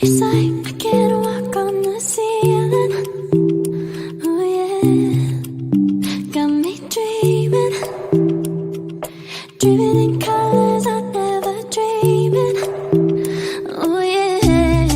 It's like I can't walk on the ceiling. Oh yeah, got me dreaming, dreaming in colors I never dreamed in. Oh yeah,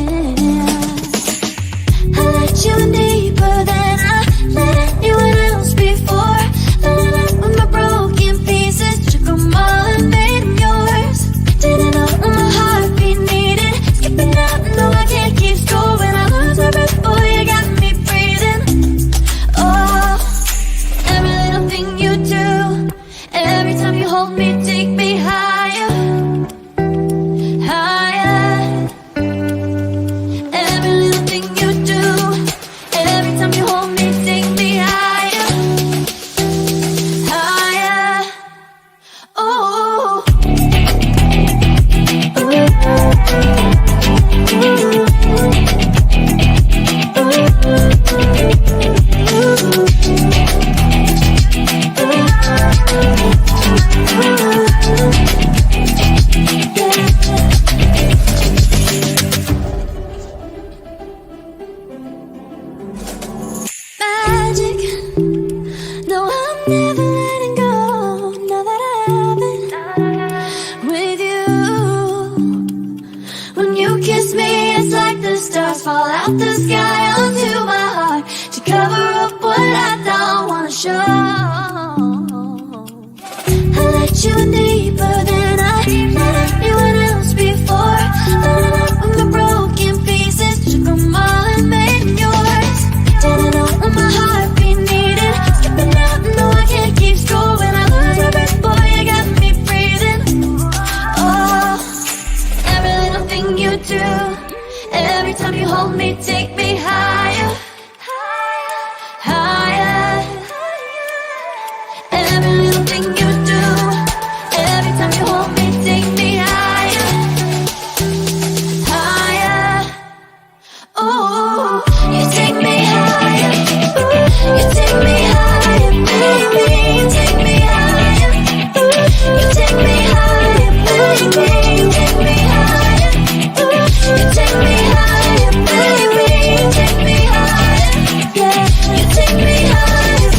I let you in deeper than I let anyone else before. Fell in love with my broken pieces, took them all and made them yours. Didn't know what my heartbeat needed, skipping out, no I can't keep score. When I lose my breath, boy, you got me breathing. Oh, every little thing you do, every time you hold me, take me higher, higher. Every little thing you do, every time you hold me, take me higher, higher. Oh, magic. No, I'm never letting go. Now that I have it with you. When you kiss me, it's like the stars fall out the sky onto my heart to cover up what I don't wanna show. I let you in deeper than I let anyone else before. Fell in love with my broken pieces, took them all and made them yours. Didn't know what my heartbeat needed, skipping out, no I can't keep score. When I lose my breath, boy, you got me breathing. Oh, every little thing you do, every time you hold me, take me higher, higher. Every little thing you do, every time you hold me, take me higher, higher. Oh, you take me higher, you take me higher, baby, you take me higher, you take me higher, baby, you take me higher, you take me higher, baby, you take me higher, yeah, you take me higher,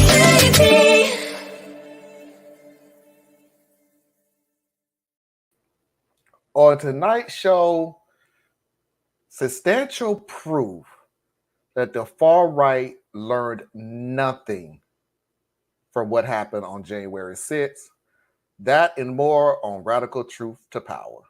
baby. On tonight's show, substantial proof that the far right learned nothing from what happened on January 6th. That and more on Radical Truth to Power.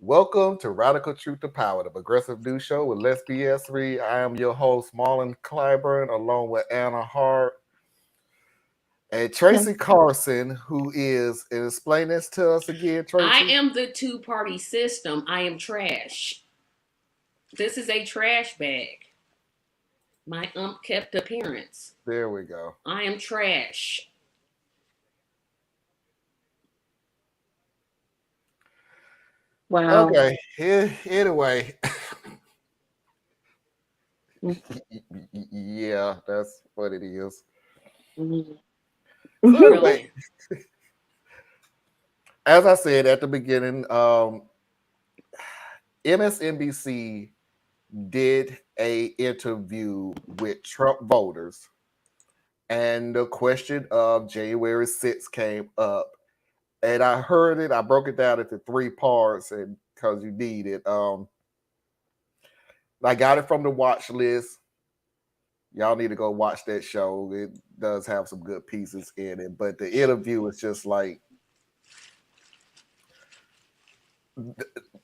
Welcome to Radical Truth to Power, the progressive news show with Les BS3. I am your host, Marlon Clyburn, along with Anna Hart and Tracy Carson, who is, and explain this to us again, Tracy. I am the two-party system. I am trash. This is a trash bag. My kept appearance. There we go. I am trash. Wow. Okay, anyway. Yeah, that's what it is. Mhm. So anyway, as I said at the beginning, MSNBC did a interview with Trump voters, and the question of January 6th came up. And I heard it, I broke it down into three parts, and because you need it. I got it from the watch list. Y'all need to go watch that show. It does have some good pieces in it, but the interview is just like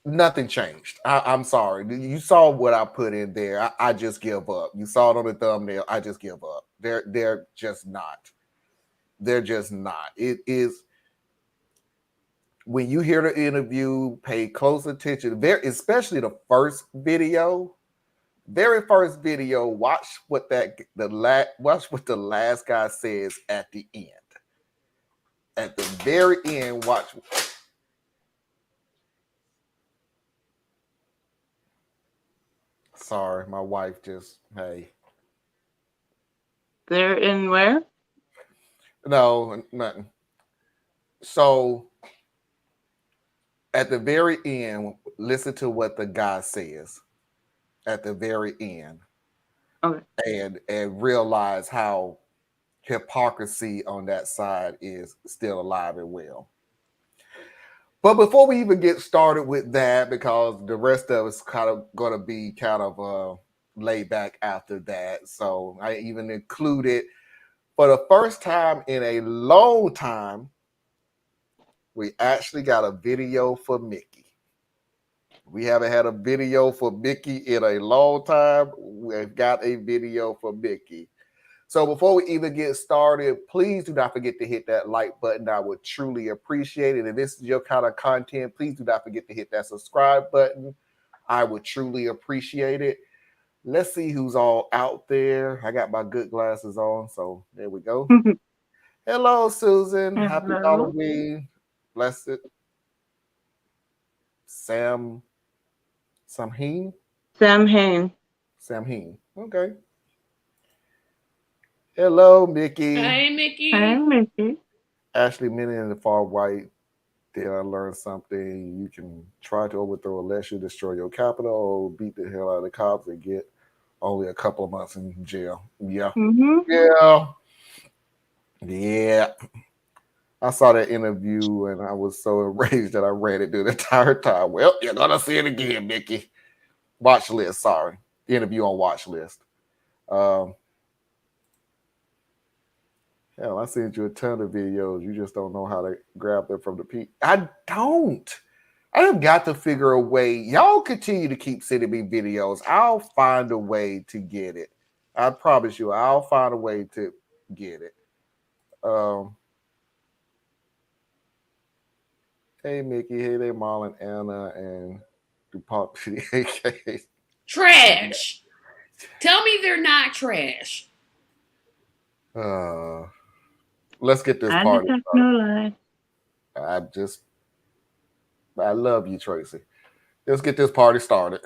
nothing changed. I'm sorry. You saw what I put in there. I just give up. You saw it on the thumbnail. I just give up. They're just not. They're just not. It is. When you hear the interview, pay close attention. Especially the first video. Very first video. Watch what the last guy says at the end. at the very end, watch. Sorry, my wife just, hey. They're in where? No, nothing. So at the very end, listen to what the guy says at the very end. Okay. And realize how hypocrisy on that side is still alive and well. But before we even get started with that, because the rest of us kind of going to be kind of laid back after that, so I even included, for the first time in a long time, we actually got a video for Mickey. We haven't had a video for Mickey in a long time. We've got a video for Mickey. So before we even get started, please do not forget to hit that like button. I would truly appreciate it. If this is your kind of content, please do not forget to hit that subscribe button. I would truly appreciate it. Let's see who's all out there. I got my good glasses on, so there we go. Hello, Susan. Hello. Happy Halloween. Blessed. Samheen. Samheen. Okay. Hello, Mickey. Hey, Mickey. Hey, Mickey. Ashley Minnie in the far right. Did I learn something? You can try to overthrow unless you destroy your capital or beat the hell out of the cops and get only a couple of months in jail. Yeah. Yeah. I saw that interview and I was so enraged that I read it the entire time. Well, you're going to see it again, Mickey. Watch list, sorry. The interview on watch list. Hell, I sent you a ton of videos. You just don't know how to grab them from the peak. I don't. I have got to figure a way. Y'all continue to keep sending me videos. I'll find a way to get it. I promise you, I'll find a way to get it. Hey, Mickey. Hey there, Marlon, Anna, and DuPont PDAK. Trash. Tell me they're not trash. Let's get this I party detect started. no lie. I love you, Tracy. Let's get this party started.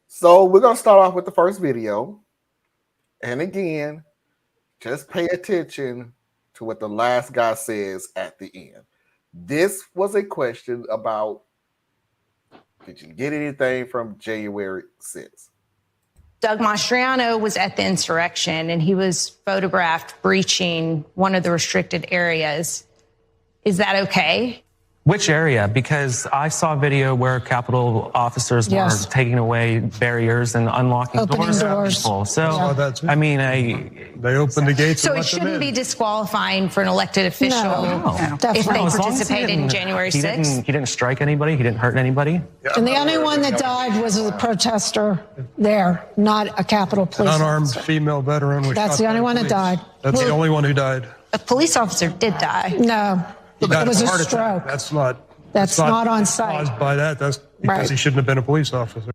So we're going to start off with the first video. And again, just pay attention to what the last guy says at the end. This was a question about, did you get anything from January 6th? Doug Mastriano was at the insurrection and he was photographed breaching one of the restricted areas. Is that okay? Which area? Because I saw a video where Capitol officers were taking away barriers and unlocking doors for people. So, I mean, they opened the gates. So it shouldn't be disqualifying for an elected official if they participated in January 6th? He didn't strike anybody. He didn't hurt anybody. And the only one that died was a protester there, not a Capitol police unarmed officer. female veteran was That's shot the by only one that police. died. That's the only one who died. A police officer did die. No, He died it was of a heart attack. stroke. That's not on site. Caused by that. That's because Right. he shouldn't have been a police officer.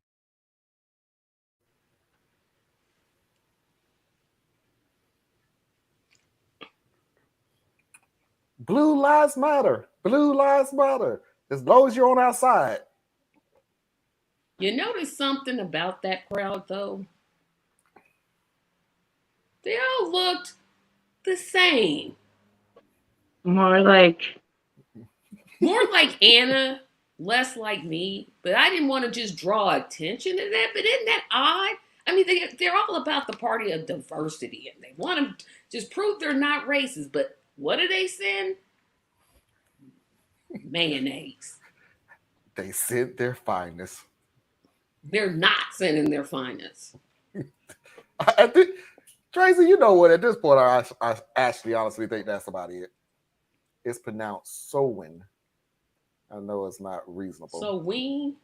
Blue lives matter. Blue lives matter. As long as you're on our side. You notice something about that crowd, though? They all looked the same. More like Anna, less like me. But I didn't want to just draw attention to that. But isn't that odd? I mean, they're all about the party of diversity, and they want to just prove they're not racist. But what are they saying? Mayonnaise. They sent their finest. They're not sending their finest. I think, Tracy, you know what? At this point, I actually honestly think that's about it. It's pronounced Sowin. I know it's not reasonable. So we.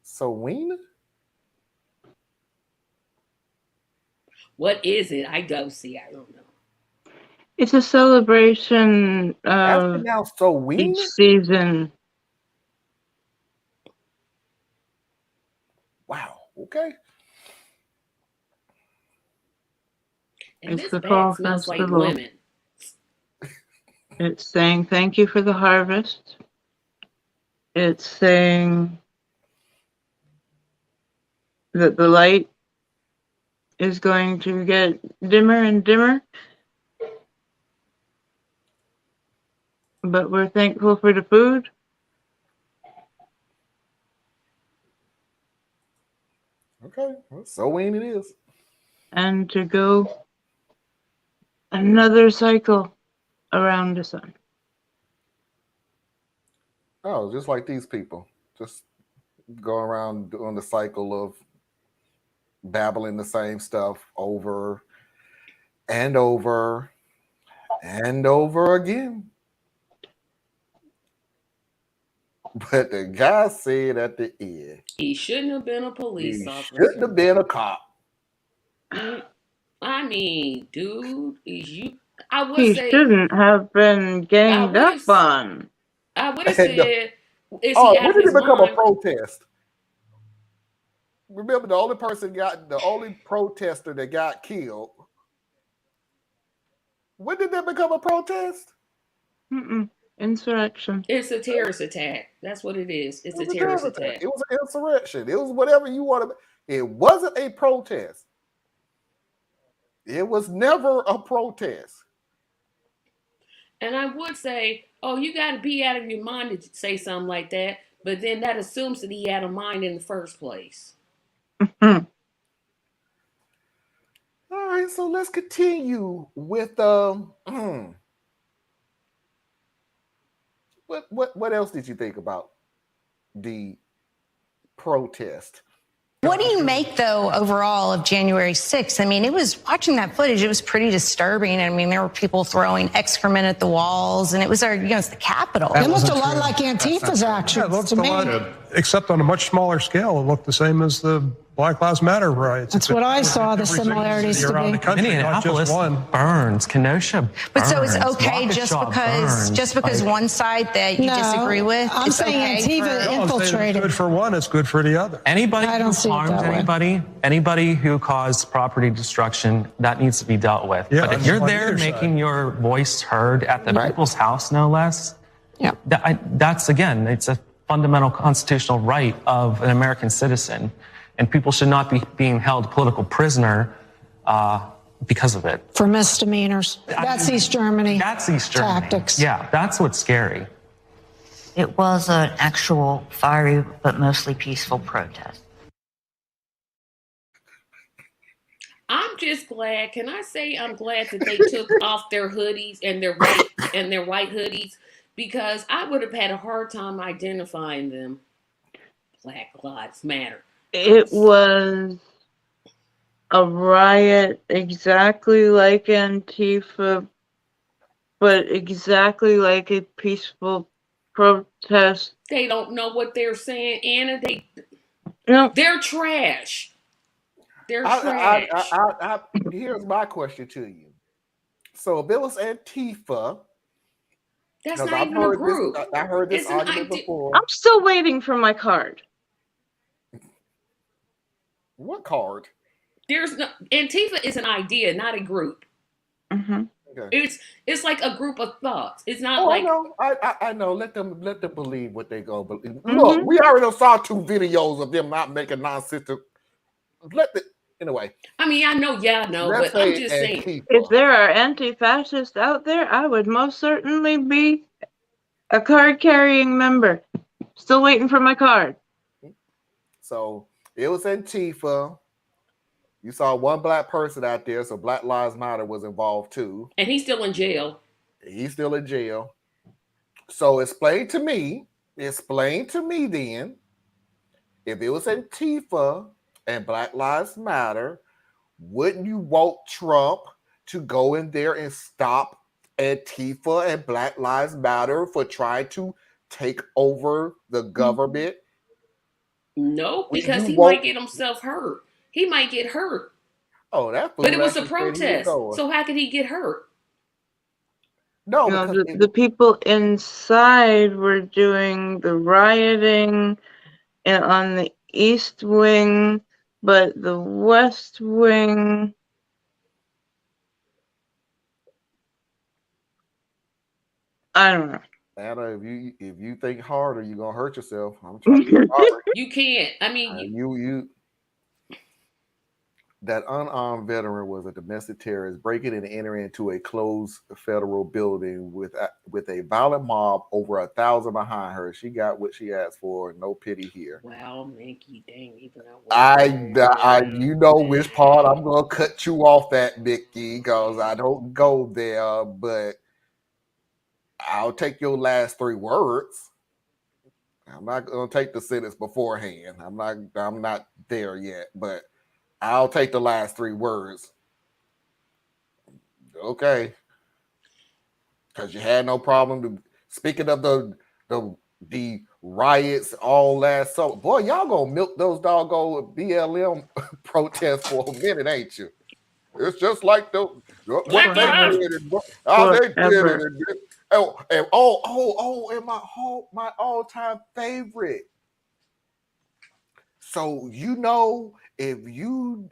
Sowin? What is it? I don't see. I don't know. It's a celebration of now so each season. Wow. Okay. And It's this the bag fall smells like festival. lemon. It's saying thank you for the harvest. It's saying that the light is going to get dimmer and dimmer. But we're thankful for the food. Okay. Well, Sowing it is. And to go another cycle around the sun. Oh, just like these people. Just go around doing the cycle of babbling the same stuff over and over and over again. But the guy said at the end, he shouldn't have been a police he officer. shouldn't have been a cop. I mean, dude, I would He say shouldn't have been ganged up on. I would have said, is he when out of did his it become mind? a protest? Remember, the only protester that got killed. When did that become a protest? Insurrection. It's a terrorist attack. That's what it is. It's a terrorist attack. It was an insurrection. It was whatever you want to. It wasn't a protest. It was never a protest. And I would say, oh, you got to be out of your mind to say something like that. But then that assumes that he had a mind in the first place. All right, so let's continue with what else did you think about the protest? What do you make, though, overall of January 6th? I mean, watching that footage, it was pretty disturbing. I mean, there were people throwing excrement at the walls, and it was it's the Capitol. It looked a lot like Antifa's actions. Yeah, it looked a lot, except on a much smaller scale. It looked the same as the Black Lives Matter riots. That's what I saw the similarities to be. Minneapolis burns, Kenosha burns, But so it's okay just because one side that you disagree with? I'm saying Antifa infiltrated. It's good for one, it's good for the other. Anybody who harmed anybody who caused property destruction, that needs to be dealt with. Yeah, but if you're there making your voice heard at the people's house, no less, that's, again, it's a fundamental constitutional right of an American citizen. And people should not be being held political prisoner because of it. For misdemeanors. That's East Germany. That's East Germany. Tactics. Yeah, that's what's scary. It was an actual fiery but mostly peaceful protest. I'm just glad. Can I say I'm glad that they took off their hoodies and their white hoodies, because I would have had a hard time identifying them. Black Lives Matter. It was a riot exactly like Antifa, but exactly like a peaceful protest. They don't know what they're saying, Anna. They're trash. They're trash. Here's my question to you. So if it was Antifa, that's not even a group. I heard this argument before. I'm still waiting for my card. What card? Antifa is an idea, not a group. Mm-hmm. Okay. It's like a group of thoughts. It's not like I know. Let them believe what they go believe. Mm-hmm. Look, we already saw 2 videos of them not making nonsense. Anyway. I mean, I know, but I'm just saying. If there are anti-fascists out there, I would most certainly be a card-carrying member. Still waiting for my card. So it was Antifa. You saw one black person out there, so Black Lives Matter was involved too. And he's still in jail. So explain to me then, if it was Antifa and Black Lives Matter, wouldn't you want Trump to go in there and stop Antifa and Black Lives Matter for trying to take over the government? No, because he might get himself hurt. He might get hurt. Oh, that fool But it was a actually said he was protest. going. So how could he get hurt? No, No, because the people inside were doing the rioting and on the east wing, but the west wing. I don't know. Anna, if you think harder, you're gonna hurt yourself. I'm sorry. You can't. I mean, you that unarmed veteran was a domestic terrorist breaking and entering into a closed federal building with a violent mob, over 1,000 behind her. She got what she asked for. No pity here. wow, Mickey, dang, even You know which part I'm gonna cut you off at, Mickey, because I don't go there, but I'll take your last 3 words. I'm not gonna take the sentence beforehand. I'm not there yet, but I'll take the last 3 words. Okay. Because you had no problem. Speaking of the riots all last summer, boy, y'all gonna milk those doggone BLM protests for a minute, ain't you? It's just like what they did and how they did it. And my all-time favorite. So if you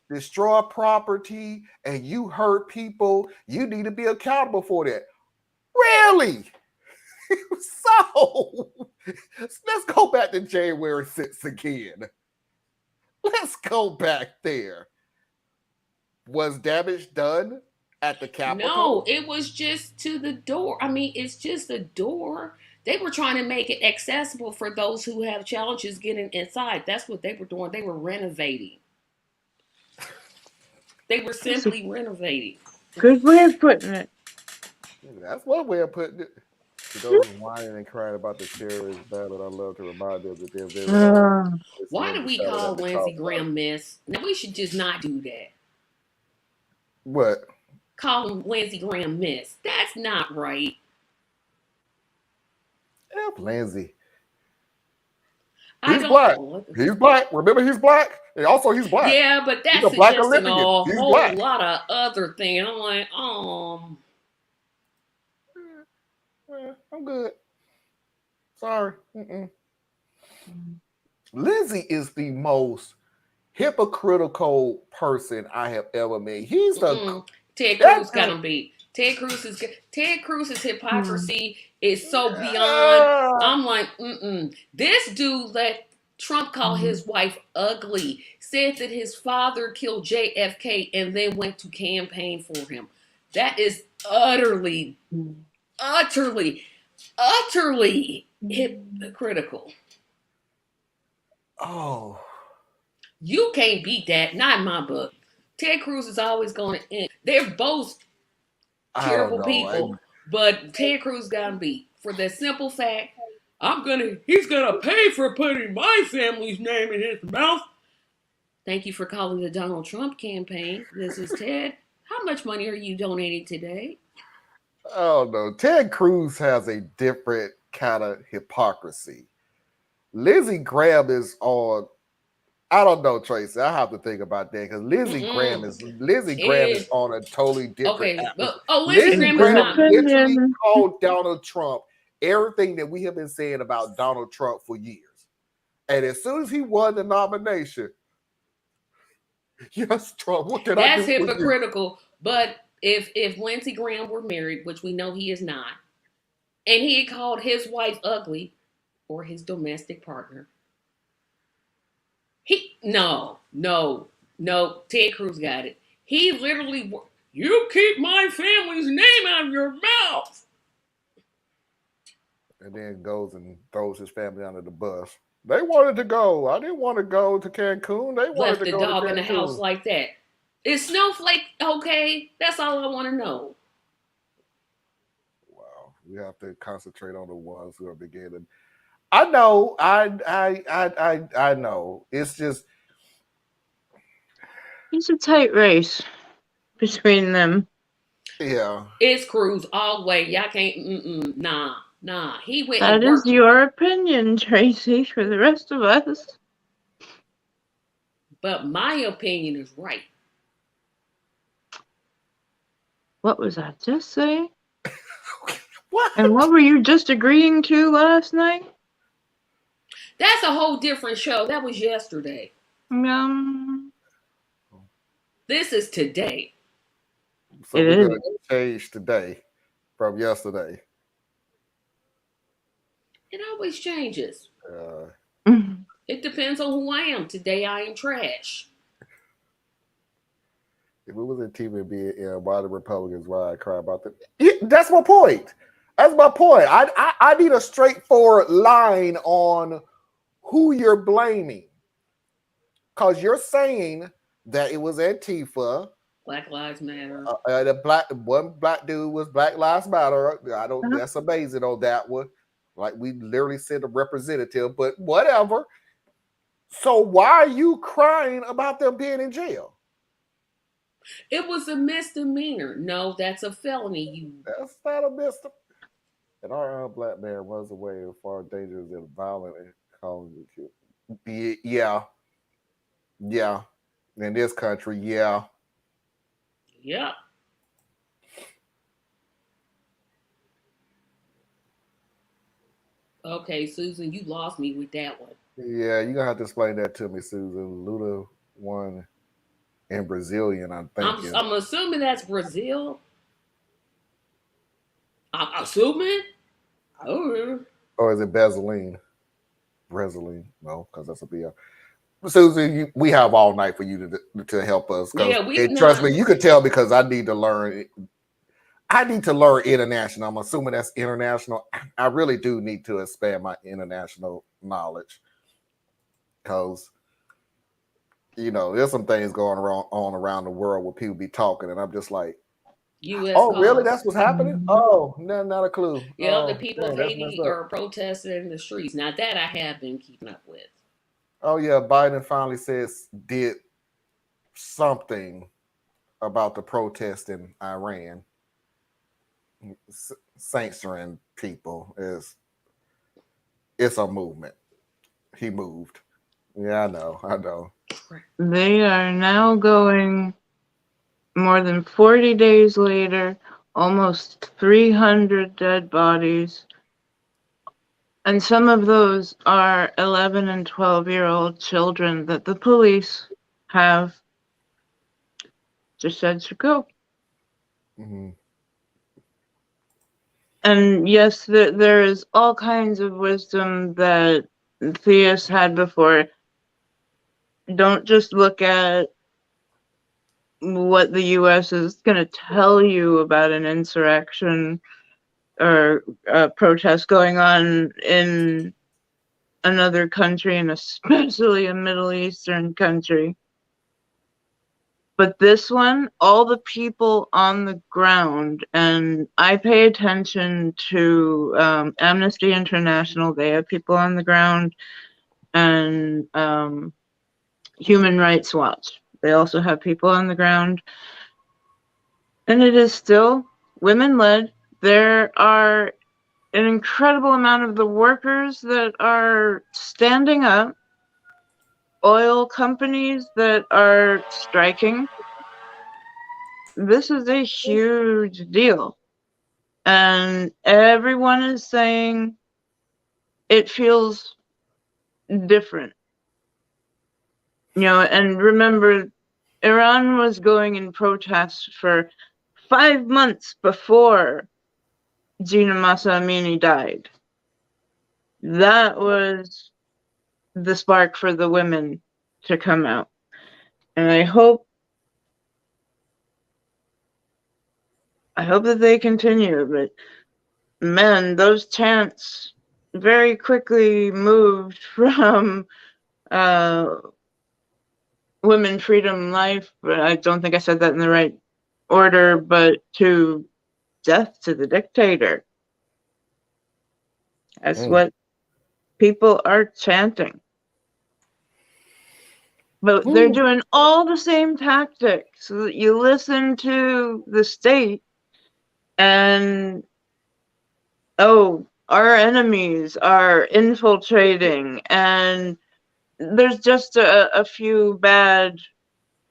destroy property and you hurt people, you need to be accountable for that. Really? So let's go back to January 6th again. Let's go back there. Was damage done at the Capitol? No, it was just to the door. I mean, it's just a door. They were trying to make it accessible for those who have challenges getting inside. That's what they were doing. They were renovating. They were simply renovating. Good way of putting it. That's one way of putting it. To those whining and crying about the terrorist battle, I love to remind them that they're very. Why do we call Lindsey Graham Miss? Now we should just not do that. What? Call him Lindsey Graham Miss. That's not right. F Lindsey. He's black. He's black. Remember, he's black. And also, he's black. Yeah, but that's suggesting a whole lot of other things. I'm like, I'm good. Sorry. Lindsey is the most hypocritical person I have ever met. He's Ted Cruz gotta be. Ted Cruz's hypocrisy is so beyond. I'm like, This dude let Trump call his wife ugly, said that his father killed JFK, and then went to campaign for him. That is utterly hypocritical. Oh. You can't beat that. Not in my book. Ted Cruz is always going to end. They're both terrible people, but Ted Cruz got to beat for the simple fact he's gonna pay for putting my family's name in his mouth. Thank you for calling the Donald Trump campaign. This is Ted. How much money are you donating today? Oh no, Ted Cruz has a different kind of hypocrisy. Lindsey Graham is on. I don't know, Tracy. I have to think about that because Lindsey Graham is on a totally different. Okay, Lindsey Graham literally called Donald Trump everything that we have been saying about Donald Trump for years, and as soon as he won the nomination, yes, Trump. What can I do? That's hypocritical. But if Lindsey Graham were married, which we know he is not, and he had called his wife ugly or his domestic partner. No, Ted Cruz got it. He literally, you keep my family's name out of your mouth. And then goes and throws his family under the bus. They wanted to go. I didn't want to go to Cancun. They wanted Left to the go dog to Cancun. in the house like that. Is Snowflake okay? That's all I want to know. Wow, we have to concentrate on the ones who are beginning. I know. I know. It's just. It's a tight race between them. Yeah. It's Cruz all the way. Y'all can't. Nah. He went. That is your opinion, Tracy. For the rest of us. But my opinion is right. What was I just saying? What? And what were you just agreeing to last night? That's a whole different show. That was yesterday. This is today. So It we're is. gonna change today from yesterday. It always changes. Uh, It depends on who I am. Today I am trash. if it was in TV, it'd be why the Republicans, why I cry about that. Yeah, that's my point. That's my point. I need a straightforward line on who you're blaming. Because you're saying that it was Antifa. Black Lives Matter. The one black dude was Black Lives Matter. I don't. That's amazing on that one. Like we literally sent a representative, but whatever. So why are you crying about them being in jail? It was a misdemeanor. No, that's a felony. That's not a misdemeanor. And our black man runs away as far dangerous and violent and calling you. Yeah. Yeah. In this country, yeah. Yeah. Okay, Susan, you lost me with that one. Yeah, you're gonna have to explain that to me, Susan. Luda won in Brazilian, I'm thinking. I'm assuming that's Brazil. I'm assuming. Oh. Or is it Vaseline? Vaseline? No, because that's a BL. Susan, we have all night for you to help us. Yeah, trust me, you can tell because I need to learn. I need to learn international. I'm assuming that's international. I really do need to expand my international knowledge because there's some things going on around the world where people be talking, and I'm just like, US oh, really? That's what's happening? Oh, not a clue. Yeah, the people hating or protesting in the streets. Now that I have been keeping up with. Oh yeah, Biden finally did something about the protest in Iran. Censoring people it's a movement. He moved. Yeah, I know. They are now going more than 40 days later, almost 300 dead bodies. And some of those are 11 and 12-year-old children that the police have just said to go. Mm-hmm. And yes, there is all kinds of wisdom that theists had before. Don't just look at what the U.S. is going to tell you about an insurrection or a protest going on in another country, and especially a Middle Eastern country. But this one, all the people on the ground, and I pay attention to Amnesty International, they have people on the ground, and Human Rights Watch, they also have people on the ground. And it is still women-led. There are an incredible amount of the workers that are standing up, oil companies that are striking. This is a huge deal. And everyone is saying it feels different. And remember, Iran was going in protest for 5 months before Gina Masa Amini died. That was the spark for the women to come out. And I hope that they continue, but man, those chants very quickly moved from women, freedom, life, but I don't think I said that in the right order, but to death to the dictator. That's what people are chanting. But they're doing all the same tactics. So that you listen to the state and, oh, our enemies are infiltrating, and there's just a few bad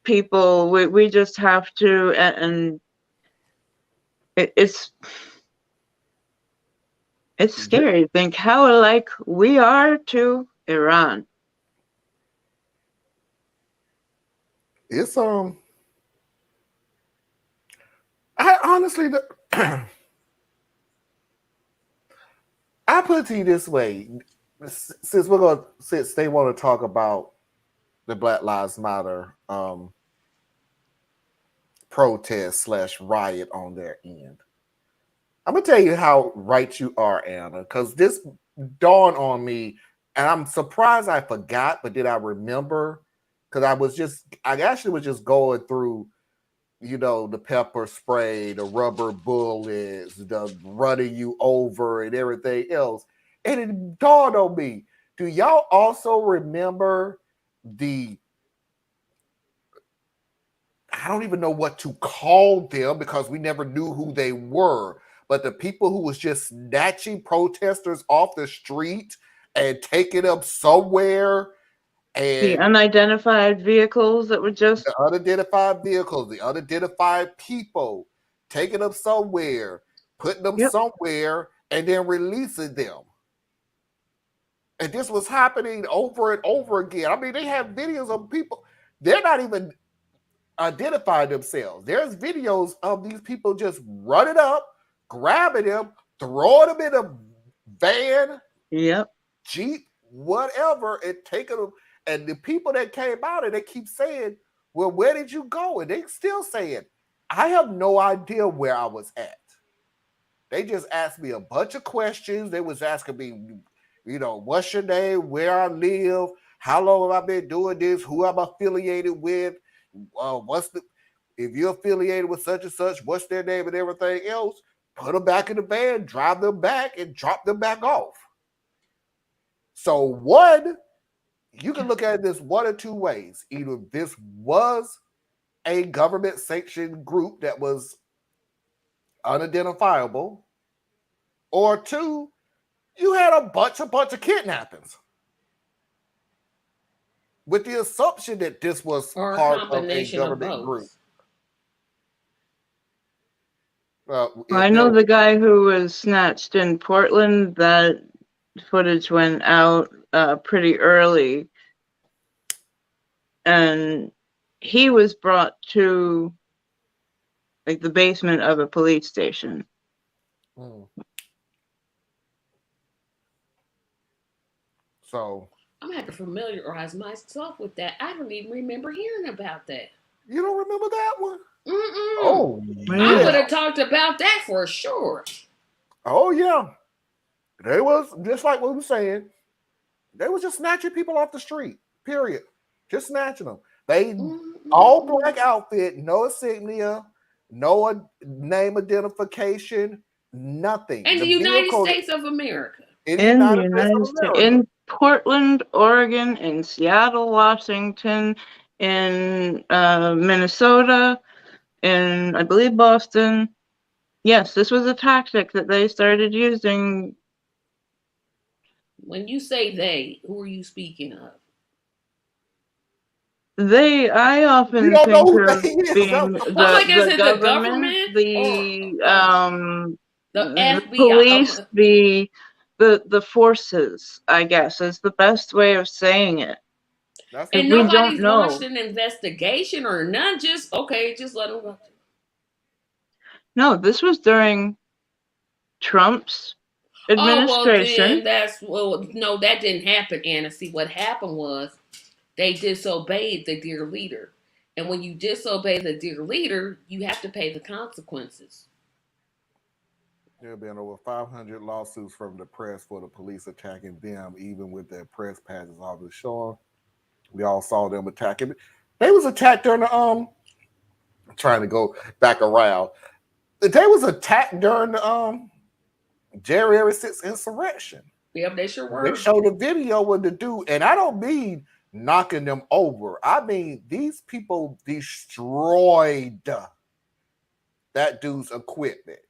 people. We just have to, and It's scary to think how alike we are to Iran. It's I honestly I put it to you this way, since they want to talk about the Black Lives Matter protest / riot on their end. I'm gonna tell you how right you are, Anna, because this dawned on me, and I'm surprised I forgot, but did I remember? Because I actually was just going through, the pepper spray, the rubber bullets, the running you over, and everything else, and it dawned on me. Do y'all also remember I don't even know what to call them because we never knew who they were, but the people who was just snatching protesters off the street and taking them somewhere, The and unidentified vehicles that were just the unidentified vehicles, the unidentified people, taking them somewhere, putting them somewhere, and then releasing them. And this was happening over and over again. I mean, they have videos of people, they're not even identify themselves. There's videos of these people just running up, grabbing them, throwing them in a van, Jeep, whatever, and taking them. And the people that came out and they keep saying, well, where did you go? And they still saying, I have no idea where I was at. They just asked me a bunch of questions. They was asking me, what's your name, where I live, how long have I been doing this, who I'm affiliated with, if you're affiliated with such and such, what's their name and everything else. Put them back in the van, drive them back, and drop them back off. So one, you can look at this one or two ways. Either this was a government sanctioned group that was unidentifiable, or two, you had a bunch of kidnappings with the assumption that this was part of a government group. I know the guy who was snatched in Portland, that footage went out pretty early, and he was brought to like the basement of a police station. So I'm gonna have to familiarize myself with that. I don't even remember hearing about that. You don't remember that one? Oh, I would have talked about that for sure. Oh yeah, they was just like what we were saying. They was just snatching people off the street. Period. Just snatching them. They all black outfit, no insignia, no name identification, nothing. And the United States of America. In the United States, in Portland, Oregon, in Seattle, Washington, in Minnesota, in I believe Boston. Yes, this was a tactic that they started using. When you say they, who are you speaking of? I often think of being the government, the FBI, police, the forces, I guess, is the best way of saying it. And nobody's launched an investigation or none, just let them go. No, this was during Trump's administration. No, that didn't happen, Anna. See, what happened was they disobeyed the dear leader. And when you disobey the dear leader, you have to pay the consequences. There have been over 500 lawsuits from the press for the police attacking them, even with their press passes off the shore. We all saw them attacking. They was attacked during the trying to go back around. They was attacked during the January 6th insurrection. Yep, they sure were. They showed a video with the dude, and I don't mean knocking them over. I mean, these people destroyed that dude's equipment,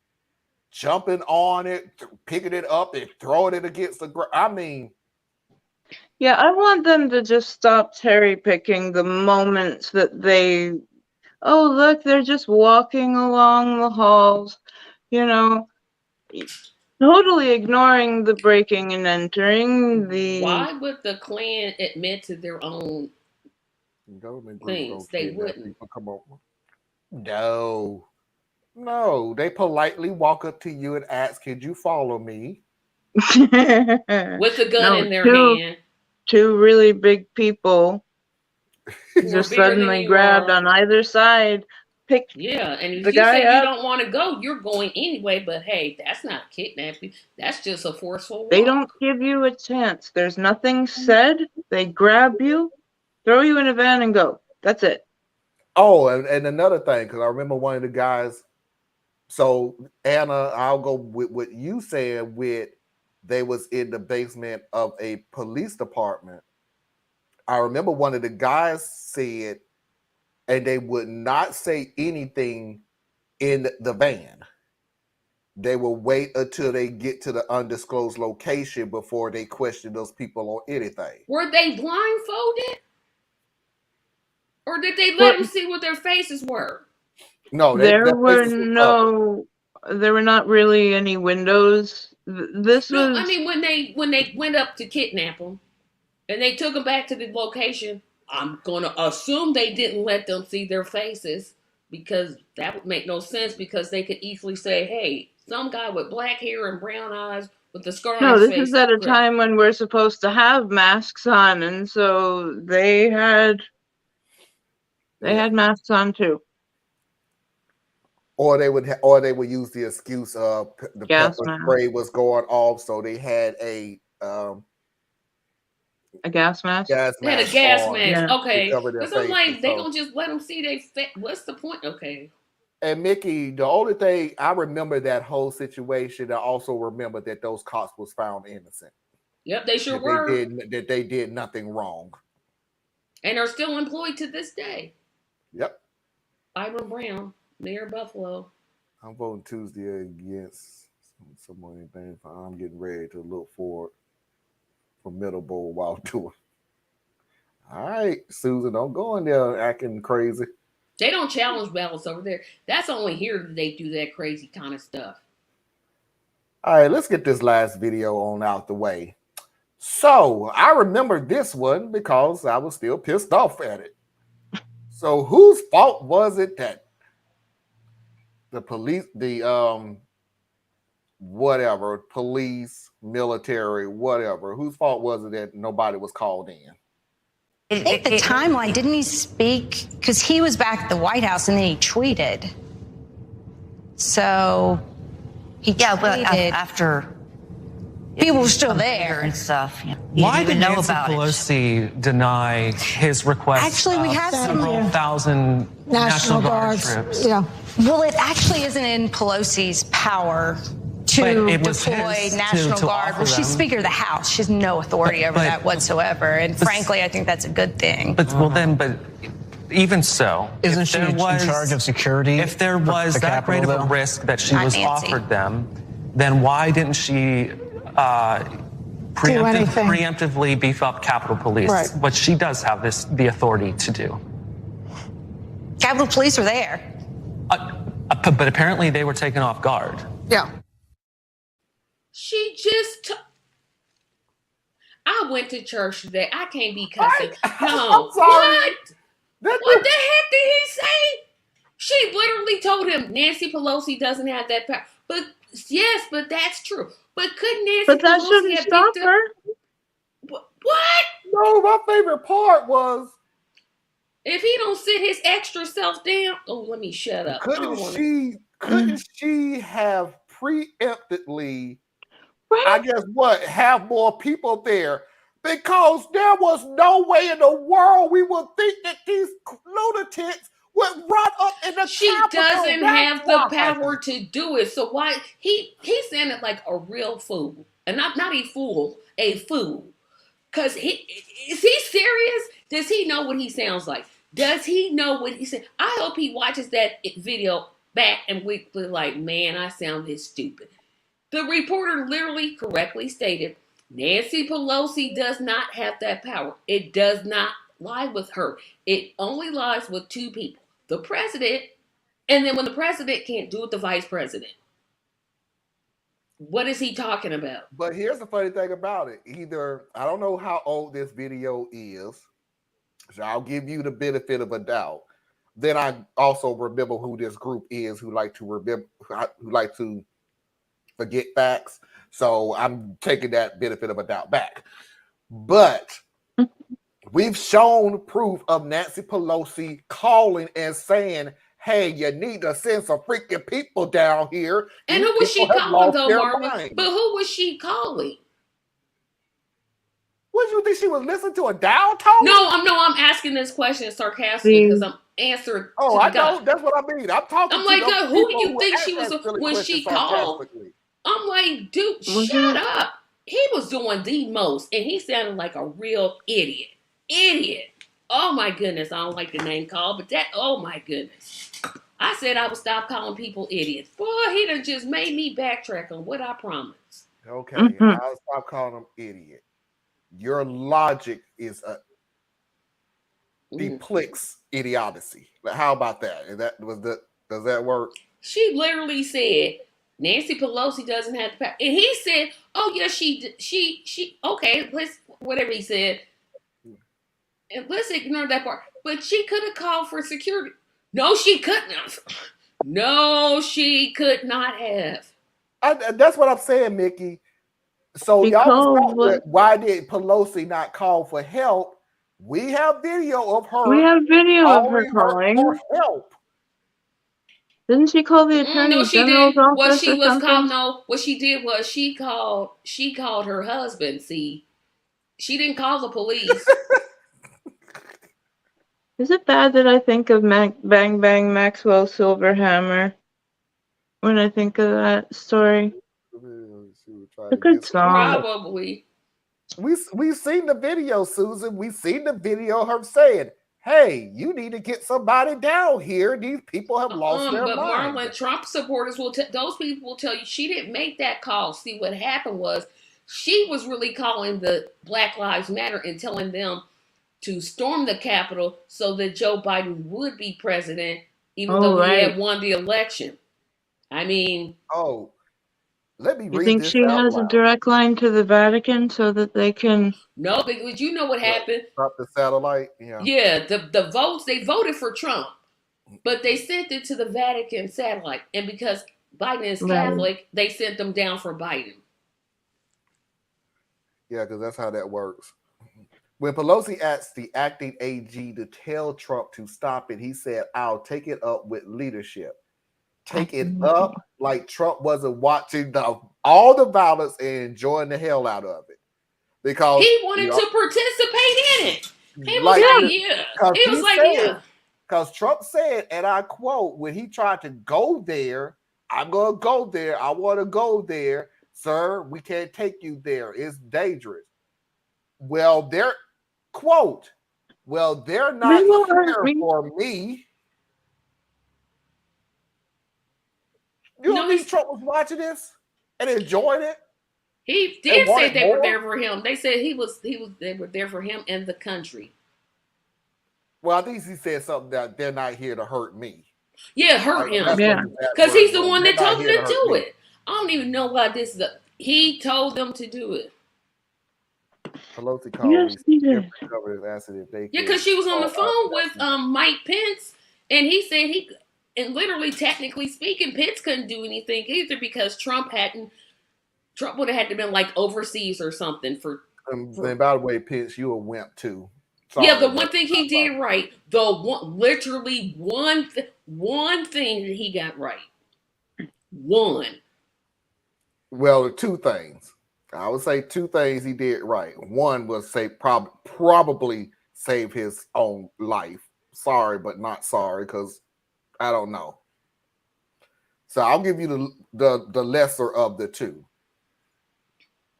jumping on it, picking it up, and throwing it against the ground. I mean, yeah, I want them to just stop cherry picking the moments that they, oh, look, they're just walking along the halls. you know, totally ignoring the breaking and entering. Why would the Klan admit to their own Government groups things? don't They kidnap wouldn't. people. Come on. No. They politely walk up to you and ask, "Could you follow me?" With a gun in their hand. Two really big people Who are just bigger than suddenly you grabbed are. on either side, picked Yeah, and if the you guy say you up. don't want to go, you're going anyway. But hey, that's not kidnapping. That's just a forceful walk. They don't give you a chance. There's nothing said. They grab you, throw you in a van, and go. That's it. Oh, and another thing, because I remember one of the guys. So Anna, I'll go with what you said. With they was in the basement of a police department. I remember one of the guys said, and they would not say anything in the van. They will wait until they get to the undisclosed location before they question those people on anything. Were they blindfolded? Or did they let them see what their faces were? No, there were not really any windows. I mean, when they went up to kidnap them, and they took them back to the location, I'm gonna assume they didn't let them see their faces, because that would make no sense, because they could easily say, hey, some guy with black hair and brown eyes with the scar on his face. No, this is at a time when we're supposed to have masks on, and so they had masks on too. Or they would use the excuse of the pepper spray was going off, so they had a gas mask. They had a gas mask. Okay, because I'm like, they gonna just let them see they fit. What's the point? Okay. And Mickey, the only thing I remember that whole situation, I also remember that those cops was found innocent. Yep, they sure were. They did nothing wrong, and are still employed to this day. Yep. Byron Brown, Mayor of Buffalo. I'm voting Tuesday against someone. I'm getting ready to look for formidable while doing. All right, Susan, don't go in there acting crazy. They don't challenge ballots over there. That's only here that they do that crazy kind of stuff. All right, let's get this last video on out the way. So I remember this one because I was still pissed off at it. So whose fault was it that the police, police, military, whatever, whose fault was it that nobody was called in? I think the timeline, didn't he speak? Because he was back at the White House and then he tweeted. So he tweeted. After people were still there and stuff. Why did Nancy Pelosi deny his request? Actually, we have several thousand National Guard troops. Yeah. Well, it actually isn't in Pelosi's power to deploy National Guard. Well, she's Speaker of the House. She has no authority over that whatsoever. And frankly, I think that's a good thing. But even so, isn't she in charge of security? If there was that great of a risk that she was offered them, then why didn't she preemptively beef up Capitol Police? Right. What she does have the authority to do. Capitol Police are there. But apparently they were taken off guard. Yeah. She just I went to church today. I can't be cussing. No. What? What the heck did he say? She literally told him Nancy Pelosi doesn't have that power. But yes, but that's true. But couldn't Nancy Pelosi that shouldn't stop her? What? No, my favorite part was if he don't sit his extra self down. Oh, let me shut up. Couldn't she have preemptively, I guess have more people there? Because there was no way in the world we would think that these lunatics would run up in the She doesn't have the power to do it. So why he sounded like a real fool. And not a fool, a fool. Because is he serious? Does he know what he sounds like? Does he know what he said? I hope he watches that video back and we be like, man, I sounded stupid. The reporter literally correctly stated, Nancy Pelosi does not have that power. It does not lie with her. It only lies with two people, the president, and then when the president can't do it, the vice president. What is he talking about? But here's the funny thing about it. Either I don't know how old this video is, so I'll give you the benefit of a doubt. Then I also remember who this group is who like to forget facts. So I'm taking that benefit of a doubt back. But we've shown proof of Nancy Pelosi calling and saying, hey, you need to send some freaking people down here. And These who was she people have calling lost though, their Marvin? mind. But who was she calling? What, you think she was listening to a dial tone? No, I'm asking this question sarcastically because I'm answering. Oh, I know. That's what I mean. I'm talking I'm to like, those who do people you who think ask she was that silly when question she called? sarcastically. I'm like, dude, shut up. He was doing the most, and he sounded like a real idiot. Idiot. Oh my goodness, I don't like the name call, but that, oh my goodness. I said I would stop calling people idiots. Boy, he done just made me backtrack on what I promised. Okay, I'll stop calling him idiot. Your logic is a deplex idiocy. How about that? Does that work? She literally said Nancy Pelosi doesn't have the power, and he said, "Oh yeah, she okay, let's whatever he said, and let's ignore that part." But she could have called for security. No, she couldn't. No, she could not have. That's what I'm saying, Mickey. So y'all was why did Pelosi not call for help? We have video of her. We have video of her calling for help. Didn't she call the attorney general's office what she or was something? called? No, what she did was she called her husband. See, she didn't call the police. Is it bad that I think of Bang Bang Maxwell Silverhammer when I think of that story? A good song. Probably. We've seen the video, Susan. We've seen the video of her saying, hey, you need to get somebody down here. These people have lost their mind. But Marlon, Trump supporters those people will tell you she didn't make that call. See, what happened was she was really calling the Black Lives Matter and telling them to storm the Capitol so that Joe Biden would be president, even though he had won the election. I mean, let me read this. You think she has a direct line to the Vatican so that they can? No, because you know what happened. Drop the satellite. Yeah, the votes, they voted for Trump, but they sent it to the Vatican satellite, and because Biden is Catholic, they sent them down for Biden. Yeah, because that's how that works. When Pelosi asked the acting AG to tell Trump to stop it, he said, I'll take it up with leadership. Take it up like Trump wasn't watching all the violence and enjoying the hell out of it. Because he wanted to participate in it. He was like, yeah. He was like, yeah. Because Trump said, and I quote, when he tried to go there, I'm going to go there. I want to go there. Sir, we can't take you there. It's dangerous. Well, they're not here for me. You don't think Trump was watching this and enjoying it? He did say they were there for him. They said they were there for him and the country. Well, I think he said something that they're not here to hurt me. Yeah, hurt him. Yeah. Because he's the one that told them to do it. I don't even know why this is. He told them to do it. Pelosi called me. Yeah, because she was on the phone with Mike Pence, and he said and literally, technically speaking, Pence couldn't do anything either because Trump would have had to been like overseas or something for. And by the way, Pence, you a wimp too. Sorry, yeah, the one thing he did right, literally one thing that he got right. One. Well, two things. I would say two things he did right. One was probably save his own life. Sorry, but not sorry, because I don't know. So I'll give you the lesser of the two.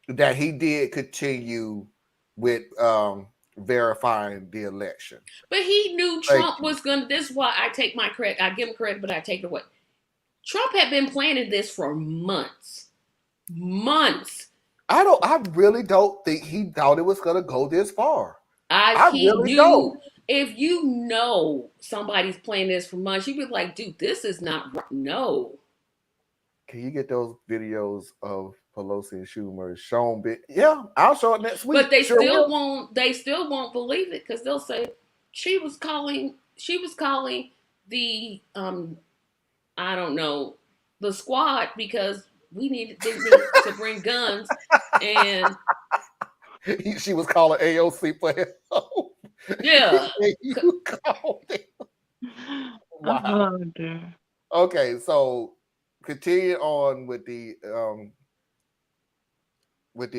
That he did continue with verifying the election. But he knew Trump was going to, this is why I take my credit. I give him credit, but I take it away. Trump had been planning this for months. Months. I really don't think he thought it was going to go this far. He really knew. If you know somebody's planning this for months, you'd be like, dude, this is not right. No. Can you get those videos of Pelosi and Schumer shown? Yeah, I'll show it next week. But they sure still will. won't. They still won't believe it because they'll say she was calling. She was calling the I don't know, the squad because they need to bring guns and She was calling AOC for help. yeah. You called it. Wow. Oh dear. Okay, so continue on with the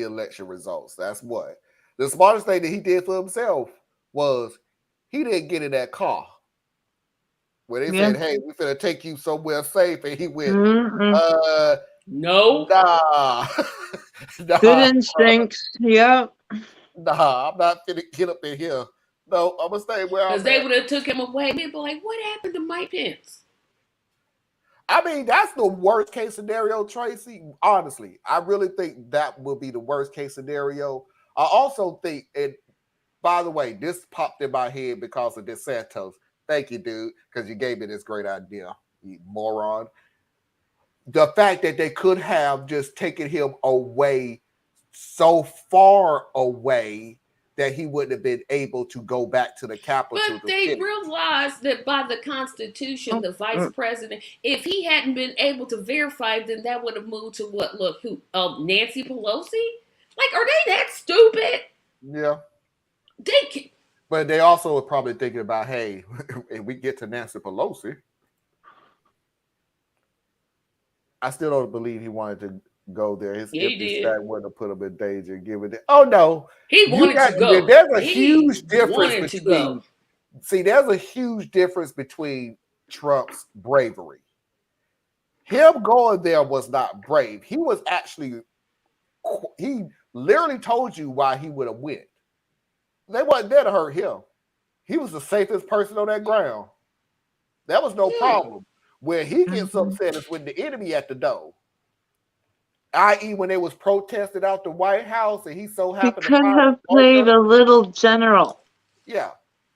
election results. That's what the smartest thing that he did for himself was he didn't get in that car where they said, "Hey, we're gonna take you somewhere safe," and he went, No. Nah. Good instincts. Yep. Nah, I'm not gonna get up in here. No, I'm gonna stay where I'm Because they at. would have took him away. People like, what happened to Mike Pence? I mean, that's the worst case scenario, Tracy. Honestly, I really think that will be the worst case scenario. I also think, and by the way, this popped in my head because of DeSantis. Thank you, dude, because you gave me this great idea, you moron. The fact that they could have just taken him away so far away that he wouldn't have been able to go back to the Capitol. But they realized that by the Constitution, the vice president, if he hadn't been able to verify, then that would have moved to what? Look, who? Nancy Pelosi? Like, are they that stupid? Yeah. They can. But they also are probably thinking about, hey, if we get to Nancy Pelosi, I still don't believe he wanted to go there. His empty stack wouldn't have put him in danger. Give it. Oh no, he wanted to go. There's a huge difference between. To see, there's a huge difference between Trump's bravery. Him going there was not brave. He was actually. He literally told you why he would have went. They wasn't there to hurt him. He was the safest person on that ground. That was no problem. Where he gets upset is when the enemy at the door. I.e., when they was protested out the White House, and he so happened to have played a little general. Yeah,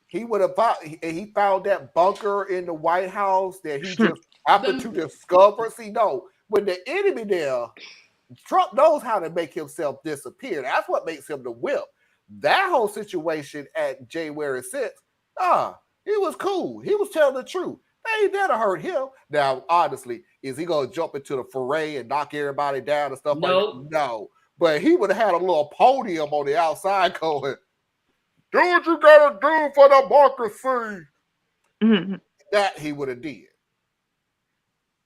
he would have. He found that bunker in the White House that he just happened to discover. See, no, when the enemy there, Trump knows how to make himself disappear. That's what makes him the whip. That whole situation at January 6th, he was cool. He was telling the truth. They ain't there to hurt him. Now, honestly, is he going to jump into the foray and knock everybody down and stuff like that? No. But he would have had a little podium on the outside going, do what you got to do for democracy. That he would have did.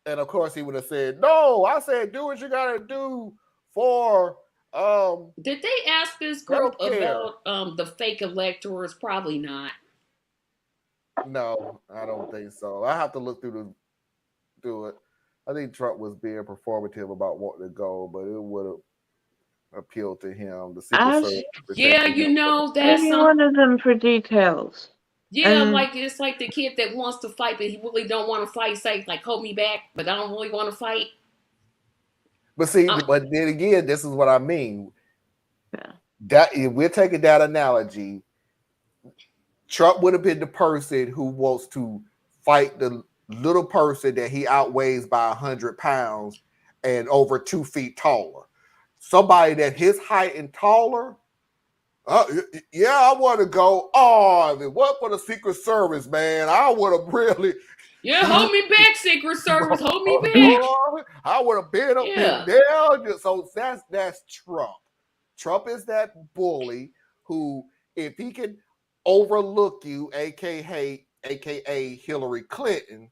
And, of course, he would have said, no, I said do what you got to do for... Did they ask this group about the fake electors? Probably not. No, I don't think so. I have to look through it. I think Trump was being performative about wanting to go, but it would have appealed to him. The Secret Service. Yeah, you know, that's one of them for details. Yeah, like it's like the kid that wants to fight, but he really don't want to fight. Say like, hold me back, but I don't really want to fight. But see, but then again, this is what I mean. Yeah. That if we're taking that analogy, Trump would have been the person who wants to fight the little person that he outweighs by 100 pounds and over 2 feet taller. Somebody that his height and taller. Yeah, I want to go. Oh, what for the Secret Service, man? I would have really. Yeah, hold me back, Secret Service. Hold me back. I would have been up in there. So that's Trump. Trump is that bully who, if he can overlook you, aka Hillary Clinton,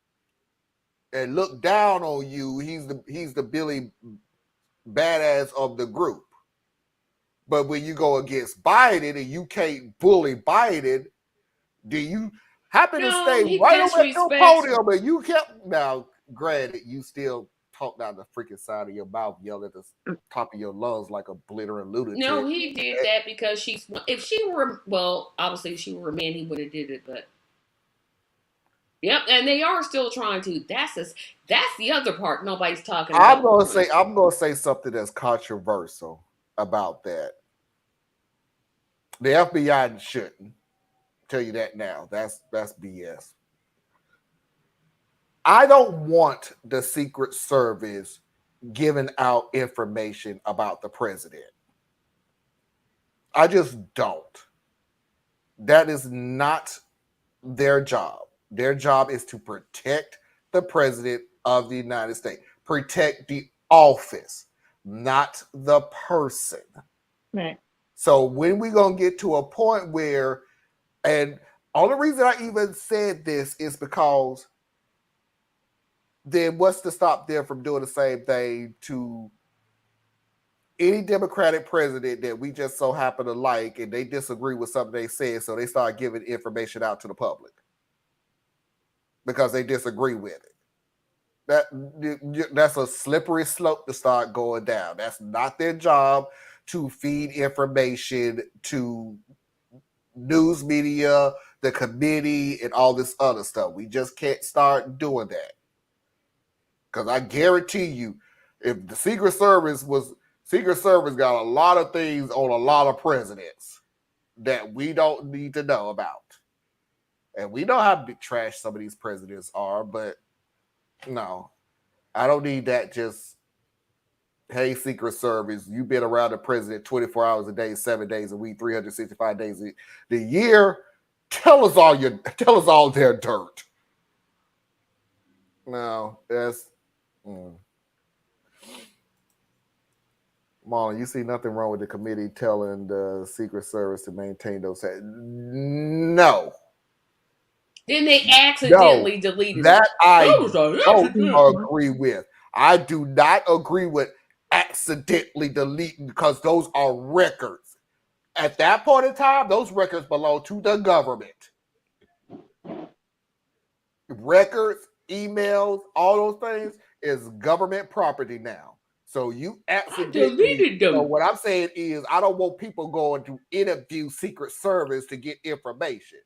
and look down on you, he's the Billy badass of the group. But when you go against Biden and you can't bully Biden, do you happen to stay right on that podium and you kept now? Granted, you still talk down the freaking side of your mouth, yell at the top of your lungs like a blittering lunatic. No, he did that because if she were, well, obviously if she were a man, he would have did it, but yep, and they are still trying to. That's the other part nobody's talking about. I'm gonna say something that's controversial about that. The FBI shouldn't tell you that now. That's BS. I don't want the Secret Service giving out information about the president. I just don't. That is not their job. Their job is to protect the president of the United States, protect the office, not the person. Right. So when we gonna get to a point where, and only reason I even said this is because then what's to stop them from doing the same thing to any Democratic president that we just so happen to like and they disagree with something they said, so they start giving information out to the public because they disagree with it. That's a slippery slope to start going down. That's not their job to feed information to news media, the committee, and all this other stuff. We just can't start doing that. Because I guarantee you, if the Secret Service got a lot of things on a lot of presidents that we don't need to know about. And we know how big trash some of these presidents are, but no, I don't need that just, hey, Secret Service, you've been around the president 24 hours a day, 7 days a week, 365 days the year. Tell us all their dirt. No, that's Marlon, you see nothing wrong with the committee telling the Secret Service to maintain those. No. Then they accidentally deleted that. I don't agree with. I do not agree with accidentally deleting because those are records. At that point in time, those records belong to the government. Records, emails, all those things is government property now. So you accidentally deleted them. So what I'm saying is I don't want people going to interview Secret Service to get information.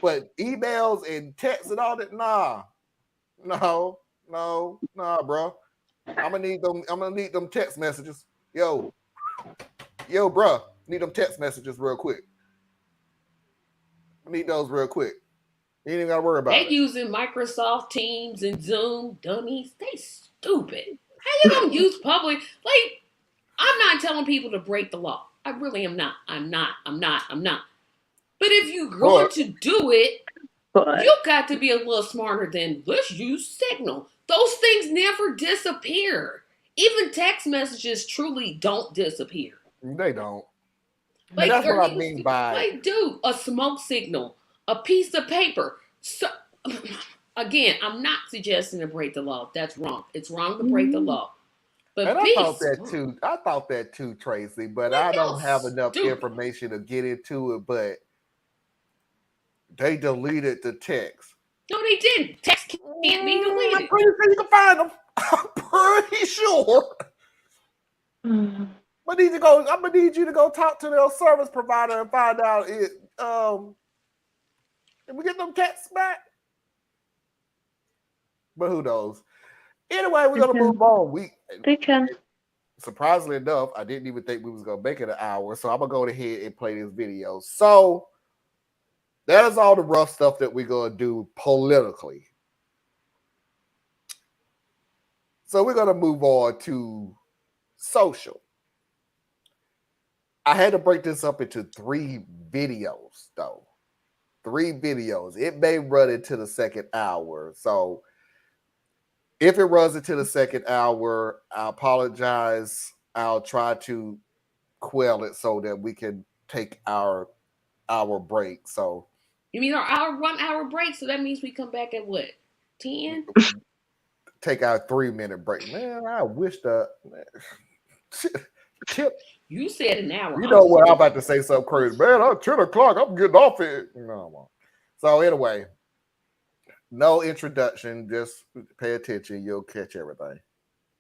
But emails and texts and all that, no, bro. I'm gonna need them text messages. Yo, bro, need them text messages real quick. I need those real quick. You ain't even gotta worry about it. They using Microsoft Teams and Zoom, dummies. They stupid. How you gonna use public? Like, I'm not telling people to break the law. I really am not. I'm not. But if you're going to do it, you got to be a little smarter than let's use Signal. Those things never disappear. Even text messages truly don't disappear. They don't. Like, that's what I mean by like, dude, a smoke signal, a piece of paper. So again, I'm not suggesting to break the law. That's wrong. It's wrong to break the law. But and I thought that too, Tracy. But I don't have enough information to get into it. But they deleted the text. No, they didn't. Text can't be deleted. I'm pretty sure you can find them. I'm pretty sure. I'm gonna need you to go talk to their service provider and find out it. Can we get them texts back? But who knows? Anyway, we're gonna move on. They can. Surprisingly enough, I didn't even think we was gonna make it an hour, so I'm gonna go ahead and play this video. So that is all the rough stuff that we're gonna do politically. So we're gonna move on to social. I had to break this up into 3 videos, though. 3 videos. It may run into the second hour. So if it runs into the second hour, I apologize. I'll try to quell it so that we can take our break. So you mean our 1 hour break? So that means we come back at what? 10? Take our 3-minute break. Man, I wish Tip. You said an hour. You know what? I'm about to say something crazy. Man, I'm 10 o'clock. I'm getting off it. No. So anyway, no introduction. Just pay attention. You'll catch everything.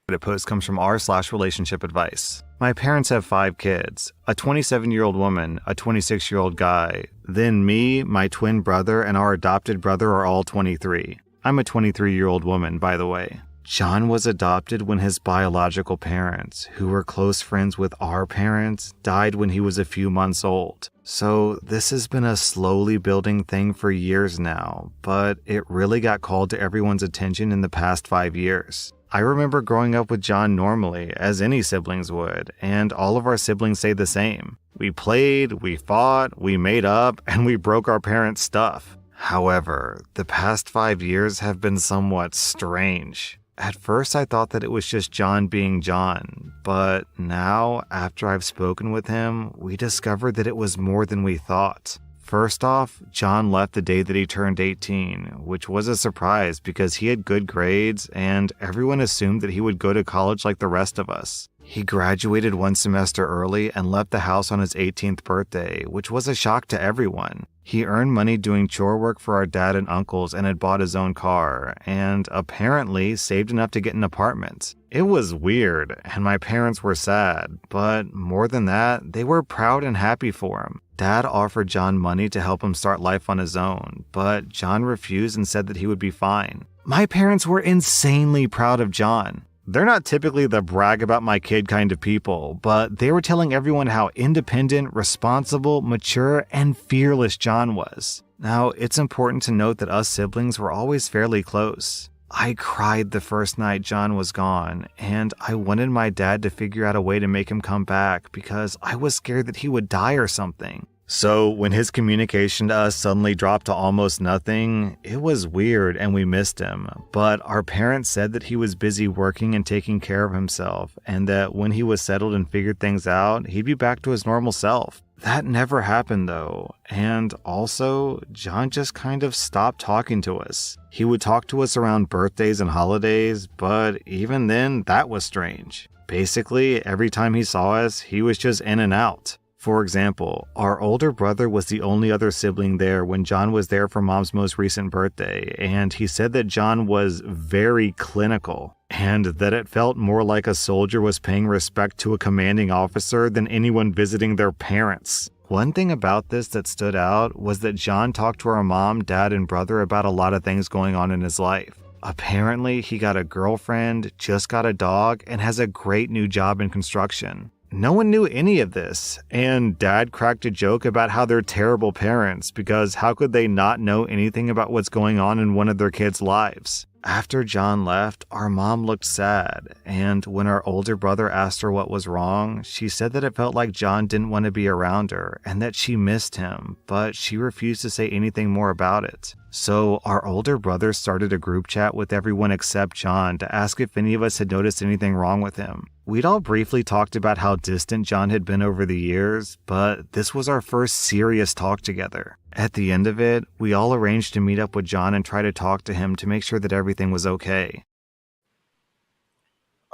The post comes from r/relationship advice. My parents have 5 kids, a 27-year-old woman, a 26-year-old guy. Then me, my twin brother, and our adopted brother are all 23. I'm a 23-year-old woman, by the way. John was adopted when his biological parents, who were close friends with our parents, died when he was a few months old. So this has been a slowly building thing for years now, but it really got called to everyone's attention in the past 5 years. I remember growing up with John normally, as any siblings would, and all of our siblings say the same. We played, we fought, we made up, and we broke our parents' stuff. However, the past 5 years have been somewhat strange. At first, I thought that it was just John being John, but now, after I've spoken with him, we discovered that it was more than we thought. First off, John left the day that he turned 18, which was a surprise because he had good grades and everyone assumed that he would go to college like the rest of us. He graduated 1 semester early and left the house on his 18th birthday, which was a shock to everyone. He earned money doing chore work for our dad and uncles and had bought his own car, and apparently saved enough to get an apartment. It was weird, and my parents were sad, but more than that, they were proud and happy for him. Dad offered John money to help him start life on his own, but John refused and said that he would be fine. My parents were insanely proud of John. They're not typically the brag about my kid kind of people, but they were telling everyone how independent, responsible, mature, and fearless John was. Now, it's important to note that us siblings were always fairly close. I cried the first night John was gone, and I wanted my dad to figure out a way to make him come back because I was scared that he would die or something. So when his communication to us suddenly dropped to almost nothing, it was weird and we missed him. But our parents said that he was busy working and taking care of himself, and that when he was settled and figured things out, he'd be back to his normal self. That never happened though, and also, John just kind of stopped talking to us. He would talk to us around birthdays and holidays, but even then, that was strange. Basically, every time he saw us, he was just in and out. For example, our older brother was the only other sibling there when John was there for Mom's most recent birthday, and he said that John was very clinical, and that it felt more like a soldier was paying respect to a commanding officer than anyone visiting their parents. One thing about this that stood out was that John talked to our mom, dad, and brother about a lot of things going on in his life. Apparently, he got a girlfriend, just got a dog, and has a great new job in construction. No one knew any of this, and Dad cracked a joke about how they're terrible parents because how could they not know anything about what's going on in one of their kids' lives? After John left, our mom looked sad, and when our older brother asked her what was wrong, she said that it felt like John didn't want to be around her and that she missed him, but she refused to say anything more about it. So our older brother started a group chat with everyone except John to ask if any of us had noticed anything wrong with him. We'd all briefly talked about how distant John had been over the years, but this was our first serious talk together. At the end of it, we all arranged to meet up with John and try to talk to him to make sure that everything was okay.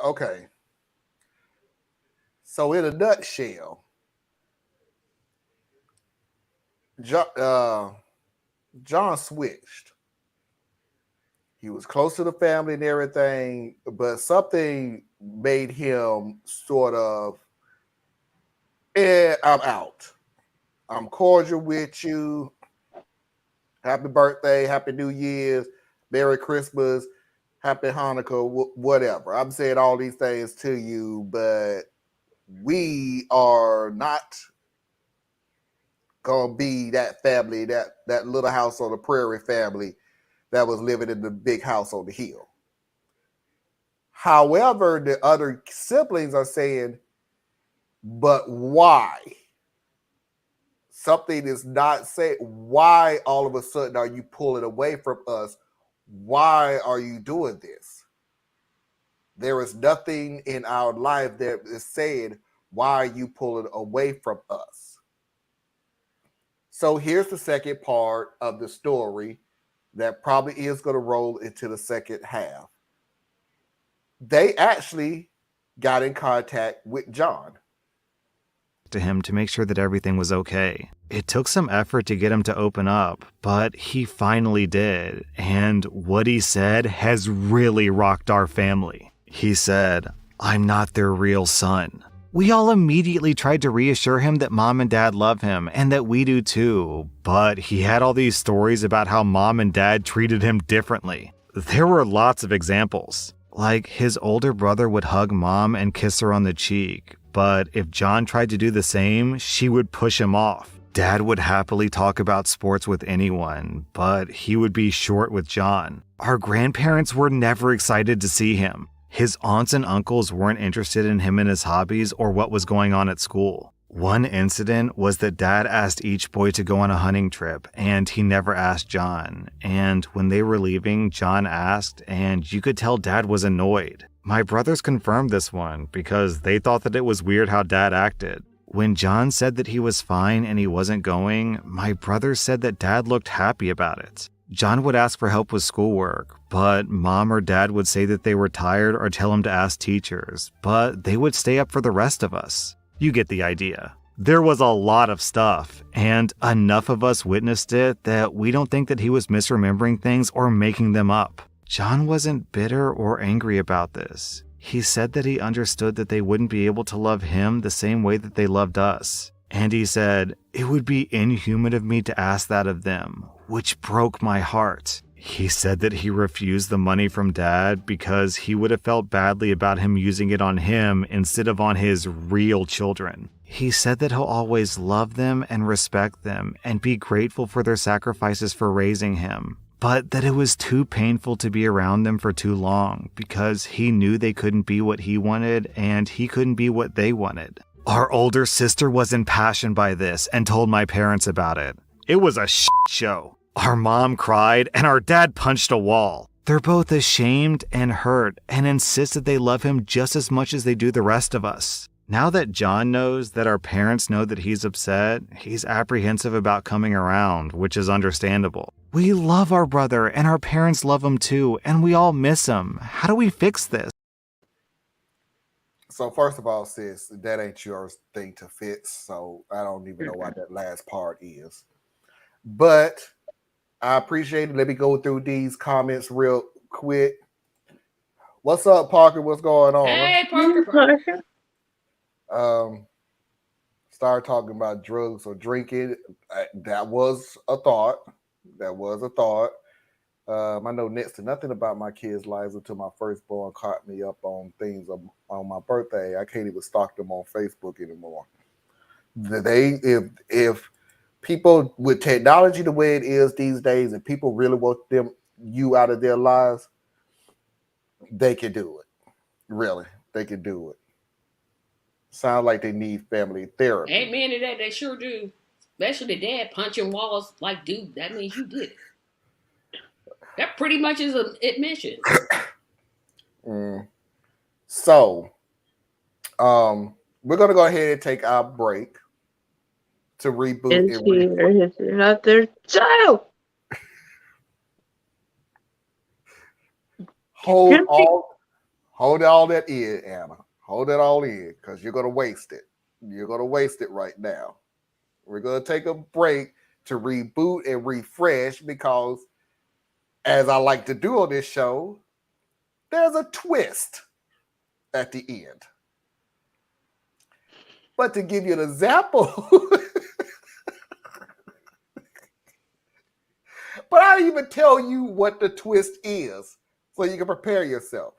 Okay. So in a nutshell, John switched. He was close to the family and everything, but something made him sort of, I'm out. I'm cordial with you. Happy birthday, Happy New Year's, Merry Christmas, Happy Hanukkah, whatever. I'm saying all these things to you, but we are not gonna be that family, that little house on the prairie family that was living in the big house on the hill. However, the other siblings are saying, but why? Something is not saying, why all of a sudden are you pulling away from us? Why are you doing this? There is nothing in our life that is saying, why are you pulling away from us? So here's the second part of the story that probably is going to roll into the second half. They actually got in contact with John. To him to make sure that everything was okay. It took some effort to get him to open up, but he finally did. And what he said has really rocked our family. He said, "I'm not their real son." We all immediately tried to reassure him that Mom and Dad love him and that we do too, but he had all these stories about how Mom and Dad treated him differently. There were lots of examples. Like his older brother would hug Mom and kiss her on the cheek, but if John tried to do the same, she would push him off. Dad would happily talk about sports with anyone, but he would be short with John. Our grandparents were never excited to see him. His aunts and uncles weren't interested in him and his hobbies or what was going on at school. One incident was that Dad asked each boy to go on a hunting trip, and he never asked John. And when they were leaving, John asked, and you could tell Dad was annoyed. My brothers confirmed this one because they thought that it was weird how Dad acted. When John said that he was fine and he wasn't going, my brothers said that Dad looked happy about it. John would ask for help with schoolwork, but Mom or Dad would say that they were tired or tell him to ask teachers, but they would stay up for the rest of us. You get the idea. There was a lot of stuff, and enough of us witnessed it that we don't think that he was misremembering things or making them up. John wasn't bitter or angry about this. He said that he understood that they wouldn't be able to love him the same way that they loved us. And he said, it would be inhuman of me to ask that of them, which broke my heart. He said that he refused the money from Dad because he would have felt badly about him using it on him instead of on his real children. He said that he'll always love them and respect them and be grateful for their sacrifices for raising him, but that it was too painful to be around them for too long because he knew they couldn't be what he wanted and he couldn't be what they wanted. Our older sister was impassioned by this and told my parents about it. It was a shit show. Our mom cried and our dad punched a wall. They're both ashamed and hurt and insist that they love him just as much as they do the rest of us. Now that John knows that our parents know that he's upset, he's apprehensive about coming around, which is understandable. We love our brother and our parents love him too, and we all miss him. How do we fix this? So first of all, sis, that ain't your thing to fix, so I don't even know why that last part is. But I appreciate it. Let me go through these comments real quick. What's up, Parker? What's going on? Hey, Parker. Start talking about drugs or drinking. That was a thought. I know next to nothing about my kids' lives until my firstborn caught me up on things on my birthday. I can't even stalk them on Facebook anymore. If people with technology the way it is these days, and people really want you out of their lives, they can do it. Really, they can do it. Sound like they need family therapy. Amen to that. They sure do. Especially the dad punching walls. Like, dude, that means you did it. That pretty much is an admission. So, we're gonna go ahead and take our break to reboot. Is he not their child? Hold all that in, Anna. Hold it all in, because you're gonna waste it. You're gonna waste it right now. We're gonna take a break to reboot and refresh because, as I like to do on this show, there's a twist at the end. But to give you an example, but I didn't even tell you what the twist is so you can prepare yourself.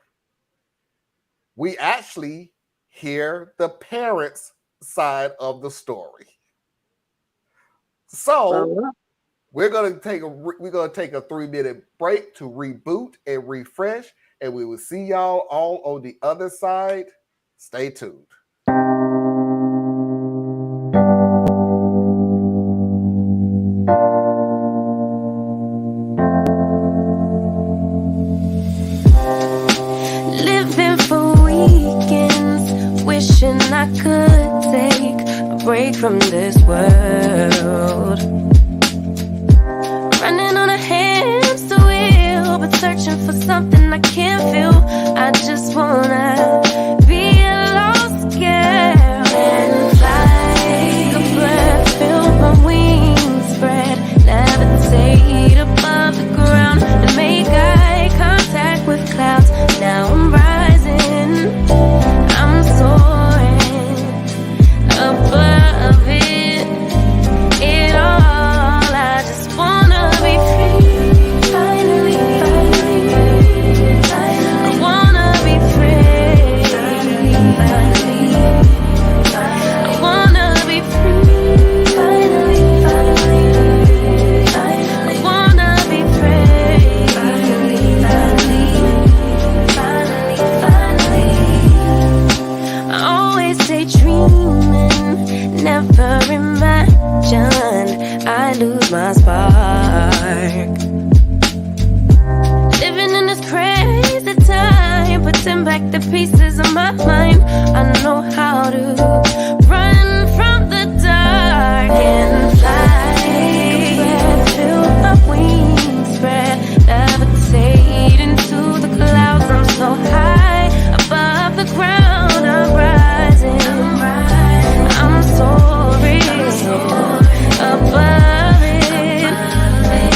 We actually hear the parents' side of the story. So we're gonna take a 3-minute break to reboot and refresh, and we will see y'all all on the other side. Stay tuned. Living for weekends, wishing I could take a break from this world. Running on a hamster wheel, but searching for something I can't feel. I just wanna be a lost girl and fly. Take a breath, feel my wings spread, levitate above the ground and make eye contact with clouds. Now I'm rising, I'm soaring above it all. I just wanna be free, finally. I wanna be free. dreaming, never imagined I lose my spark. Living in this crazy time, putting back the pieces of my mind. I know how to run from the dark and fly. Feel my wings spread, levitate into the clouds. I'm so high above the ground. I'm rising. I'm soaring above it.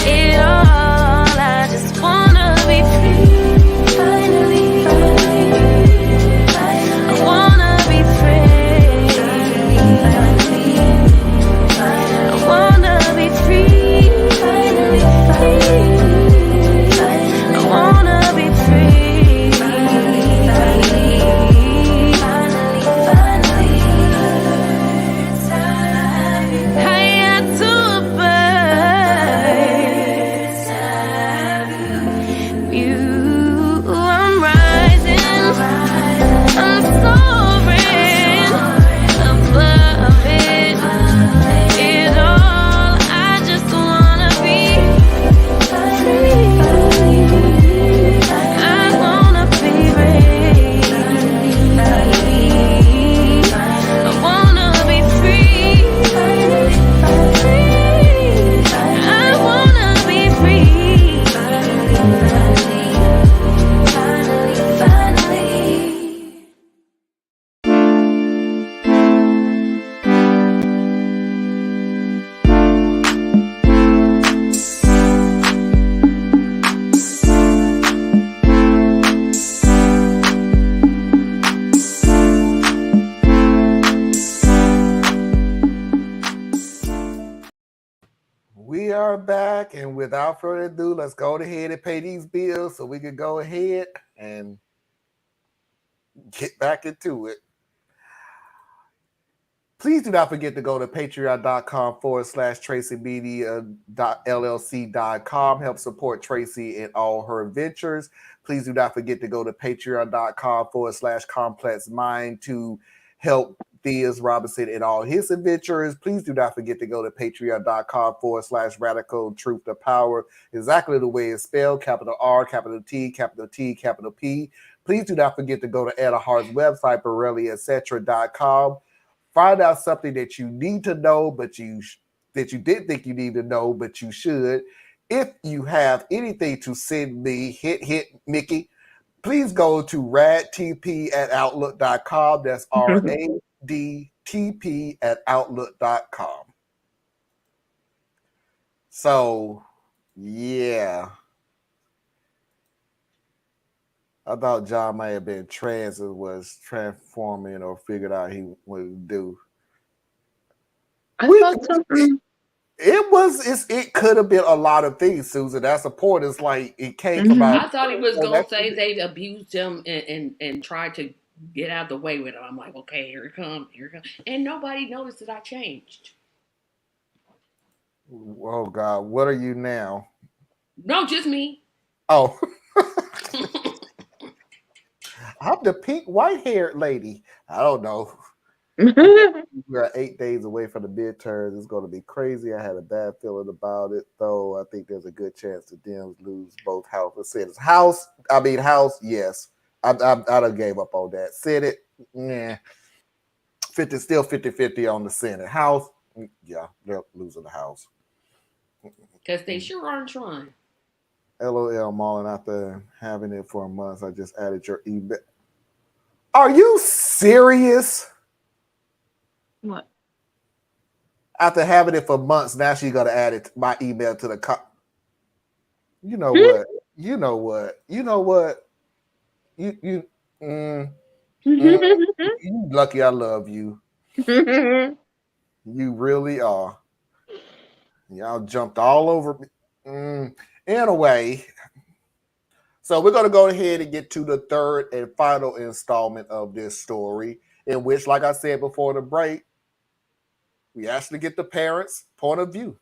It all. I just wanna be free. Finally, I wanna be free. I wanna be free. I wanna be free. Higher to above you, I'm rising, I'm soaring above it. It all, I just wanna be free. I wanna be free. I wanna be free. I wanna be free. We are back, and without further ado, let's go ahead and pay these bills so we can go ahead and get back into it. Please do not forget to go to patreon.com/TracyMedia.LLC.com. Help support Tracy in all her ventures. Please do not forget to go to patreon.com/ComplexMind to help Theus Robinson in all his adventures. Please do not forget to go to patreon.com/Radical Truth to Power. Exactly the way it's spelled, capital R, capital T, capital T, capital P. Please do not forget to go to Etta Hart's website, BorelliEtc.com. Find out something that you need to know, but that you didn't think you need to know, but you should. If you have anything to send me, hit Mickey. Please go to radtp@outlook.com. That's RADTP@outlook.com. So, yeah. I thought John may have been trans and was transforming or figured out he would do. I thought something. It could have been a lot of things, Susan. That's the point. It's like it came from I thought he was gonna say they abused him and tried to get out the way with him. I'm like, okay, here it comes. And nobody noticed that I changed. Oh God, what are you now? No, just me. Oh. I'm the pink white-haired lady. I don't know. We're 8 days away from the midterms. It's going to be crazy. I had a bad feeling about it, though. I think there's a good chance the Dems lose both House and Senate. House, yes. I done gave up on that. Senate, yeah. Still 50-50 on the Senate. House, yeah, they're losing the House. Because they sure aren't trying. LOL, Marlon, after having it for months, I just added your email. Are you serious? What? After having it for months, now she's gonna add my email to the You know what? You know what? You know what? You lucky I love you. You really are. Y'all jumped all over me. Anyway, so we're going to go ahead and get to the third and final installment of this story, in which, like I said before the break, we actually get the parents' point of view.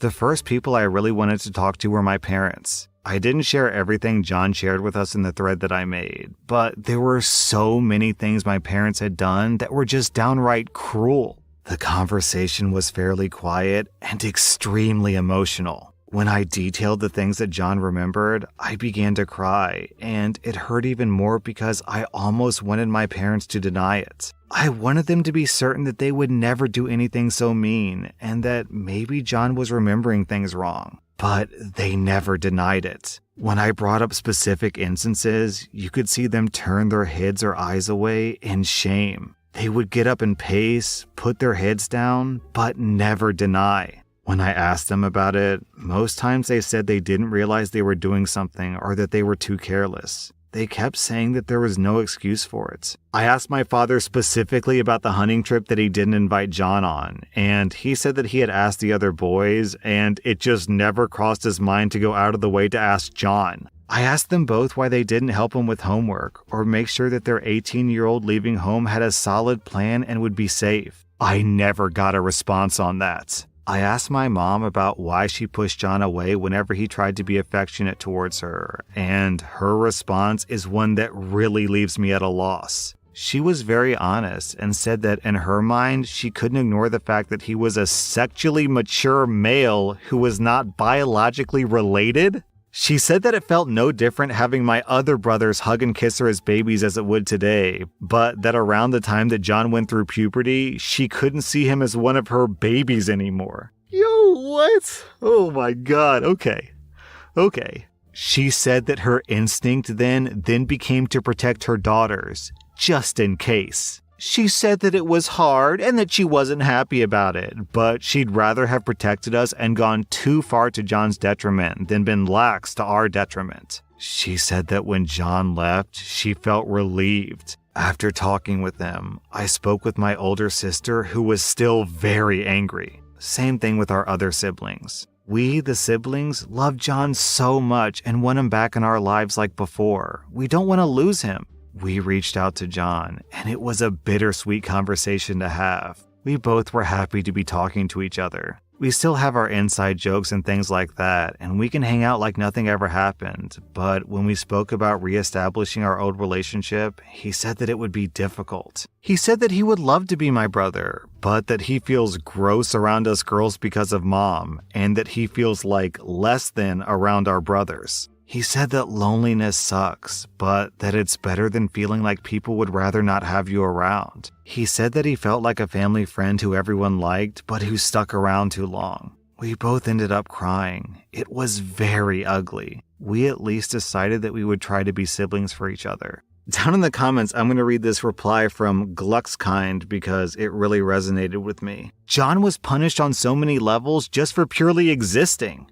The first people I really wanted to talk to were my parents. I didn't share everything John shared with us in the thread that I made, but there were so many things my parents had done that were just downright cruel. The conversation was fairly quiet and extremely emotional. When I detailed the things that John remembered, I began to cry, and it hurt even more because I almost wanted my parents to deny it. I wanted them to be certain that they would never do anything so mean, and that maybe John was remembering things wrong. But they never denied it. When I brought up specific instances, you could see them turn their heads or eyes away in shame. They would get up and pace, put their heads down, but never deny. When I asked them about it, most times they said they didn't realize they were doing something or that they were too careless. They kept saying that there was no excuse for it. I asked my father specifically about the hunting trip that he didn't invite John on, and he said that he had asked the other boys, and it just never crossed his mind to go out of the way to ask John. I asked them both why they didn't help him with homework or make sure that their 18-year-old leaving home had a solid plan and would be safe. I never got a response on that. I asked my mom about why she pushed John away whenever he tried to be affectionate towards her, and her response is one that really leaves me at a loss. She was very honest and said that in her mind, she couldn't ignore the fact that he was a sexually mature male who was not biologically related. She said that it felt no different having my other brothers hug and kiss her as babies as it would today, but that around the time that John went through puberty, she couldn't see him as one of her babies anymore. Yo, what? Oh my god, okay. She said that her instinct then became to protect her daughters, just in case. She said that it was hard and that she wasn't happy about it, but she'd rather have protected us and gone too far to John's detriment than been lax to our detriment. She said that when John left, she felt relieved. After talking with them, I spoke with my older sister who was still very angry. Same thing with our other siblings. We, the siblings, love John so much and want him back in our lives like before. We don't want to lose him. We reached out to John, and it was a bittersweet conversation to have. We both were happy to be talking to each other. We still have our inside jokes and things like that, and we can hang out like nothing ever happened. But when we spoke about reestablishing our old relationship, he said that it would be difficult. He said that he would love to be my brother, but that he feels gross around us girls because of Mom, and that he feels like less than around our brothers. He said that loneliness sucks, but that it's better than feeling like people would rather not have you around. He said that he felt like a family friend who everyone liked, but who stuck around too long. We both ended up crying. It was very ugly. We at least decided that we would try to be siblings for each other. Down in the comments, I'm going to read this reply from Gluckskind because it really resonated with me. John was punished on so many levels just for purely existing.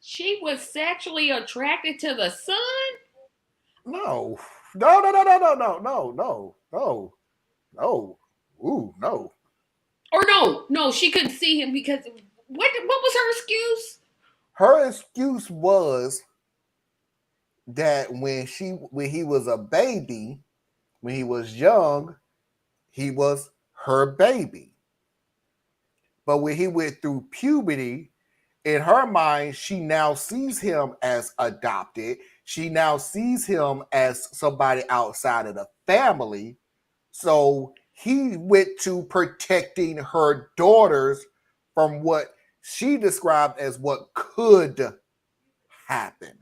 She was sexually attracted to the son? No. Ooh, no. Or no, she couldn't see him because what was her excuse? Her excuse was that when he was a baby, when he was young, he was her baby. But when he went through puberty, in her mind, she now sees him as adopted. She now sees him as somebody outside of the family. So he went to protecting her daughters from what she described as what could happen.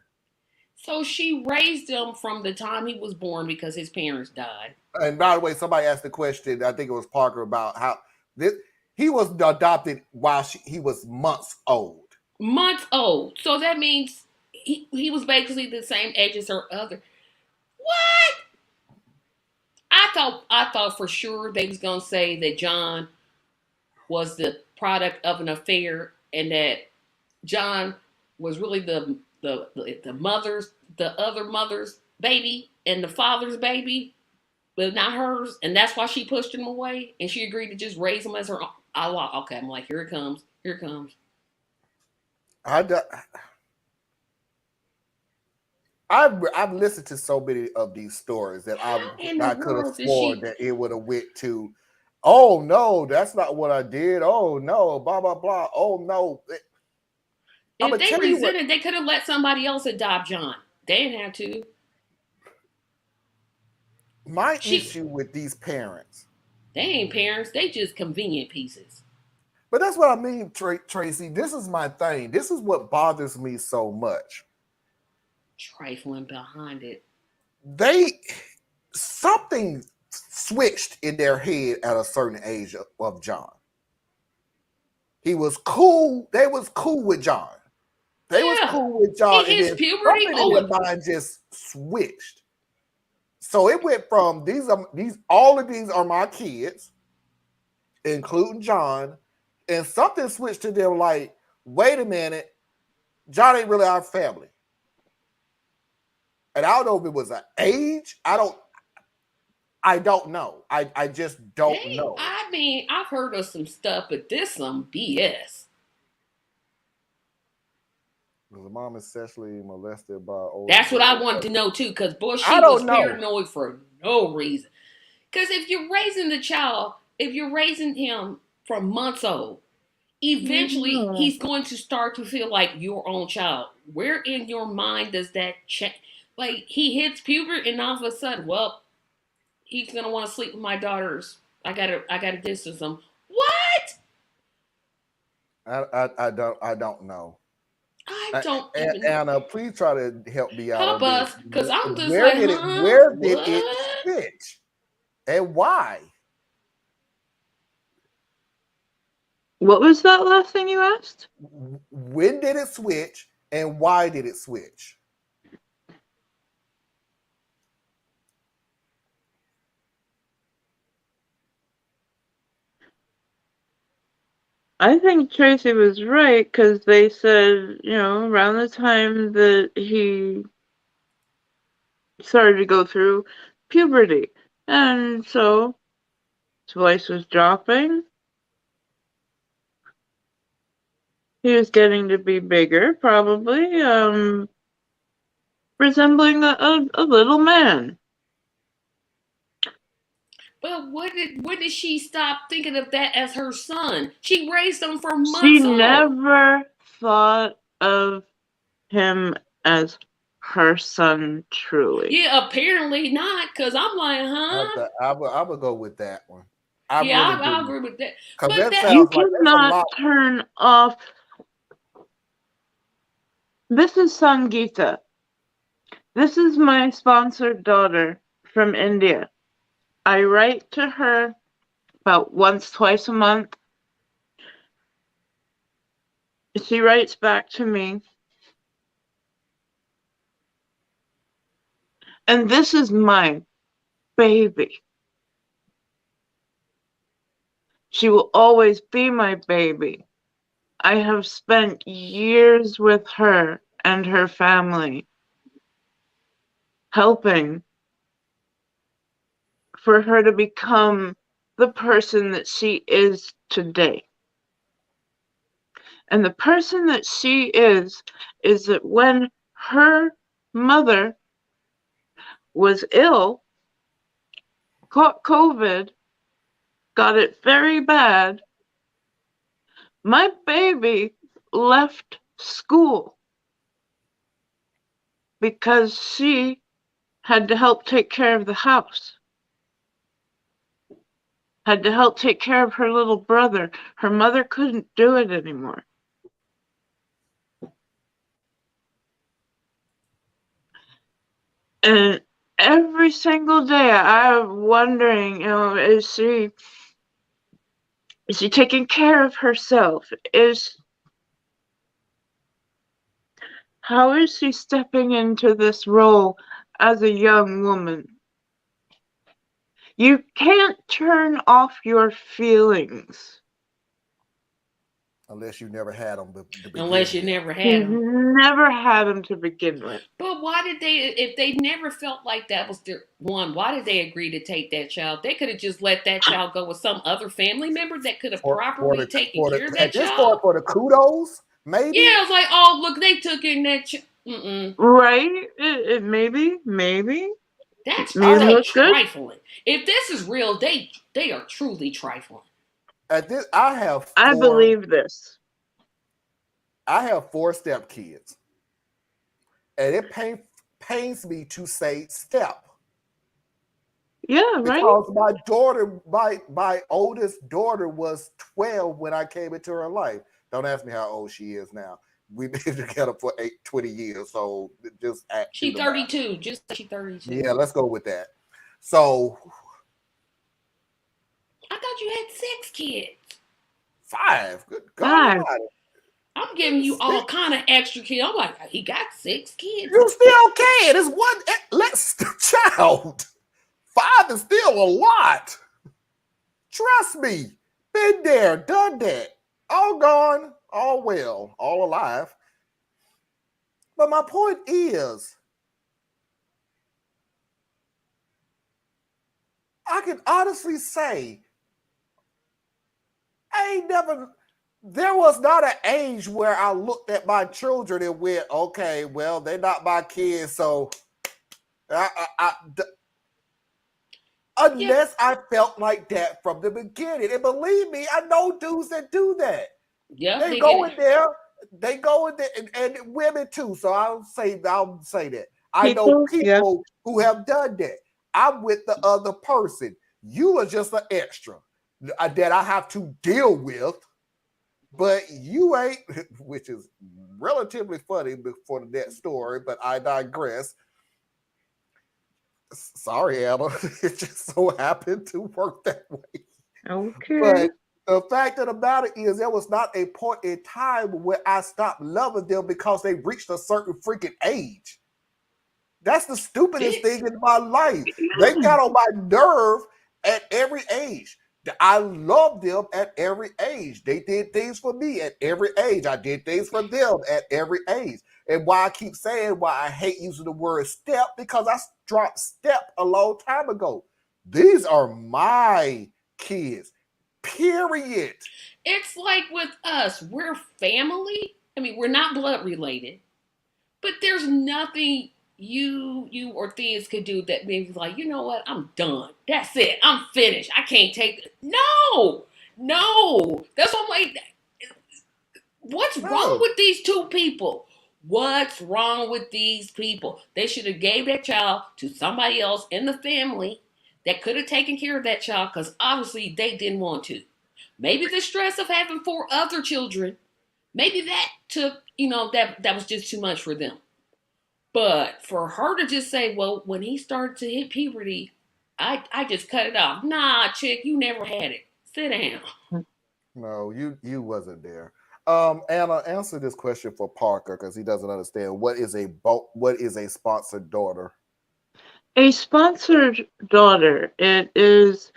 So she raised him from the time he was born because his parents died. And by the way, somebody asked the question, I think it was Parker, about how he was adopted while he was months old. Months old. So that means he was basically the same age as her other. What? I thought for sure they was gonna say that John was the product of an affair and that John was really the other mother's baby and the father's baby, but not hers, and that's why she pushed him away and she agreed to just raise him as her own. Okay, I'm like, here it comes. I've listened to so many of these stories that I could have sworn that it would have went to Oh no, that's not what I did. Oh no, blah blah blah. Oh no. If they resented, they could have let somebody else adopt John. They didn't have to. My issue with these parents. They ain't parents. They just convenient pieces. But that's what I mean, Tracy. This is my thing. This is what bothers me so much. Trifling behind it. Something switched in their head at a certain age of John. He was cool. They was cool with John. They was cool with John. His and puberty. Something in their mind just switched. So it went from all of these are my kids, including John, and something switched to them like, wait a minute, John ain't really our family. And I don't know if it was an age. I don't know. I just don't know. I mean, I've heard of some stuff, but this some BS. Was the mom is sexually molested by older? That's what I wanted to know too, because boy, she was paranoid for no reason. Because if you're raising the child, if you're raising him from months old, eventually he's going to start to feel like your own child. Where in your mind does that check? Like he hits puberty, and all of a sudden, well, he's gonna want to sleep with my daughters. I gotta distance him. What? I don't know. I don't even. Anna, please try to help me out. Help us, because I'm just where did it switch, and why? What was that last thing you asked? When did it switch, and why did it switch? I think Tracy was right because they said, around the time that he started to go through puberty. And so his voice was dropping. He was getting to be bigger, probably, resembling a little man. But when did she stop thinking of that as her son? She raised him for months. She never thought of him as her son, truly. Yeah, apparently not, because I'm like, huh? I would go with that one. I agree with that. But you cannot turn off. This is Sangeeta. This is my sponsored daughter from India. I write to her about once, twice a month. She writes back to me. And this is my baby. She will always be my baby. I have spent years with her and her family, helping for her to become the person that she is today. And the person that she is that when her mother was ill, caught COVID, got it very bad, my baby left school because she had to help take care of the house. Had to help take care of her little brother. Her mother couldn't do it anymore. And every single day I'm wondering, is she taking care of herself? How is she stepping into this role as a young woman? You can't turn off your feelings. Unless you never had them. Unless you never had them. Never had them to begin with. But why did if they never felt like that was their one, why did they agree to take that child? They could have just let that child go with some other family member that could have properly taken care of that child. For the kudos, maybe? Yeah, I was like, oh, look, they took in that child. Right? Maybe. That's Made him look good. trifling. If this is real, they are truly trifling. At this, I believe this. I have 4 stepkids, and it pains me to say step. Yeah, right. Because my daughter, my oldest daughter was 12 when I came into her life. Don't ask me how old she is now. We've been together for 20 years, so just act. She's 32. Just she's 32. Yeah, let's go with that. So I thought you had 6 kids. 5. Good God. I'm giving you all kind of extra kids. I'm like, he got 6 kids. You still can. It's one less child. 5 is still a lot. Trust me. Been there, done that. All gone, all well, all alive. But my point is, I can honestly say, there was not an age where I looked at my children and went, okay, well, they're not my kids, so unless I felt like that from the beginning. And believe me, I know dudes that do that. Yeah, they go in there, and women too. So I'll say that. I know people who have done that. I'm with the other person. You are just an extra that I have to deal with, but you ain't, which is relatively funny for the next story, but I digress. Sorry, Anna. It just so happened to work that way. Okay. But the fact of the matter is, there was not a point in time where I stopped loving them because they reached a certain freaking age. That's the stupidest thing in my life. They got on my nerve at every age. I love them at every age. They did things for me at every age. I did things for them at every age. And why I keep saying why I hate using the word step, because I dropped step a long time ago. These are my kids, period. It's like with us, we're family. I mean, we're not blood related, but there's nothing you or things could do that makes like, you know what, I'm done. That's it. I'm finished. I can't take it. No. That's what I'm like. What's wrong with these 2 people? What's wrong with these people? They should have gave that child to somebody else in the family that could have taken care of that child, because obviously they didn't want to. Maybe the stress of having 4 other children, maybe that took, that was just too much for them. But for her to just say, well, when he started to hit puberty, I just cut it off. Nah, chick, you never had it. Sit down. No, you wasn't there. Anna, answer this question for Parker, because he doesn't understand. What is a sponsored daughter? A sponsored daughter. It is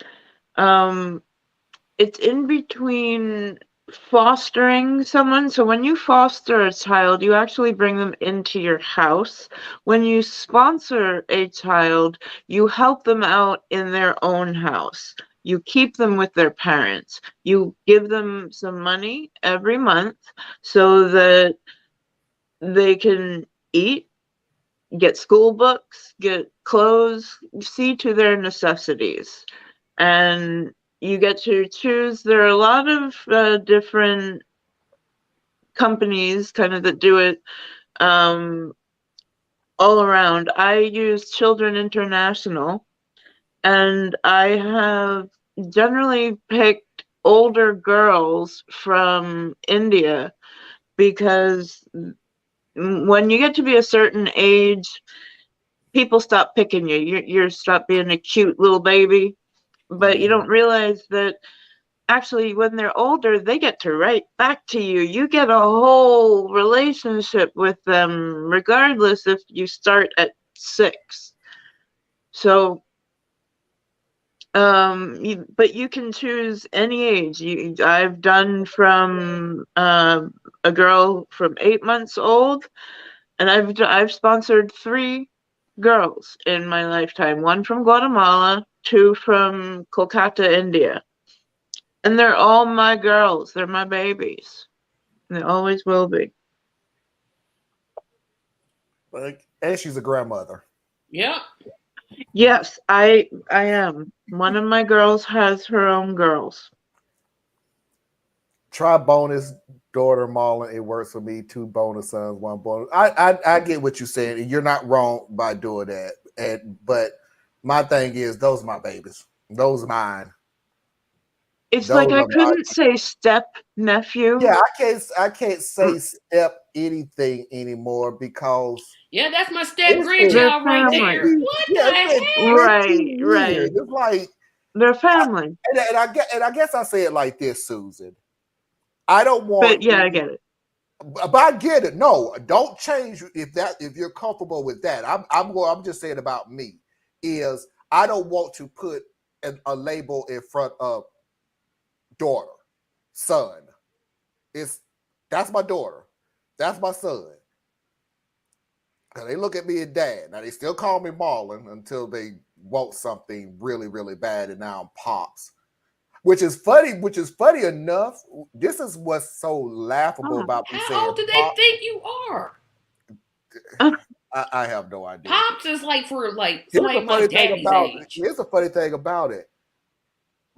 it's in between fostering someone. So when you foster a child, you actually bring them into your house. When you sponsor a child, you help them out in their own house. You keep them with their parents. You give them some money every month so that they can eat, get school books, get clothes, see to their necessities. And you get to choose. There are a lot of different companies kind of that do it all around. I use Children International, and I have generally picked older girls from India, because when you get to be a certain age, people stop picking you. You stop being a cute little baby. But you don't realize that actually when they're older, they get to write back to you. You get a whole relationship with them, regardless if you start at 6. So, but you can choose any age. I've done from a girl from 8 months old, and I've sponsored 3 girls in my lifetime. 1 from Guatemala, 2 from Kolkata, India. And they're all my girls. They're my babies. They always will be. And she's a grandmother. Yep. Yes, I am. One of my girls has her own girls. Try bonus daughter Marlon. It works for me. 2 bonus sons, 1 bonus. I get what you're saying, and you're not wrong by doing that. But my thing is, those are my babies. Those are mine. It's like I couldn't say step nephew. Yeah, I can't say step anything anymore because that's my step grandchild right there. What the heck? Right. It's like they're family. And I guess I say it like this, Susan. I don't want. But yeah, I get it. But I get it. No, don't change if you're comfortable with that. I'm just saying about me is I don't want to put a label in front of daughter, son. That's my daughter. That's my son. Because they look at me as dad. Now they still call me Marlon until they want something really, really bad, and now I'm Pops. Which is funny enough. This is what's so laughable about me saying. How old do they think you are? I have no idea. Pops is like for like somebody my daddy's age. Here's the funny thing about it.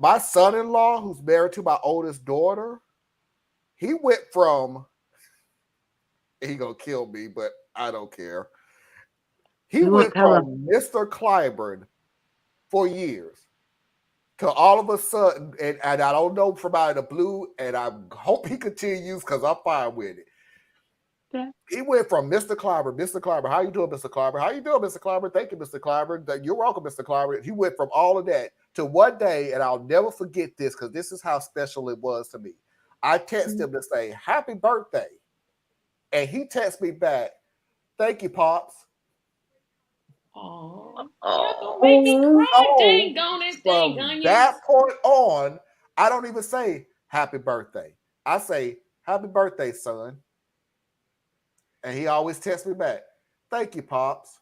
My son-in-law, who's married to my oldest daughter, he went from, he gonna kill me, but I don't care. He went from Mr. Clyburn for years to all of a sudden, and I don't know from out of the blue, and I hope he continues because I'm fine with it. Yeah. He went from Mr. Clyburn, how you doing, Mr. Clyburn? How you doing, Mr. Clyburn? Thank you, Mr. Clyburn. You're welcome, Mr. Clyburn. He went from all of that to one day, and I'll never forget this because this is how special it was to me. I texted him to say, happy birthday. And he texted me back, thank you, Pops. Oh, don't make me cry. Dang on it, dang on you. That point on, I don't even say happy birthday. I say, happy birthday, son. And he always texts me back, thank you, Pops.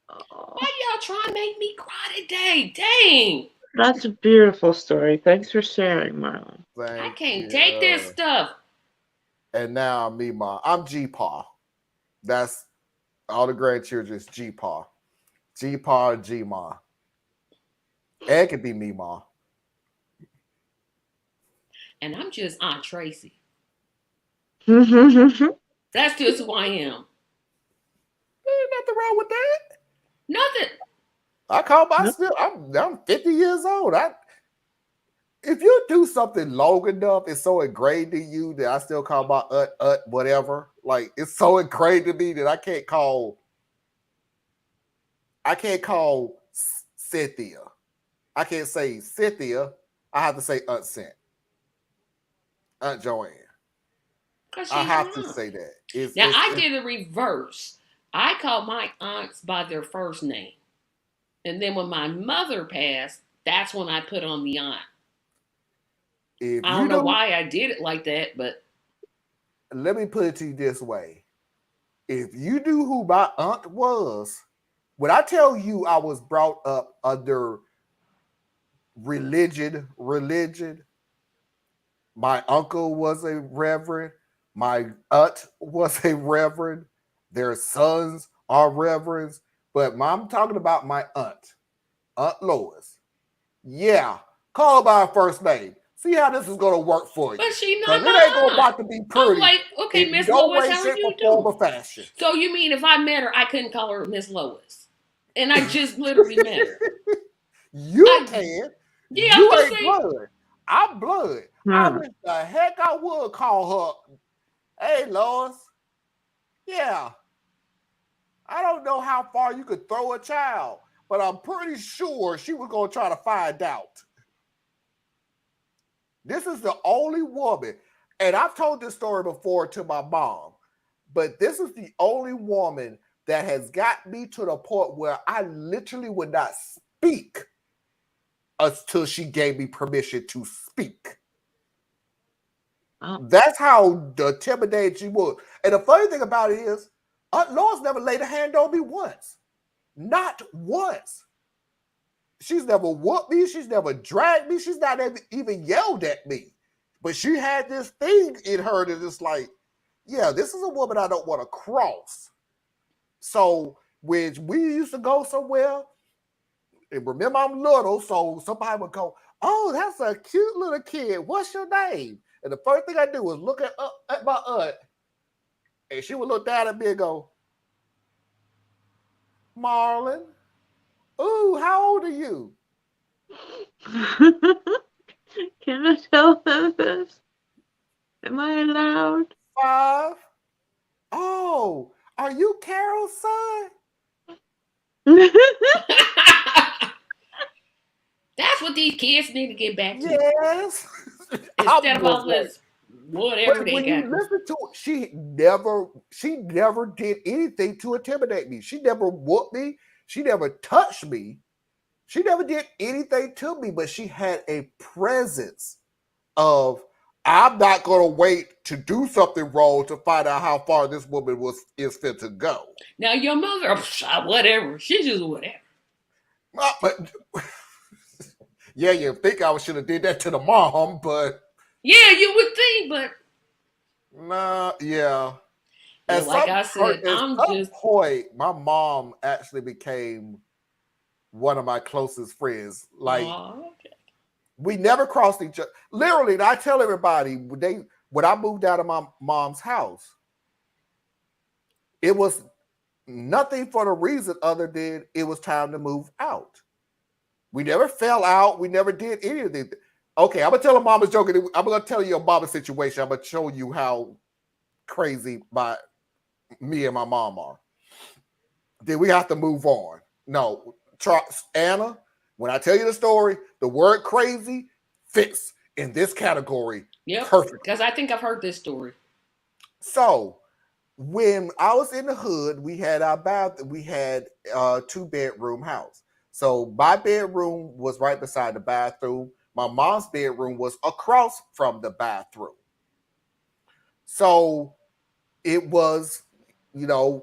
Why y'all trying to make me cry today? Dang. That's a beautiful story. Thanks for sharing, Marlon. I can't take this stuff. And now I'm Meemaw. I'm G-Paw. That's all the grandchildren is G-Paw. G-Paw and G-Ma. It could be Meemaw. And I'm just Aunt Tracy. That's just who I am. Ain't nothing wrong with that. Nothing. I call myself, I'm 50 years old. If you do something long enough, it's so ingrained in you that I still call my whatever. Like, it's so ingrained in me that I can't call Cynthia. I can't say Cynthia. I have to say Aunt Cent. Aunt Joanne. I have to say that. I did the reverse. I called my aunts by their first name. And then when my mother passed, that's when I put on the aunt. I don't know why I did it like that, but let me put it to you this way. If you knew who my aunt was, when I tell you I was brought up under religion, my uncle was a reverend, my aunt was a reverend, their sons are reverends, but I'm talking about my aunt Lois. Yeah, call her by her first name. See how this is going to work for you. But she not my it ain't going about to be pretty. I'm like, okay, Miss Lois, how are you doing? Fashion. So you mean if I met her, I couldn't call her Miss Lois? And I just literally met her. You can. Yeah, you ain't blood. I'm blood. I wish the heck I would call her, hey, Lois. Yeah. I don't know how far you could throw a child, but I'm pretty sure she was going to try to find out. This is the only woman, and I've told this story before to my mom, but this is the only woman that has got me to the point where I literally would not speak until she gave me permission to speak. That's how intimidated she was. And the funny thing about it is, Aunt Lois never laid a hand on me once. Not once. She's never whooped me. She's never dragged me. She's not even yelled at me. But she had this thing in her that is like, yeah, this is a woman I don't want to cross. So which we used to go somewhere. And remember, I'm little, so somebody would go, "Oh, that's a cute little kid. What's your name?" And the first thing I do was look at my aunt, and she would look down at me and go, "Marlon, ooh, how old are you?" Can I tell them this? Am I allowed? 5. Oh, are you Carol's son? That's what these kids need to get back to. Yes. Instead of all this whatever but they when got. you listen to it, she never did anything to intimidate me. She never whooped me. She never touched me. She never did anything to me, but she had a presence of, I'm not going to wait to do something wrong to find out how far this woman is fit to go. Now your mother, whatever. She's just whatever. But yeah, you think I should have did that to the mom, but yeah, you would think, but nah, yeah. Yeah, like I said, at some point, my mom actually became one of my closest friends. Like, we never crossed each other. Literally, I tell everybody, when I moved out of my mom's house, it was nothing for the reason other than it was time to move out. We never fell out. We never did anything. Okay, I'm going to tell a mama's joke. I'm going to tell you a mama situation. I'm going to show you how crazy me and my mom are. Then we have to move on. No, Anna, when I tell you the story, the word crazy fits in this category perfectly. Because I think I've heard this story. So when I was in the hood, we had a 2-bedroom house. So my bedroom was right beside the bathroom. My mom's bedroom was across from the bathroom. So it was, and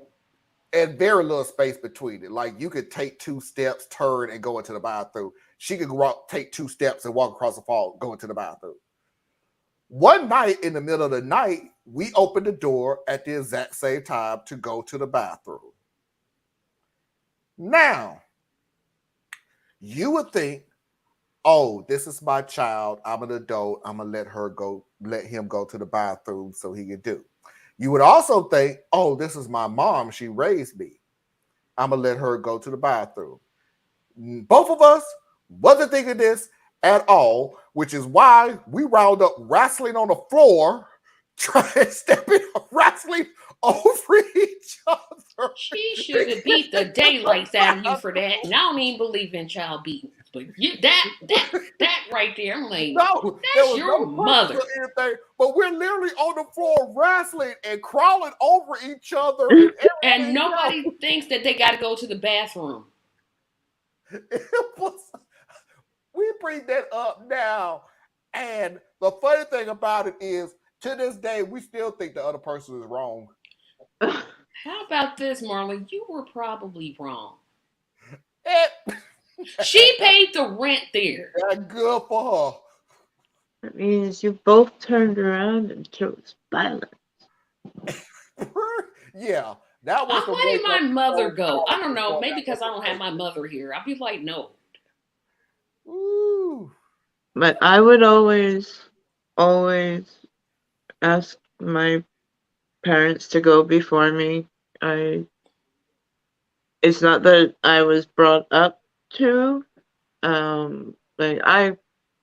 very little space between it. Like, you could take 2 steps, turn, and go into the bathroom. She could take 2 steps and walk across the hall, go into the bathroom. One night, in the middle of the night, we opened the door at the exact same time to go to the bathroom. Now, you would think, oh, this is my child. I'm an adult. I'm going to let him go to the bathroom so he can do. You would also think, oh, this is my mom. She raised me. I'm going to let her go to the bathroom. Both of us wasn't thinking this at all, which is why we wound up wrestling on the floor, wrestling over each other. She should have beat the daylights out of you for that. And I don't even believe in child beating. But that right there, I'm like, no, that's your mother. But we're literally on the floor wrestling and crawling over each other. And nobody thinks that they got to go to the bathroom. We bring that up now. And the funny thing about it is, to this day, we still think the other person is wrong. How about this, Marlon? You were probably wrong. She paid the rent there. That's good for her. That means you both turned around and chose violence. Yeah. That was why did my mother go? I don't know. Maybe because I don't have my mother here. I'd be like, no. Ooh. But I would always ask my parents to go before me. It's not that I was brought up to. Like I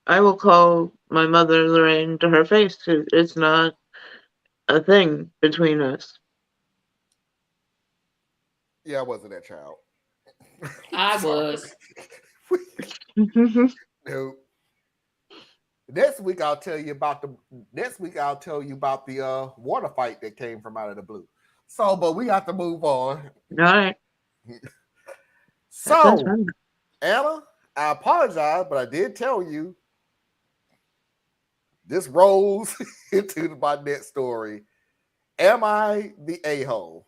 will call my mother Lorraine to her face because it's not a thing between us. Yeah, I wasn't that child. I was. Nope. Next week I'll tell you about the water fight that came from out of the blue. So, but we have to move on. All right. So, Anna, I apologize, but I did tell you this rolls into my next story. Am I the a-hole?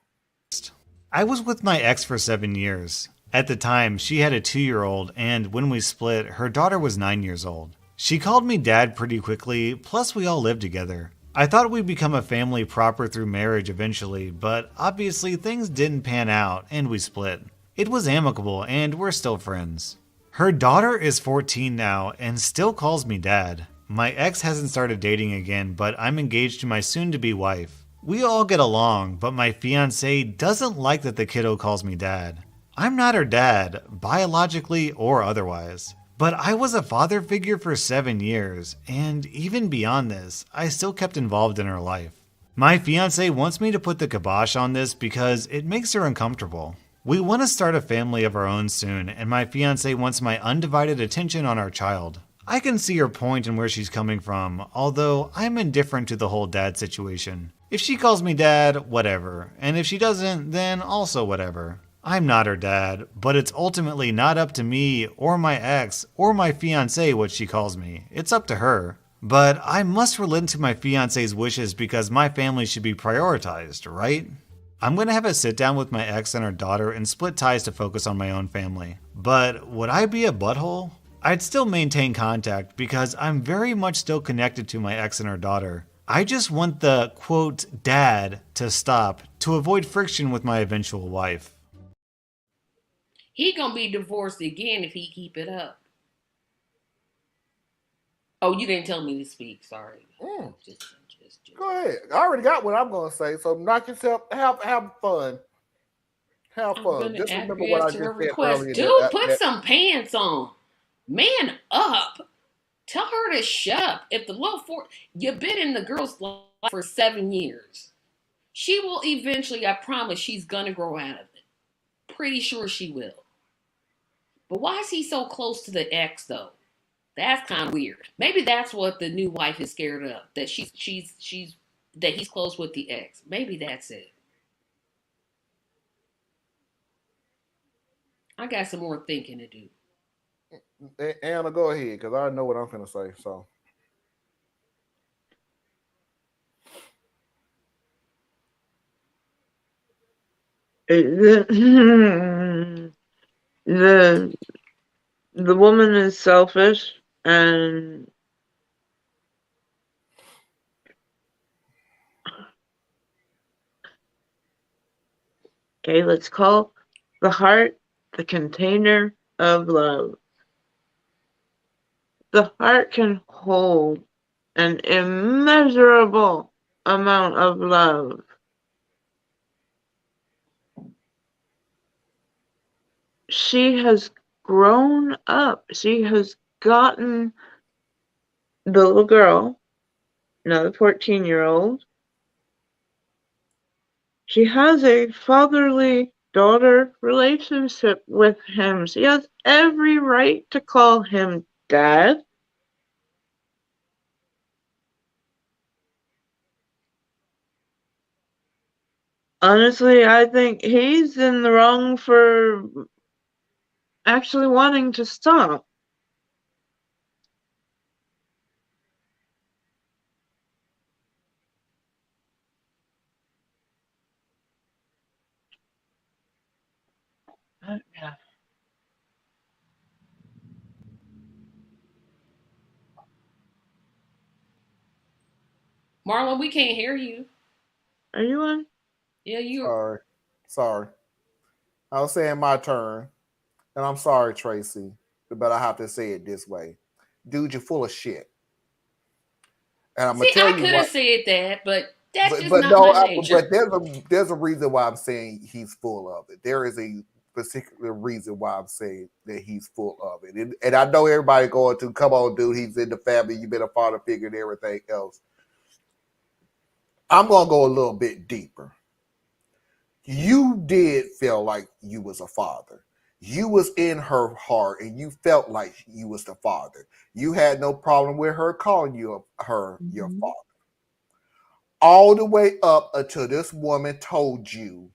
I was with my ex for 7 years. At the time, she had a 2-year-old, and when we split, her daughter was 9 years old. She called me dad pretty quickly, plus we all lived together. I thought we'd become a family proper through marriage eventually, but obviously things didn't pan out and we split. It was amicable and we're still friends. Her daughter is 14 now and still calls me dad. My ex hasn't started dating again, but I'm engaged to my soon-to-be wife. We all get along, but my fiancé doesn't like that the kiddo calls me dad. I'm not her dad, biologically or otherwise. But I was a father figure for 7 years, and even beyond this, I still kept involved in her life. My fiancé wants me to put the kibosh on this because it makes her uncomfortable. We want to start a family of our own soon, and my fiancé wants my undivided attention on our child. I can see her point and where she's coming from, although I'm indifferent to the whole dad situation. If she calls me dad, whatever, and if she doesn't, then also whatever. I'm not her dad, but it's ultimately not up to me or my ex or my fiancé what she calls me. It's up to her. But I must relent to my fiancé's wishes because my family should be prioritized, right? I'm going to have a sit down with my ex and her daughter and split ties to focus on my own family. But would I be a butthole? I'd still maintain contact because I'm very much still connected to my ex and her daughter. I just want the, quote, dad to stop to avoid friction with my eventual wife. He gonna be divorced again if he keep it up. Oh, you didn't tell me to speak. Sorry. Just. Go ahead. I already got what I'm gonna say. So knock yourself. Have fun. Have fun. Just remember what I just said earlier. Dude, put some pants on. Man up. Tell her to shut up. If the little you've been in the girl's life for 7 years, she will eventually. I promise. She's gonna grow out of it. Pretty sure she will. But why is he so close to the ex though? That's kind of weird. Maybe that's what the new wife is scared of. That she's that he's close with the ex. Maybe that's it. I got some more thinking to do. Anna, go ahead, because I know what I'm gonna say. So the woman is selfish, and okay, let's call the heart the container of love. The heart can hold an immeasurable amount of love. She has grown up. She has gotten the little girl, now the 14-year-old. She has a fatherly daughter relationship with him. She has every right to call him dad. Honestly, I think he's in the wrong for actually wanting to stop. Yeah. Marlon, we can't hear you. Are you on? Yeah, you. Sorry. I was saying my turn, and I'm sorry, Tracy, but I have to say it this way, dude. You're full of shit. And I'm gonna tell you I could have said that, but that's just but not no, my nature. But there's a reason why I'm saying he's full of it. There is a particular reason why I'm saying that he's full of it. And I know everybody going to, come on, dude, he's in the family, you've been a father figure and everything else. I'm gonna go a little bit deeper. You did feel like you was a father. You was in her heart and you felt like you was the father. You had no problem with her calling you your father. All the way up until this woman told you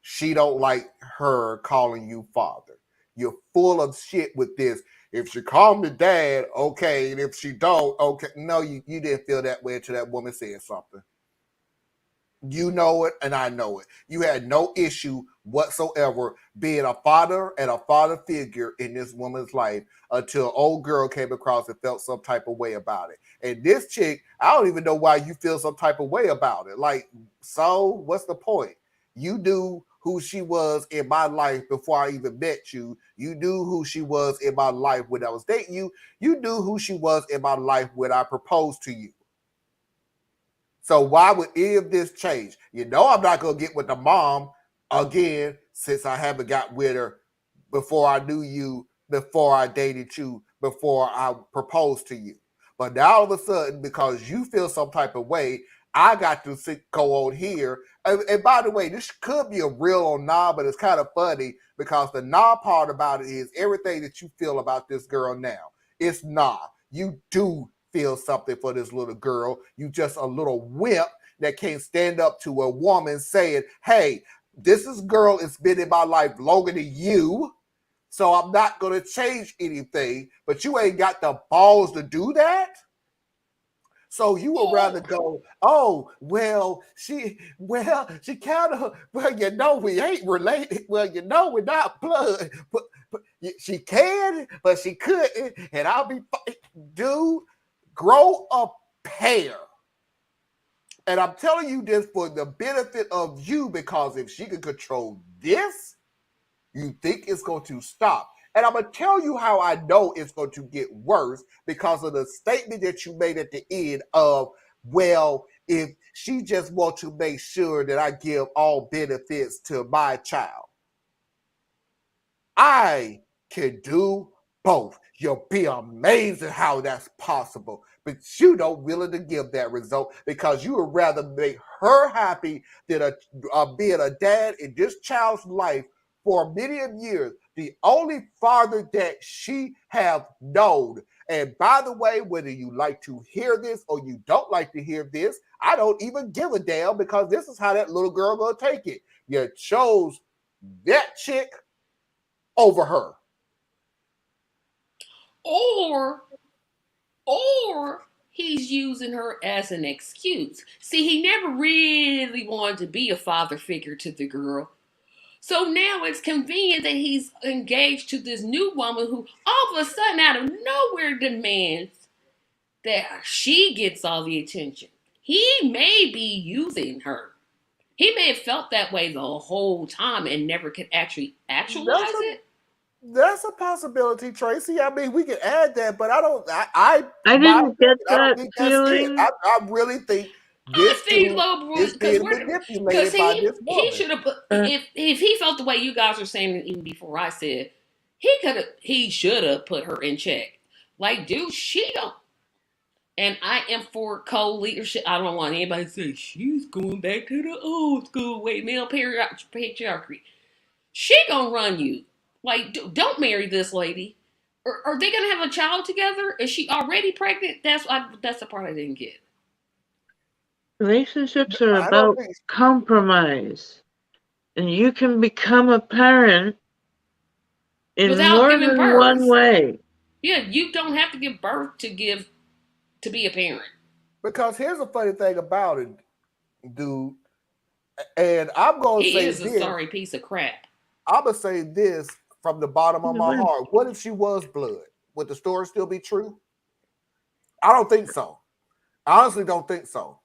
she don't like her calling you father. You're full of shit with this. If she called me dad, okay. And if she don't, okay. No, you didn't feel that way until that woman said something. You know it, and I know it. You had no issue whatsoever being a father and a father figure in this woman's life until old girl came across and felt some type of way about it. And this chick, I don't even know why you feel some type of way about it. Like, so what's the point? You knew who she was in my life before I even met you. You knew who she was in my life when I was dating you. You knew who she was in my life when I proposed to you. So why would any of this change? You know I'm not going to get with the mom again since I haven't got with her before I knew you, before I dated you, before I proposed to you. But now all of a sudden, because you feel some type of way, I got to go on here. And by the way, this could be a real or nah, but it's kind of funny because the nah part about it is everything that you feel about this girl now. It's nah. You do feel something for this little girl. You just a little wimp that can't stand up to a woman saying, hey, this girl has been in my life longer than you, so I'm not going to change anything, but you ain't got the balls to do that? So you would rather go, oh, well, she kind of, well, you know, we ain't related. Well, you know, we're not blood, but she can, but she couldn't. And I'll be, dude, grow a pair. And I'm telling you this for the benefit of you, because if she can control this, you think it's going to stop. And I'm going to tell you how I know it's going to get worse, because of the statement that you made at the end of, well, if she just wants to make sure that I give all benefits to my child. I can do both. You'll be amazed how that's possible. But you don't willing to give that result because you would rather make her happy than being a dad in this child's life for many of years. The only father that she have known. And by the way, whether you like to hear this or you don't like to hear this, I don't even give a damn, because this is how that little girl gonna take it. You chose that chick over her. Or he's using her as an excuse. See, he never really wanted to be a father figure to the girl. So now it's convenient that he's engaged to this new woman who all of a sudden out of nowhere demands that she gets all the attention. He may be using her. He may have felt that way the whole time and never could actually actualize it. That's a possibility, Tracy. I mean, we can add that, but I didn't get that think feeling. That's it. I really think this is being manipulated by this woman. He should have put, if he felt the way you guys were saying even before I said, he should have put her in check. Like, dude, she don't. And I am for co-leadership. I don't want anybody to say she's going back to the old school way, male patriarchy. She gonna run you. Like, don't marry this lady. Are they gonna have a child together? Is she already pregnant? That's the part I didn't get. Relationships are about compromise, and you can become a parent in without more giving than birth. one way. Yeah, you don't have to give birth to be a parent. Because here's the funny thing about it, dude. And I'm gonna say this. He is a sorry piece of crap. I'm gonna say this from the bottom of my heart. What if she was blood? Would the story still be true? I don't think so. I honestly don't think so.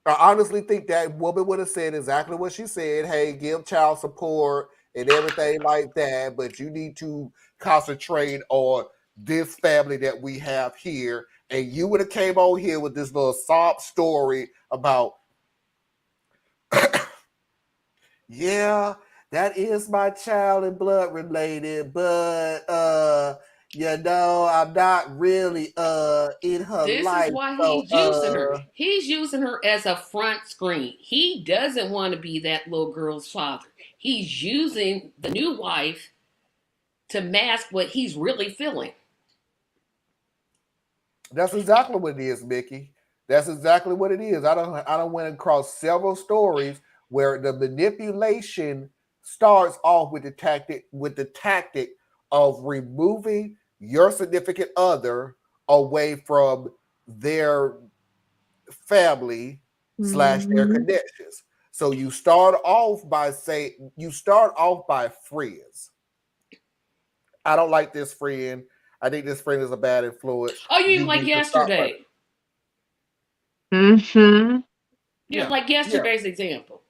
I honestly think that woman would have said exactly what she said. Hey, give child support and everything like that, but you need to concentrate on this family that we have here. And you would have came on here with this little sob story about, yeah, that is my child and blood related, but you know, I'm not really in her this life. This is why he's using her. He's using her as a front screen. He doesn't want to be that little girl's father. He's using the new wife to mask what he's really feeling. That's exactly what it is, Mickey. That's exactly what it is. I don't went across several stories where the manipulation starts off with the tactic of removing your significant other away from their family / their connections. So you start off by friends. I don't like this friend. I think this friend is a bad influence. Oh, you mean You like need to stop her. yesterday? Yeah, Like yesterday's example.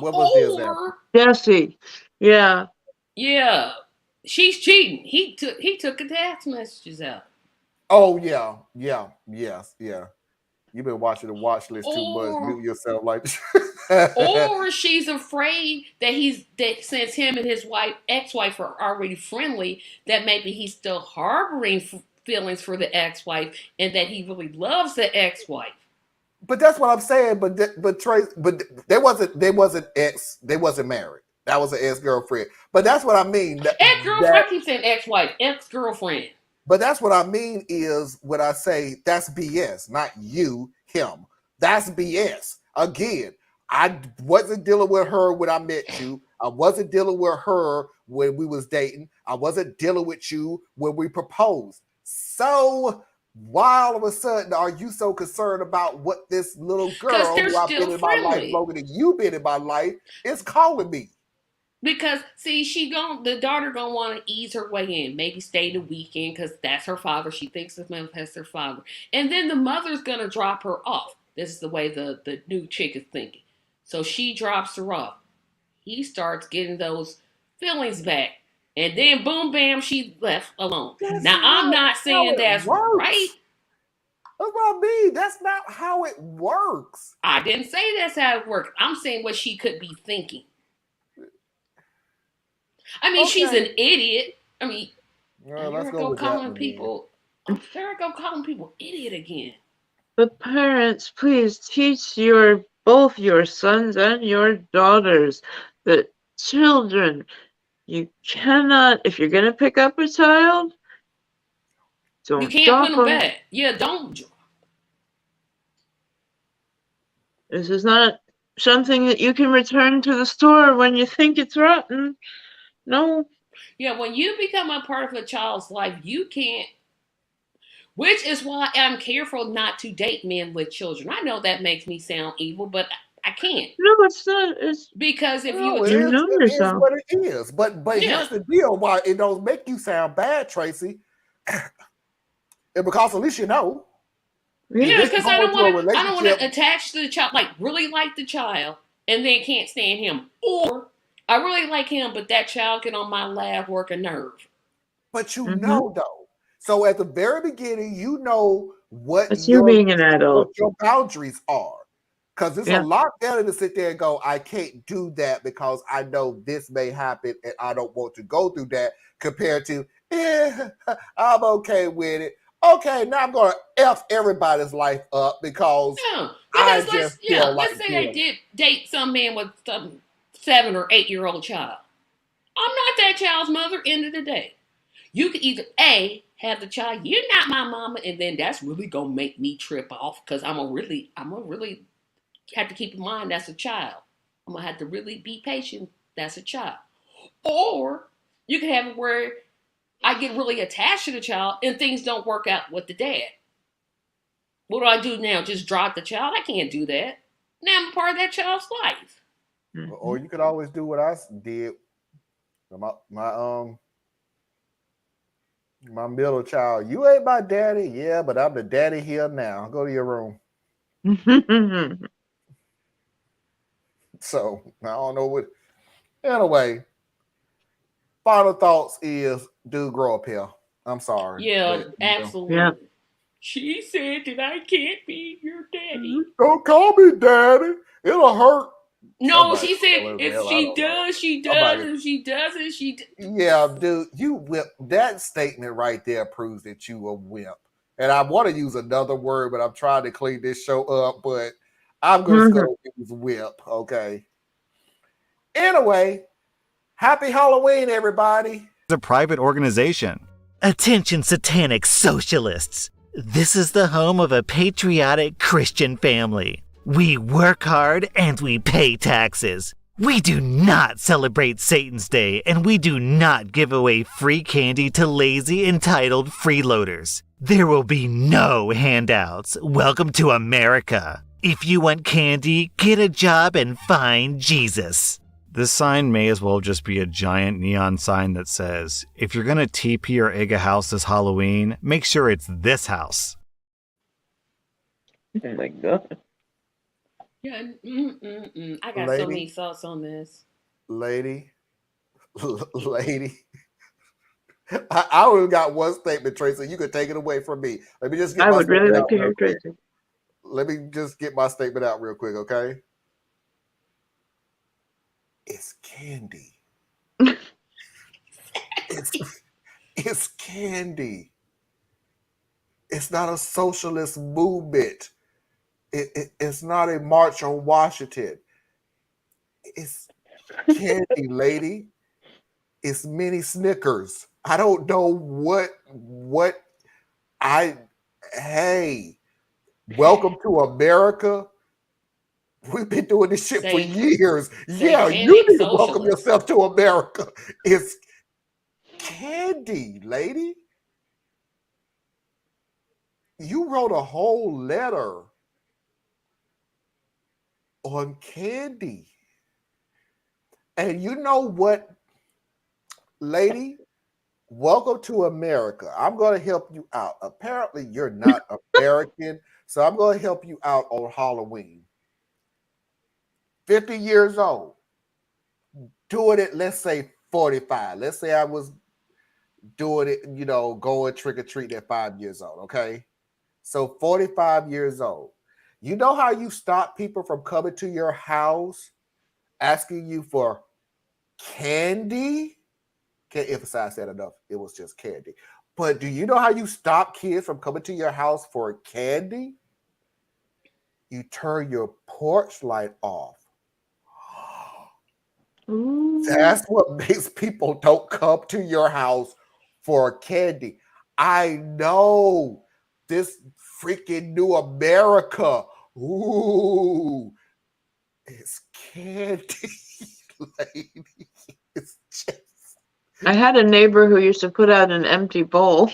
What was the example? Jesse. Yeah. Yeah, she's cheating. He took the text messages out. Oh yeah. You've been watching the watch list too much. Mute yourself like. Or she's afraid that since him and his ex-wife are already friendly, that maybe he's still harboring feelings for the ex-wife, and that he really loves the ex-wife. But that's what I'm saying. But they wasn't married. That was an ex-girlfriend. But that's what I mean. Ex-girlfriend. I keep saying ex-wife, ex-girlfriend. But that's what I mean is when I say that's BS, not you, him. That's BS. Again, I wasn't dealing with her when I met you. I wasn't dealing with her when we was dating. I wasn't dealing with you when we proposed. So why all of a sudden are you so concerned about what this little girl who I've been in my life longer than you've been in my life is calling me? Because see, the daughter gonna want to ease her way in, maybe stay the weekend because that's her father. She thinks this man has her father, and then the mother's gonna drop her off. This is the way the new chick is thinking. So she drops her off. He starts getting those feelings back, and then boom, bam, she left alone. Now I'm not saying that's right. That's what I mean. That's not how it works. I didn't say that's how it works. I'm saying what she could be thinking. I mean, she's an idiot. I mean, let's go calling people idiot again. But parents, please teach both your sons and your daughters that children, you cannot, if you're going to pick up a child, don't you can't put them back. Yeah, don't. This is not something that you can return to the store when you think it's rotten. No. Yeah, when you become a part of a child's life, you can't. Which is why I'm careful not to date men with children. I know that makes me sound evil, but I can't. No, it's not. It's because if it is what it is. But here's the deal: why it don't make you sound bad, Tracy, and because at least you know. Yeah, because I don't want to attach to the child, like really like the child, and then can't stand him, or I really like him, but that child get on my lap, work a nerve. But you know, though. So at the very beginning, you know what being an adult. What your boundaries are. Because it's a lot better to sit there and go, I can't do that because I know this may happen and I don't want to go through that, compared to, I'm okay with it. Okay, now I'm going to F everybody's life up because let's say I did date some man with some 7 or 8 year old child. I'm not that child's mother. End of the day, you could either have the child. You're not my mama, and then that's really gonna make me trip off because I'm gonna really have to keep in mind that's a child. I'm gonna have to really be patient. That's a child. Or you can have it where I get really attached to the child and things don't work out with the dad. What do I do now? Just drop the child? I can't do that. Now I'm a part of that child's life. Or you could always do what I did. My middle child, you ain't my daddy. Yeah, but I'm the daddy here now. Go to your room. So I don't know what. Anyway, final thoughts is, dude, grow up here. I'm sorry. Yeah, absolutely. Yeah. She said that I can't be your daddy. Don't call me daddy. It'll hurt. No, she said if she does, she does. If she doesn't, she does. Yeah, dude, you whip. That statement right there proves that you a wimp. And I want to use another word, but I'm trying to clean this show up. But I'm going to use whip. Okay. Anyway, happy Halloween, everybody. It's a private organization. Attention, satanic socialists. This is the home of a patriotic Christian family. We work hard and we pay taxes. We do not celebrate Satan's Day, and we do not give away free candy to lazy, entitled freeloaders. There will be no handouts. Welcome to America. If you want candy, get a job and find Jesus. This sign may as well just be a giant neon sign that says, if you're gonna TP or egg a house this Halloween, make sure it's this house. Oh my god. Yeah, I got so many thoughts on this. Lady. I only got one statement, Tracy. You could take it away from me. Let me just get my statement out real quick. Let me just get my statement out real quick, okay? It's candy. It's candy. It's not a socialist movement. It's not a march on Washington. It's candy, lady. It's mini Snickers. I don't know what hey, welcome to America. We've been doing this shit for years. Yeah, you need to welcome yourself to America. It's candy, lady. You wrote a whole letter on candy. And you know what, lady? Welcome to America. I'm going to help you out. Apparently, you're not American, so I'm going to help you out on Halloween. 50 years old. Doing it, let's say 45. Let's say I was doing it, going trick-or-treat at 5 years old, okay? So 45 years old. You know how you stop people from coming to your house asking you for candy? Can't emphasize that enough. It was just candy. But do you know how you stop kids from coming to your house for candy? You turn your porch light off. That's what makes people don't come to your house for candy. I know this freaking new America. Ooh, it's candy, lady. It's just. I had a neighbor who used to put out an empty bowl.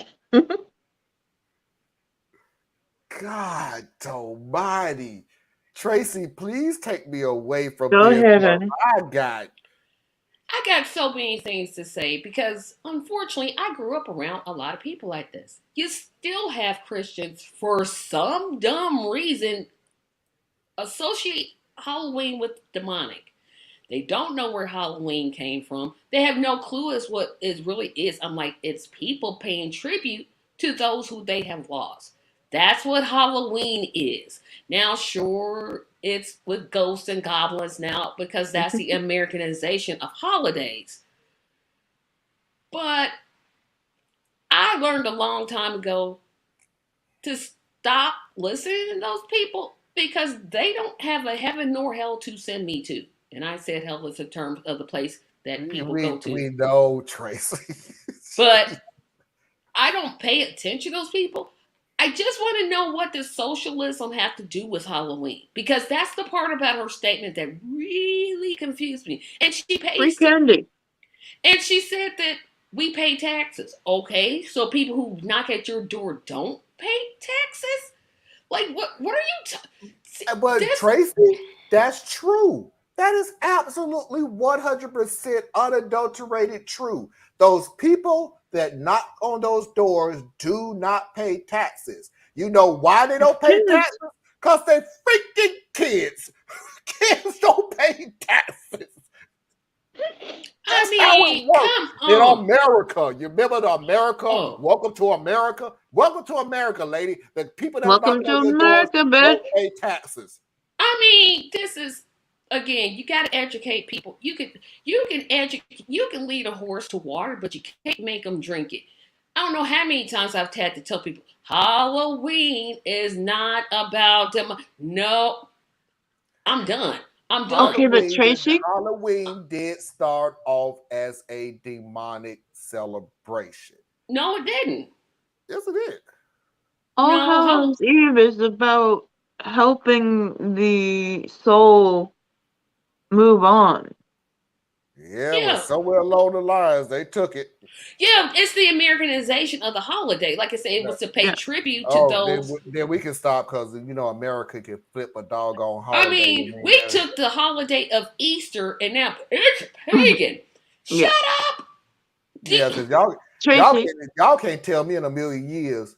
God almighty. Tracy, please take me away from Go this. ahead, honey. I got so many things to say because, unfortunately, I grew up around a lot of people like this. You still have Christians, for some dumb reason, associate Halloween with demonic. They don't know where Halloween came from. They have no clue as what it really is. I'm like, it's people paying tribute to those who they have lost. That's what Halloween is. Now, sure, it's with ghosts and goblins now because that's the Americanization of holidays. But I learned a long time ago to stop listening to those people because they don't have a heaven nor hell to send me to. And I said hell is a term of the place that people go to. We know, Tracy. But I don't pay attention to those people. I just want to know what does socialism have to do with Halloween? Because that's the part about her statement that really confused me. And she pays free candy. And she said that we pay taxes. Okay, so people who knock at your door don't pay taxes? Like, what are you But Tracy, that's true. That is absolutely 100% unadulterated true. Those people that knock on those doors do not pay taxes. You know why they don't pay taxes? Because they're freaking kids. Kids don't pay taxes. That's how it works in America. You remember the America? Welcome to America. Welcome to America, lady. The people that welcome to America, bitch. Don't pay taxes. I mean, this is again. You got to educate people. You can lead a horse to water, but you can't make them drink it. I don't know how many times I've had to tell people Halloween is not about them. No, I'm done. I'm done. Okay, but Tracy, Halloween did start off as a demonic celebration. No, it didn't. Yes, it did. All Hallows Eve is about helping the soul move on. Yeah, well, somewhere along the lines, they took it. Yeah, it's the Americanization of the holiday. Like I said, it was to pay tribute to those. Then we can stop because America can flip a doggone holiday. I mean, we took the holiday of Easter and now it's pagan. Shut up. Yeah, because y'all can't tell me in a million years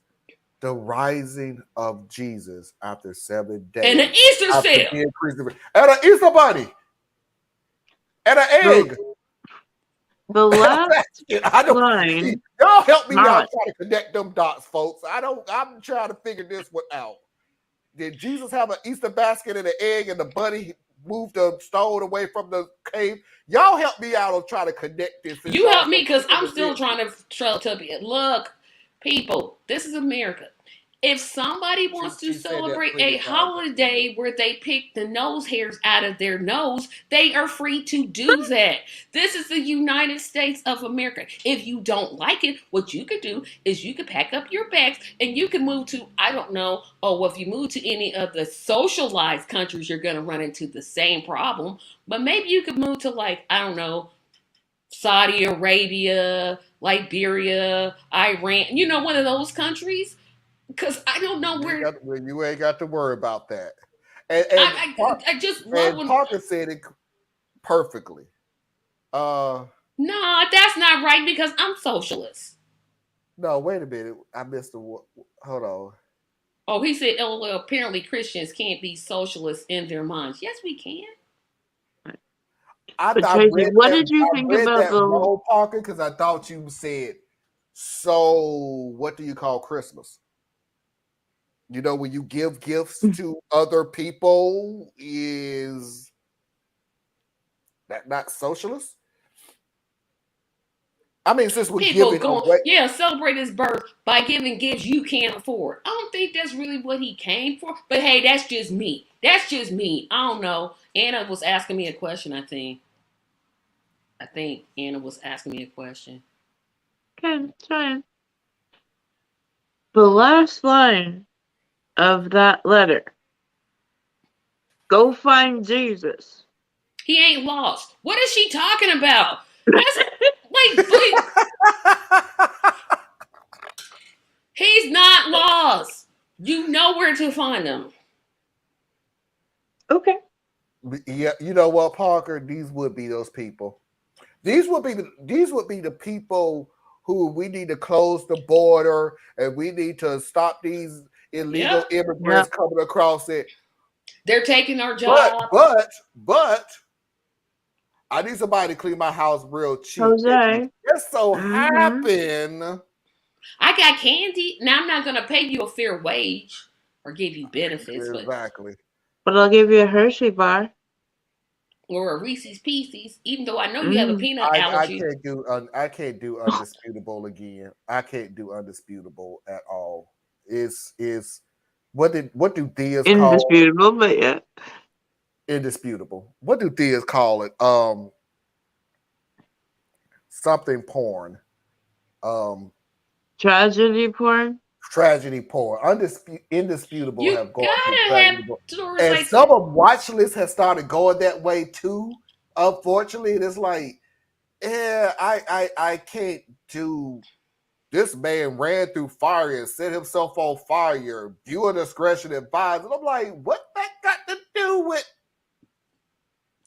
the rising of Jesus after 7 days. And an Easter sale. And an Easter bunny. And an egg. The last line. Y'all help me out try to connect them dots, folks. I'm trying to figure this one out. Did Jesus have an Easter basket and an egg and the bunny moved the stone away from the cave? Y'all help me out on trying to connect this. You help me because I'm still trying to tell you. Look, people, this is America. If somebody wants to celebrate a holiday where they pick the nose hairs out of their nose, they are free to do that. This is the United States of America. If you don't like it, what you could do is you could pack up your bags and you can move to, I don't know, if you move to any of the socialized countries, you're going to run into the same problem. But maybe you could move to I don't know, Saudi Arabia, Liberia, Iran, one of those countries. Because I don't know where you ain't got to worry about that. And I just love when Parker said it perfectly. No, that's not right because I'm socialist. No, wait a minute. I missed the. Hold on. Oh, he said, "Oh, well, apparently Christians can't be socialists in their minds." Yes, we can. What did you think about the Parker? Because I thought you said. So, what do you call Christmas? When you give gifts to other people, is that not socialist? I mean, since we're giving away, celebrate his birth by giving gifts you can't afford. I don't think that's really what he came for. But hey, that's just me. I don't know. Anna was asking me a question. I think Anna was asking me a question. Okay, trying. The last line of that letter. Go find Jesus. He ain't lost. What is she talking about? That's he's not lost. You know where to find him. Okay. Yeah, you know what, Parker? These would be those people. These would be the people who we need to close the border and we need to stop these illegal immigrants coming across it. They're taking our jobs. But I need somebody to clean my house real cheap. Jose. Just so happen. I got candy. Now I'm not going to pay you a fair wage or give you benefits. Exactly. But I'll give you a Hershey bar. Or a Reese's Pieces, even though I know you have a peanut allergy. I can't do undisputable again. I can't do undisputable at all. What do Theas call it? Indisputable, but yeah. Indisputable. What do Theas call it? Something porn. Tragedy porn. Tragedy porn. Indisputable you have gone to and some of watch lists have started going that way too. Unfortunately, it's like, I can't do. This man ran through fire and set himself on fire. Viewer discretion advised. And I'm like, what that got to do with?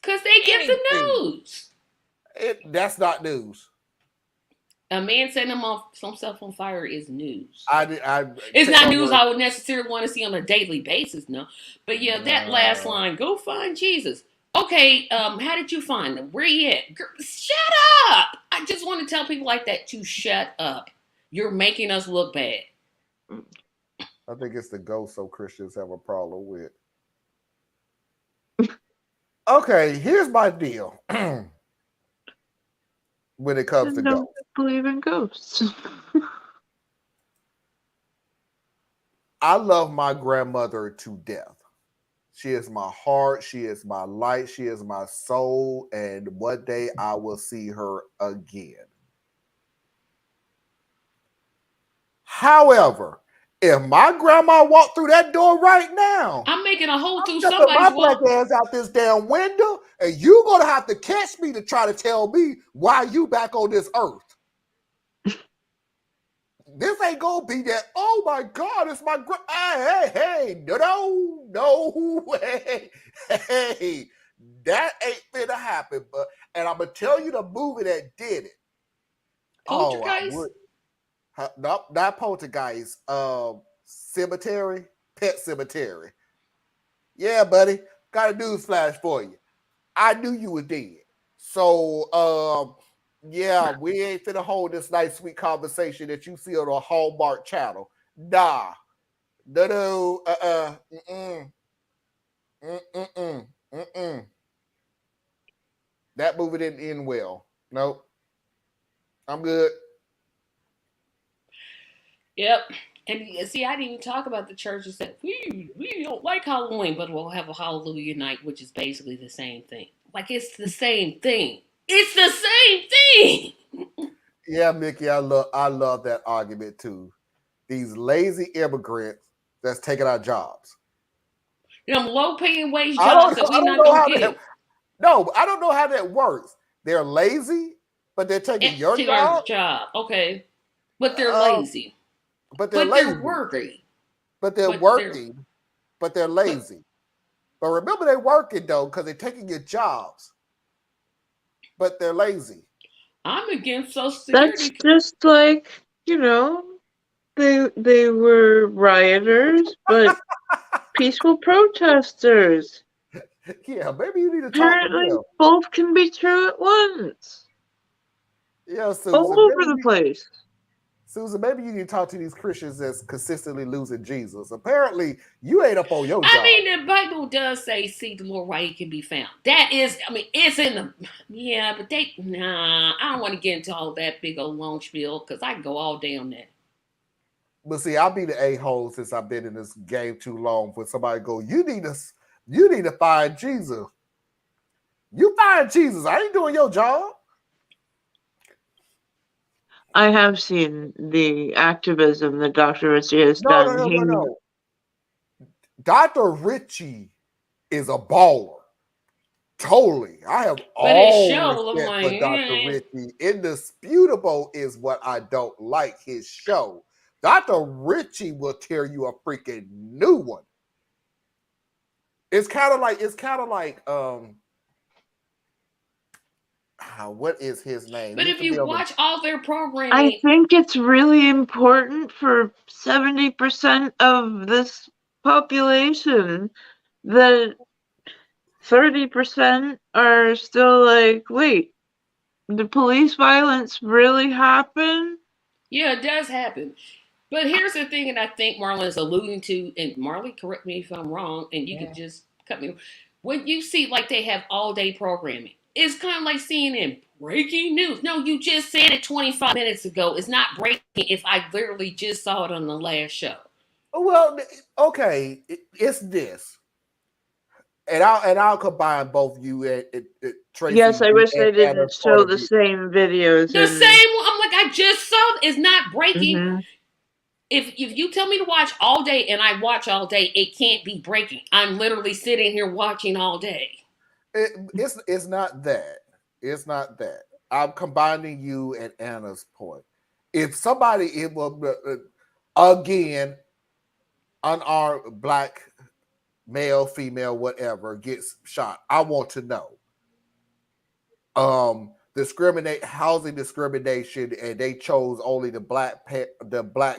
Because they get the news. That's not news. A man setting himself on fire is news. It's not news I would necessarily want to see on a daily basis, no. But yeah, that last line, go find Jesus. Okay, how did you find him? Where you at? Shut up! I just want to tell people like that to shut up. You're making us look bad. I think it's the ghost so Christians have a problem with. Okay, here's my deal. When it comes to ghosts. Believe in ghosts. I love my grandmother to death. She is my heart. She is my light. She is my soul. And one day I will see her again. However, if my grandma walked through that door right now, I'm making a hole through somebody's my black ass out this damn window And you're going to have to catch me to try to tell me why you back on this earth. This ain't going to be that, oh my God, it's my, hey, no, hey, that ain't finna happen. And I'm going to tell you the movie that did it. Poltergeist? Nope, not Poltergeist. Cemetery, Pet Cemetery. Yeah, buddy, got a news flash for you. I knew you were dead. So, yeah, we ain't finna hold this nice, sweet conversation that you see on a Hallmark channel. Nah. No, That movie didn't end well. Nope. I'm good. Yep. And see, I didn't even talk about the churches that we don't like Halloween, but we'll have a Hallelujah night, which is basically the same thing. Like, it's the same thing. It's the same thing. Yeah, Mickey, I love that argument too. These lazy immigrants that's taking our jobs. Them low-paying wage jobs that we're not going to get. No, I don't know how that works. They're lazy, but they're taking your job. Okay. But they're lazy. But they're lazy. They're working. But they're working. But they're lazy. But remember, they're working, though, because they're taking your jobs. But they're lazy. I'm against Social Security. That's just like, they were rioters, but peaceful protesters. Yeah, maybe you need to talk to them. Both can be true at once. Yeah, Susan. All over the place. Susan, maybe you need to talk to these Christians that's consistently losing Jesus. Apparently, you ain't up on your job. I mean, the Bible does say, seek the Lord while he can be found. That is, it's in the, yeah, but I don't want to get into all that big old long spiel because I can go all day on that. But see, I'll be the a-hole since I've been in this game too long for somebody to go, you need to find Jesus. You find Jesus. I ain't doing your job. I have seen the activism that Dr. Ritchie has done. No. Dr. Ritchie is a baller. Totally. I have all respect for Dr. Ritchie. Indisputable is what I don't like, his show. Dr. Ritchie will tear you a freaking new one. It's kind of like what is his name? But if you watch all their programming, I think it's really important for 70% of this population that 30% are still like, wait, did police violence really happen? Yeah, it does happen. But here's the thing, and I think Marlon is alluding to, and Marley, correct me if I'm wrong, and you can just cut me. When you see like they have all day programming, it's kind of like seeing in breaking news. No, you just said it 25 minutes ago. It's not breaking if I literally just saw it on the last show. Well, okay, it's this. And I'll combine both you and Tracy. Yes, I wish they didn't show the same videos. The same. I'm like, I just saw it's not breaking. Mm-hmm. If you tell me to watch all day and I watch all day, it can't be breaking. I'm literally sitting here watching all day. It's not that. It's not that. I'm combining you and Anna's point. If somebody, again, unarmed black male, female, whatever, gets shot, I want to know. Housing discrimination, and they chose only the black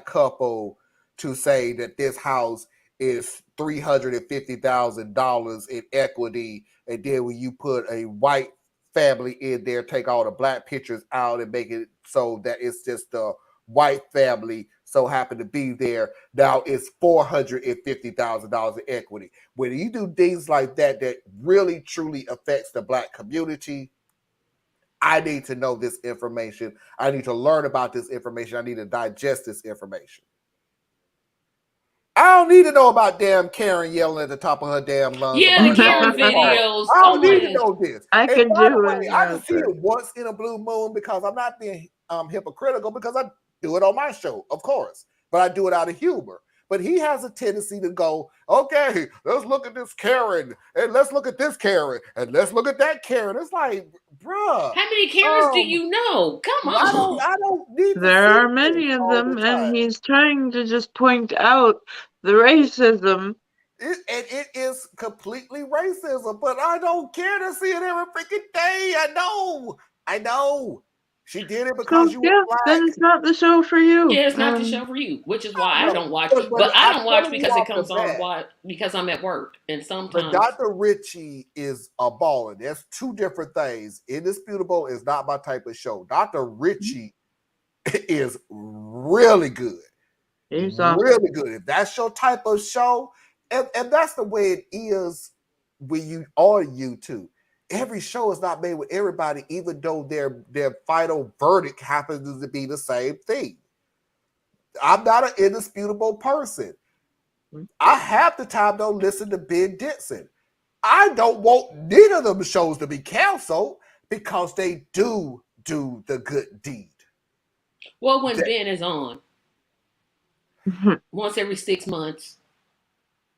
couple to say that this house is $350,000 in equity, and then when you put a white family in there, take all the black pictures out and make it so that it's just a white family so happen to be there. Now it's $450,000 in equity. When you do things like that really truly affects the black community, I need to know this information. I need to learn about this information. I need to digest this information. I don't need to know about damn Karen yelling at the top of her damn lungs. Yeah, the Karen videos. I don't need to know this. I can do it. I can see it once in a blue moon because I'm not being hypocritical, because I do it on my show, of course. But I do it out of humor. But he has a tendency to go, okay, let's look at this Karen, and let's look at this Karen, and let's look at that Karen. It's like, bruh. How many Karens do you know? Come on. I don't need to There see are this many of all them, the and time. he's trying to just point out the racism. It is completely racism, but I don't care to see it every freaking day. I know. She did it because So, you were yeah, black. then it's not the show for you. Yeah, it's not the show for you, which is why I don't watch. But I I'm don't watch telling you because it off the comes on bat. because I'm at work, and But sometimes. Dr. Richie is a baller. That's two different things. Indisputable is not my type of show. Dr. Richie is really good. He's awesome. Really good. If that's your type of show, and that's the way it is when you on YouTube. Every show is not made with everybody, even though their final verdict happens to be the same thing. I'm not an indisputable person. I half the time don't listen to Ben Dixon. I don't want neither of them shows to be canceled because they do the good deed. Well, when Ben is on, once every 6 months.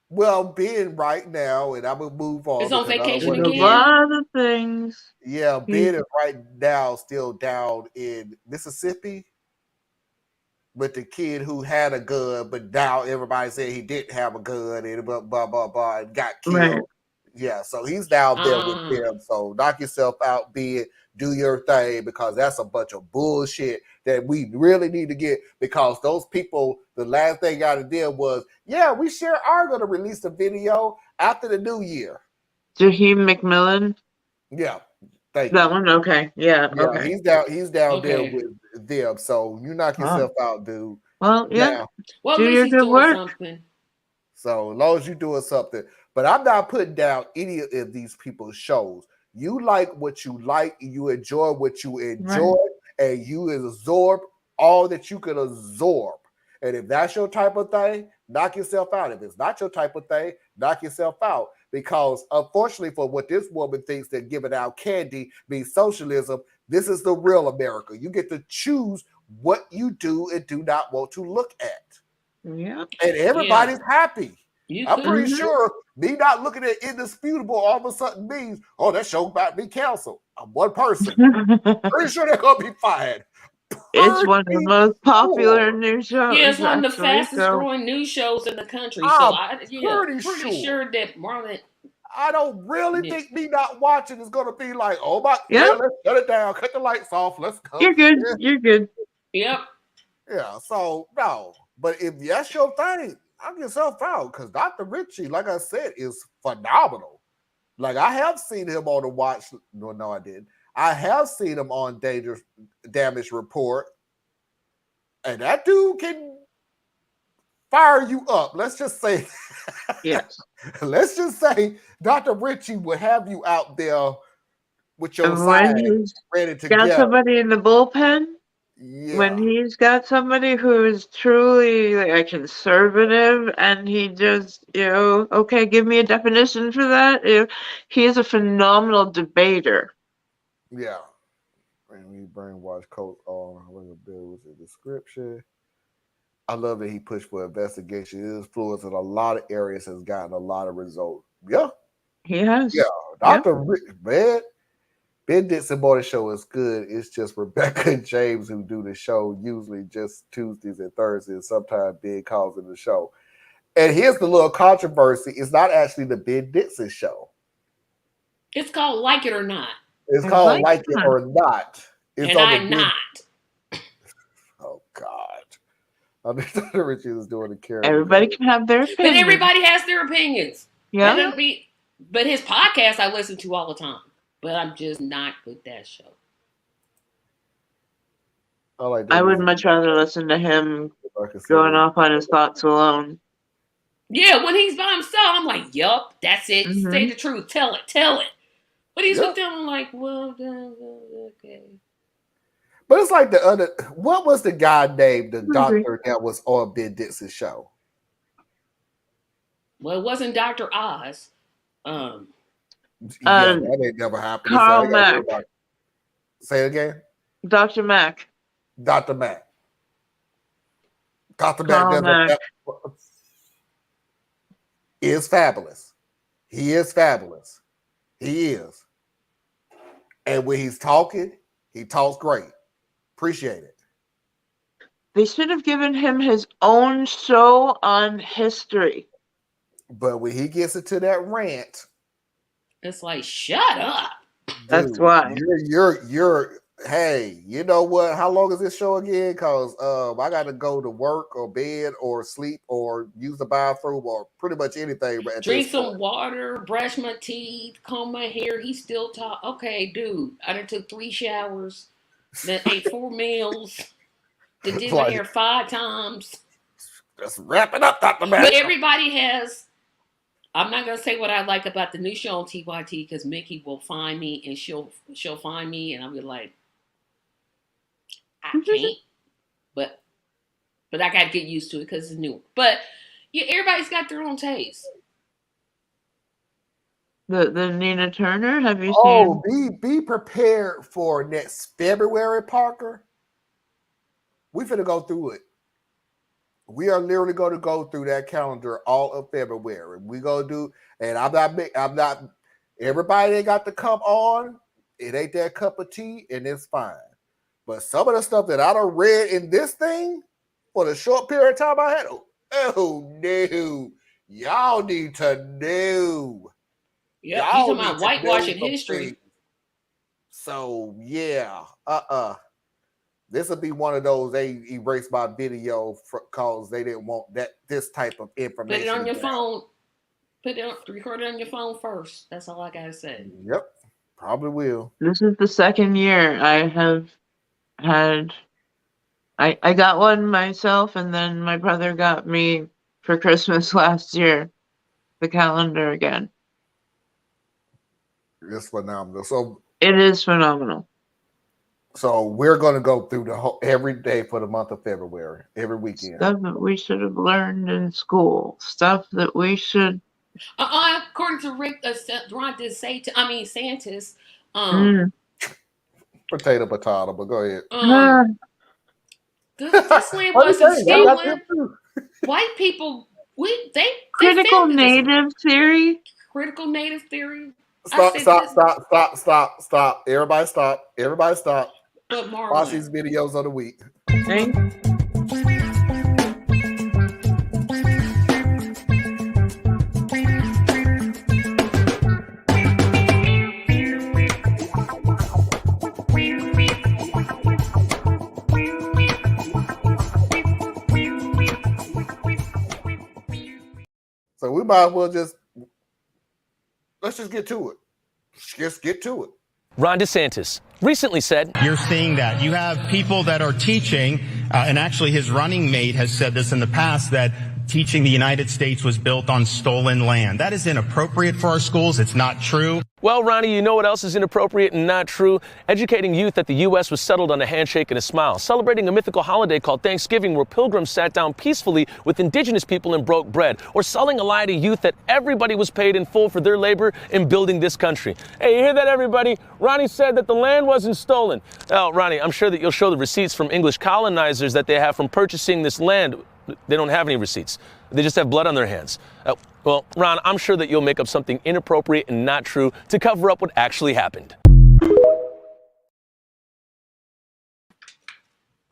Well, Ben right now, and I'm gonna move on. It's on vacation There's again. a lot of things. Yeah, Ben is right now still down in Mississippi with the kid who had a gun, but now everybody said he didn't have a gun and blah blah blah blah and got killed. Right. Yeah, so he's down there with them. So knock yourself out, Ben. Do your thing because that's a bunch of bullshit that we really need to get because those people, the last thing got to deal was, yeah, we sure are going to release a video after the new year. Jaheim McMillan? Yeah. Thank that you. one? Okay. Yeah. Okay. He's down there with them. So you knock yourself out, dude. Well, yeah. Now, well, do at least your he's good doing work. something. So as long as you're doing something. But I'm not putting down any of these people's shows. You like what you like, you enjoy what you enjoy, and you absorb all that you can absorb. And if that's your type of thing, knock yourself out. If it's not your type of thing, knock yourself out. Because unfortunately for what this woman thinks that giving out candy means socialism, this is the real America. You get to choose what you do and do not want to look at. Yeah. And everybody's happy. I'm pretty Mm-hmm. sure me not looking at indisputable all of a sudden means, oh, that show about to be canceled. I'm one person. Pretty sure they're gonna be fired. It's one of the most popular news shows. Yeah, it's one of the actually, fastest so- growing news shows in the country. I'm pretty pretty sure that Marlon. I don't really think me not watching is gonna be like, oh my, Yeah. let's shut it down, cut the lights off, let's go. You're good. You're good. Yep. Yeah, so no. But if that's your thing, knock yourself out. Because Dr. Richie, like I said, is phenomenal. Like I have seen him on the watch. No, I didn't. I have seen him on Damage Report. And that dude can fire you up. Let's just say. Yes. Let's just say Dr. Richie will have you out there with your And side when he's ready to got go. somebody in the bullpen, Yeah. when he's got somebody who is truly like a conservative and he just, okay, give me a definition for that. He is a phenomenal debater. Yeah. And we brainwash coach on was a description. I love that he pushed for investigation. His influence in a lot of areas has gotten a lot of results. Yeah. He has. Yeah. Dr. Man, Ben Dixon Morning Show is good. It's just Rebecca and James who do the show, usually just Tuesdays and Thursdays. Sometimes Ben calls in the show. And here's the little controversy. It's not actually the Ben Dixon show. It's called Like It or Not. It's called Like It or Not. It's and on I'm not. Oh, God. I mean, Dr. Richie is doing a character. Everybody can have their opinion. But everybody has their opinions. Yeah. But his podcast I listen to all the time. But I'm just not with that show. I would much rather listen to him going off on his thoughts alone. Yeah, when he's by himself, I'm like, yup, that's it. Mm-hmm. Say the truth. Tell it. But he's with them, I'm like, well, okay. But it's like the other. What was the guy named the doctor that was on Ben Dixon's show? Well, it wasn't Dr. Oz. Yeah, that ain't never happened. Carl Mack. Say it again. Dr. Mack. Dr. Mack. Dr. Carl Mack. Mack. is fabulous. He is fabulous. He is. And when he's talking, he talks great. Appreciate it. They should have given him his own show on history. But when he gets into that rant, it's like, shut up. That's dude, why. You're hey, you know what? How long is this show again? Because I got to go to work or bed or sleep or use the bathroom or pretty much anything. But Drink some water, brush my teeth, comb my hair. He still talk. Okay, dude, I done took 3 showers, then ate 4 meals, then did my hair 5 times. Just wrap it up, Dr. Matt. But everybody has. I'm not gonna say what I like about the new show on TYT because Mickey will find me and she'll find me and I'll be like, I can't. But I gotta get used to it because it's new. But yeah, everybody's got their own taste. The Nina Turner, have you seen? Be prepared for next February, Parker. We finna go through it. We are literally going to go through that calendar all of February. We gonna do, and I'm not. Everybody ain't got to come on. It ain't that cup of tea, and it's fine. But some of the stuff that I done read in this thing for the short period of time I had, oh no, y'all need to know. Yeah, you talking about whitewashing history. Things. So yeah, this will be one of those they erased my video because they didn't want this type of information. Put it on your phone. Record it on your phone first. That's all I gotta say. Yep, probably will. This is the second year I have had. I got one myself, and then my brother got me for Christmas last year the calendar again. It's phenomenal. So it is phenomenal. So we're going to go through the whole every day for the month of February, every weekend. Stuff that we should have learned in school. Stuff that we should. According to Rick, Ron DeSantis. Potato, but go ahead. This land wasn't stolen. White people, they critical native theory. Critical native theory. Stop. Everybody stop. But Marlon. Watch these videos of the week. Okay. So we might as well let's just get to it. Just get to it. Ron DeSantis recently said, you're seeing that. You have people that are teaching, and actually his running mate has said this in the past, that teaching the United States was built on stolen land. That is inappropriate for our schools. It's not true. Well, Ronnie, you know what else is inappropriate and not true? Educating youth that the U.S. was settled on a handshake and a smile, celebrating a mythical holiday called Thanksgiving where pilgrims sat down peacefully with indigenous people and broke bread, or selling a lie to youth that everybody was paid in full for their labor in building this country. Hey, you hear that, everybody? Ronnie said that the land wasn't stolen. Now, Ronnie, I'm sure that you'll show the receipts from English colonizers that they have from purchasing this land. They don't have any receipts. They just have blood on their hands. Well, Ron, I'm sure that you'll make up something inappropriate and not true to cover up what actually happened.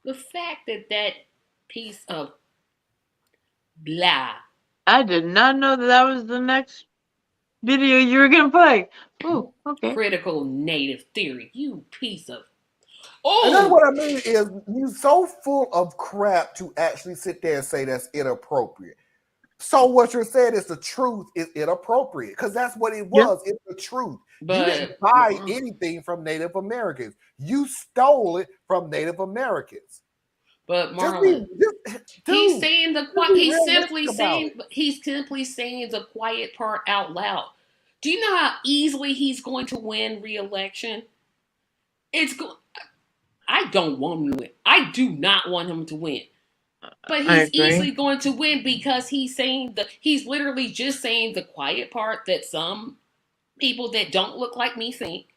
The fact that piece of blah. I did not know that was the next video you were going to play. Oh, okay. Critical native theory. You piece of... And that's what I mean is you're so full of crap to actually sit there and say that's inappropriate. So what you're saying is the truth is inappropriate because that's what it was. Yep. It's the truth. But, you didn't buy anything from Native Americans. You stole it from Native Americans. But Marlon, he's saying he's simply saying the quiet part out loud. Do you know how easily he's going to win re-election? I don't want him to win. I do not want him to win. But he's easily going to win because he's literally just saying the quiet part that some people that don't look like me think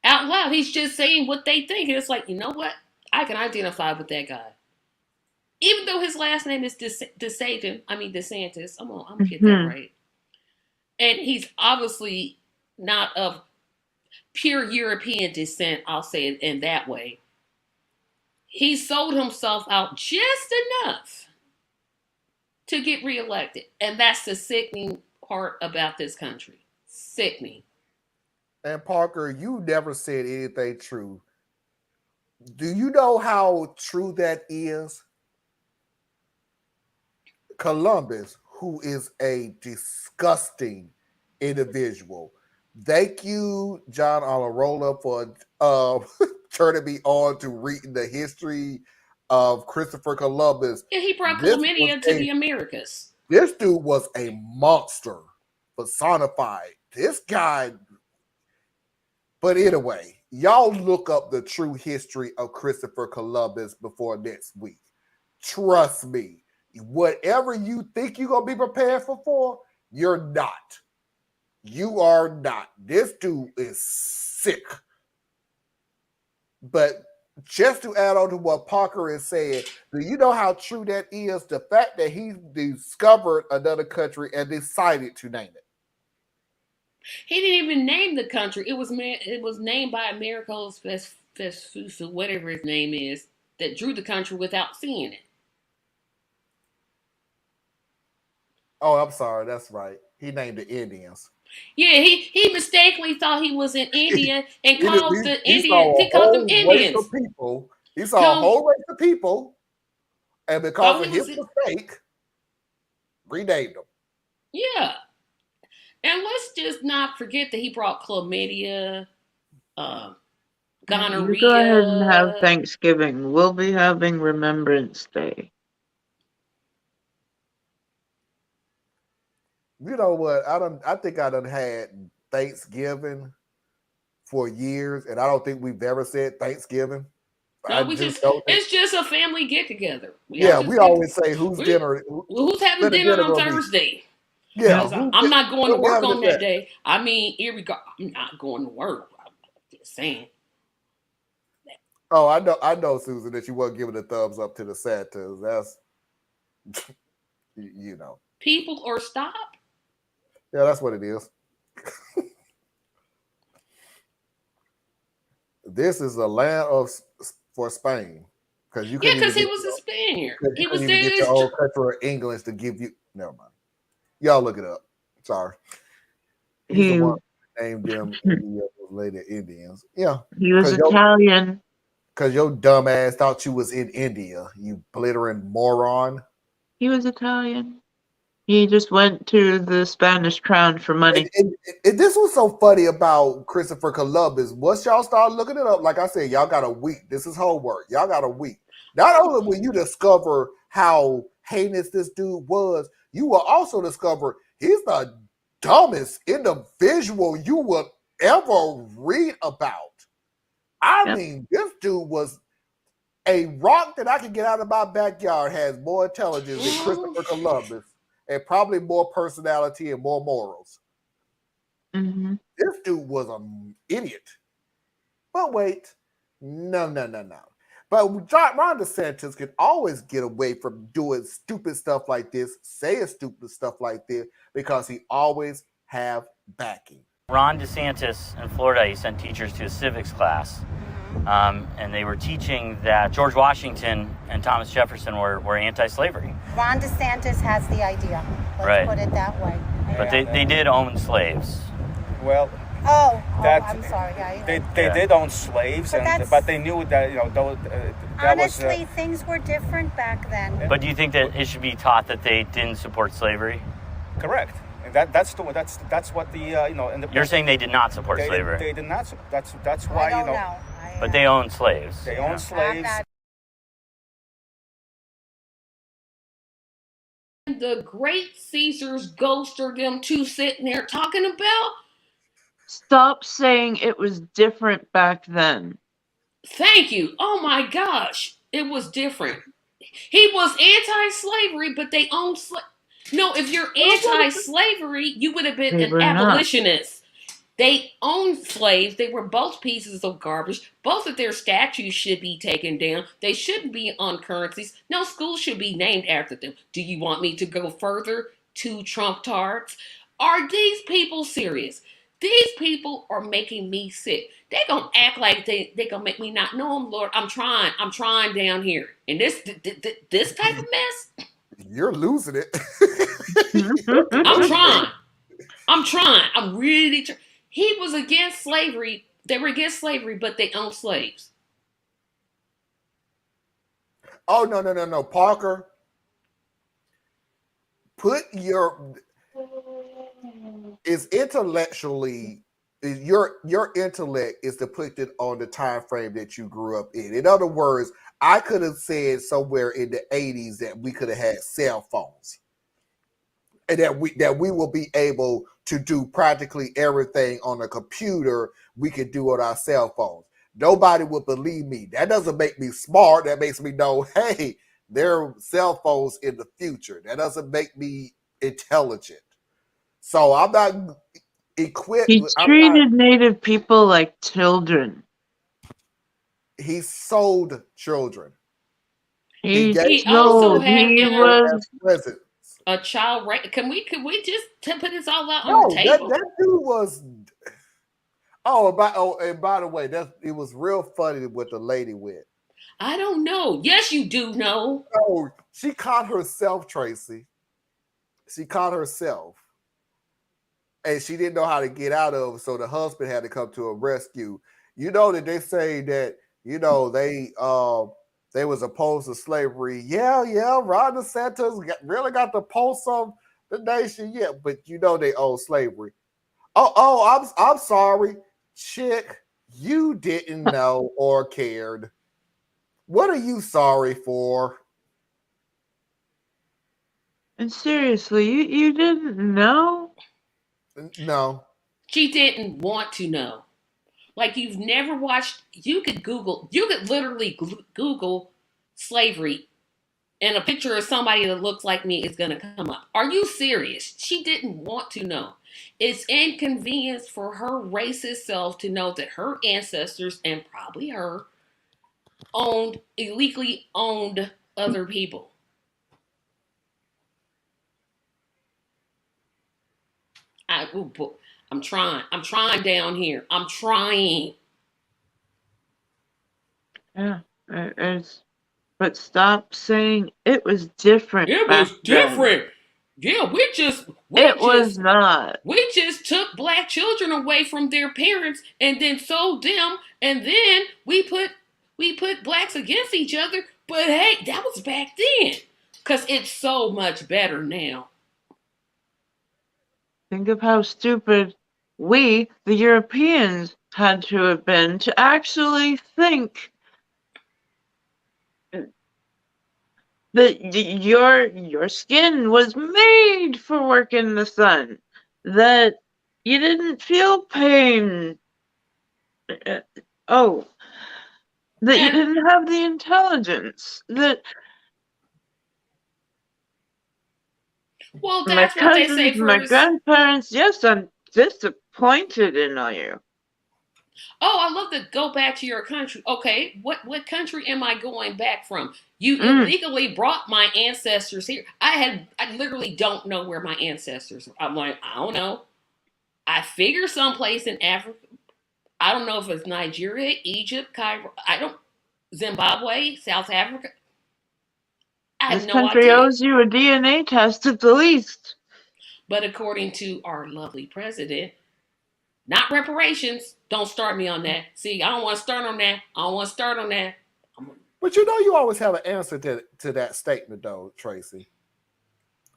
out loud. He's just saying what they think. And it's like, you know what? I can identify with that guy. Even though his last name is DeSantis, I'm gonna get that right. And he's obviously not of pure European descent, I'll say it in that way. He sold himself out just enough to get reelected. And that's the sickening part about this country. Sickening. And Parker, you never said anything true. Do you know how true that is? Columbus, who is a disgusting individual. Thank you, John Alarola, for turning me on to reading the history of Christopher Columbus. Yeah, he brought chlamydia to the Americas. This dude was a monster personified. This guy. But anyway, y'all look up the true history of Christopher Columbus before next week. Trust me, whatever you think you're going to be prepared for, you're not. You are not. This dude is sick. But just to add on to what Parker is saying, do you know how true that is? The fact that he discovered another country and decided to name it. He didn't even name the country. It was named by Americo's Vespucci, whatever his name is, that drew the country without seeing it. Oh, I'm sorry. That's right. He named the Indians. Yeah, he mistakenly thought he was in India and called the Indians. He called them Indians. He saw a whole race of people, and because of his mistake, renamed them. Yeah. And let's just not forget that he brought chlamydia, gonorrhea. You go ahead and have Thanksgiving. We'll be having Remembrance Day. You know what? I think I done had Thanksgiving for years, and I don't think we've ever said Thanksgiving. No, it's just a family get together. We always say who's having dinner on Thursday. Yeah, I'm not going to work on that day. I mean, here we go. I'm not going to work. I'm just saying. Oh, I know, Susan, that you wasn't giving a thumbs up to the Santas. That's you know. People or stop. Yeah, that's what it is. This is a land for Spain because he was a Spaniard. He was there. Get your old country of English to give you. Never mind. Y'all look it up. Sorry. He's the one who named them later Indians. Yeah. He was Italian. Because your dumb ass thought you was in India, you glittering moron. He was Italian. He just went to the Spanish crown for money. And this was so funny about Christopher Columbus. Once y'all start looking it up, like I said, y'all got a week. This is homework. Y'all got a week. Not only will you discover how heinous this dude was, you will also discover he's the dumbest individual you will ever read about. I mean, this dude was a rock that I could get out of my backyard has more intelligence than Christopher Columbus and probably more personality and more morals. Mm-hmm. This dude was an idiot. But wait, no. But Ron DeSantis can always get away from doing stupid stuff like this, saying stupid stuff like this, because he always have backing. Ron DeSantis in Florida, he sent teachers to a civics class, and they were teaching that George Washington and Thomas Jefferson were anti-slavery. Ron DeSantis has the idea. Let's put it that way. But they did own slaves. Well, I'm sorry. They did own slaves, but they knew that honestly, things were different back then. But do you think that it should be taught that they didn't support slavery? Correct. And that's what the You're saying they did not support slavery. They did not. That's why But they owned slaves. They owned slaves. The great Caesar's ghost are them two sitting there talking about. Stop saying it was different back then. Thank you. Oh my gosh. It was different. He was anti-slavery, but they owned slaves. No, if you're anti-slavery, you would have been an abolitionist. They owned slaves. They were both pieces of garbage. Both of their statues should be taken down. They shouldn't be on currencies. No school should be named after them. Do you want me to go further to Trump tards? Are these people serious? These people are making me sick. They gonna act like they gonna make me not know them, Lord. I'm trying down here. And this type of mess. You're losing it. I'm trying. I'm really trying. He was against slavery. They were against slavery, but they owned slaves. Oh, no. Parker, put your is intellectually your intellect is depicted on the time frame that you grew up in. In other words, I could have said somewhere in the 80s that we could have had cell phones. And that we will be able to do practically everything on a computer we can do on our cell phones. Nobody would believe me. That doesn't make me smart. That makes me know, hey, there are cell phones in the future. That doesn't make me intelligent. So I'm not equipped. He treated Native people like children. He sold children. He also had a child rape. Can we just put this all out on the table? That dude was. And by the way, it was real funny what the lady with. I don't know. Yes, you do know. Oh, she caught herself, Tracy. She caught herself. And she didn't know how to get out of it, so the husband had to come to a rescue. You know that they say that, they was opposed to slavery. Yeah, Ron DeSantis really got the pulse of the nation. Yeah, but they own slavery. I'm sorry. Chick, you didn't know or cared. What are you sorry for? And seriously, you didn't know? No. She didn't want to know. Like, you've never watched, you could literally Google slavery and a picture of somebody that looks like me is going to come up. Are you serious? She didn't want to know. It's inconvenience for her racist self to know that her ancestors, and probably her, illegally owned other people. I'm trying. I'm trying down here. I'm trying. Yeah, but stop saying it was different. It was different. Yeah, it was not. We just took black children away from their parents and then sold them, and then we put blacks against each other. But hey, that was back then. Because it's so much better now. Think of how stupid we, the Europeans, had to have been to actually think that your skin was made for work in the sun, that you didn't feel pain. That you didn't have the intelligence. That well, that's what they say for my grandparents. Yes, I'm disappointed in you. Oh, I love to go back to your country. Okay, what country am I going back from? You illegally brought my ancestors here. I literally don't know where my ancestors are. I'm like, I don't know. I figure someplace in Africa. I don't know if it's Nigeria, Egypt, Cairo. Zimbabwe, South Africa. This country owes you a DNA test at the least. But according to our lovely president, not reparations. Don't start me on that. See, I don't want to start on that. But you always have an answer to that statement, though, Tracy.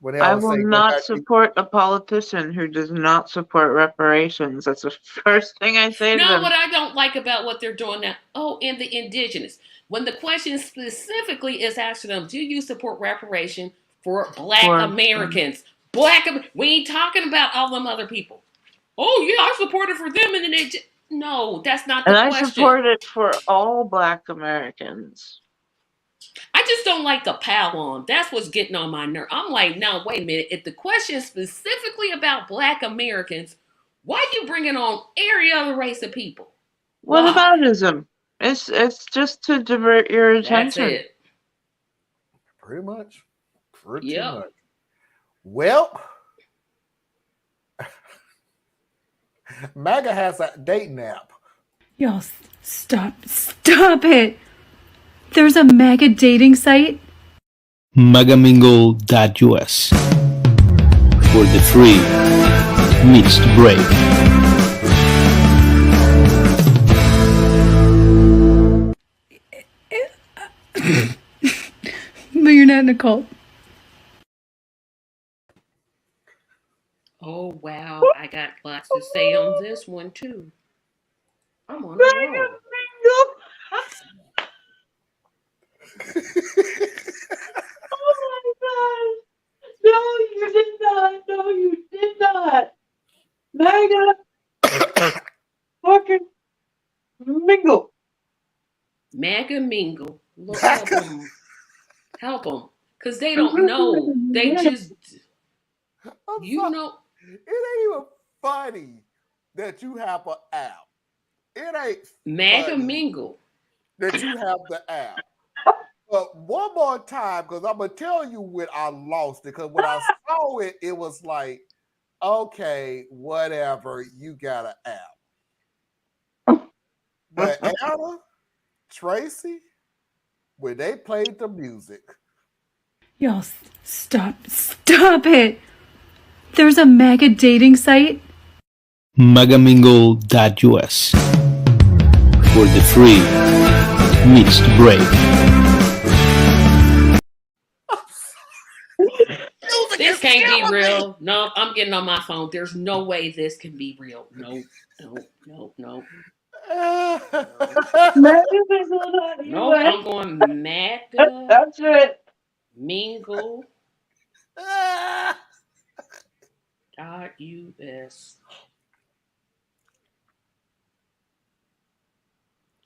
I will not support a politician who does not support reparations. That's the first thing I say to them. No, what I don't like about what they're doing now, and the indigenous. When the question specifically is asked to them, do you support reparation for Black Americans? We ain't talking about all them other people. Oh, yeah, I support it for them. And then no, that's not the question. And I support it for all Black Americans. I just don't like the pile on. That's what's getting on my nerve. I'm like, no, wait a minute. If the question is specifically about Black Americans, Why you bringing on every other race of people? What Why? aboutism? It's just to divert your That's attention. it. Pretty much. Pretty Yep. much. Well, MAGA has a dating app. Y'all, stop it. There's a mega dating site. Magamingle.us for the free mixed break. But you're not in a cult. Oh wow, I got lots to say on this one too. I'm on a roll. Oh my God! No, you did not. No, you did not. MAGA fucking mingle. MAGA mingle. Look, help them, cause they don't know. They just, you know. It ain't even funny that you have an app. It ain't MAGA funny mingle that you have the app. But one more time, because I'm gonna tell you when I lost it. Because when I saw it, it was like, okay, whatever, you got an app. But Anna, Tracy, when they played the music, Y'all, stop it. There's a mega dating site. Magamingle.us for the free mixed break. This can't be real. No, I'm getting on my phone. There's no way this can be real. No. Nope, I'm going MAGA. That's it. Mingle. .us.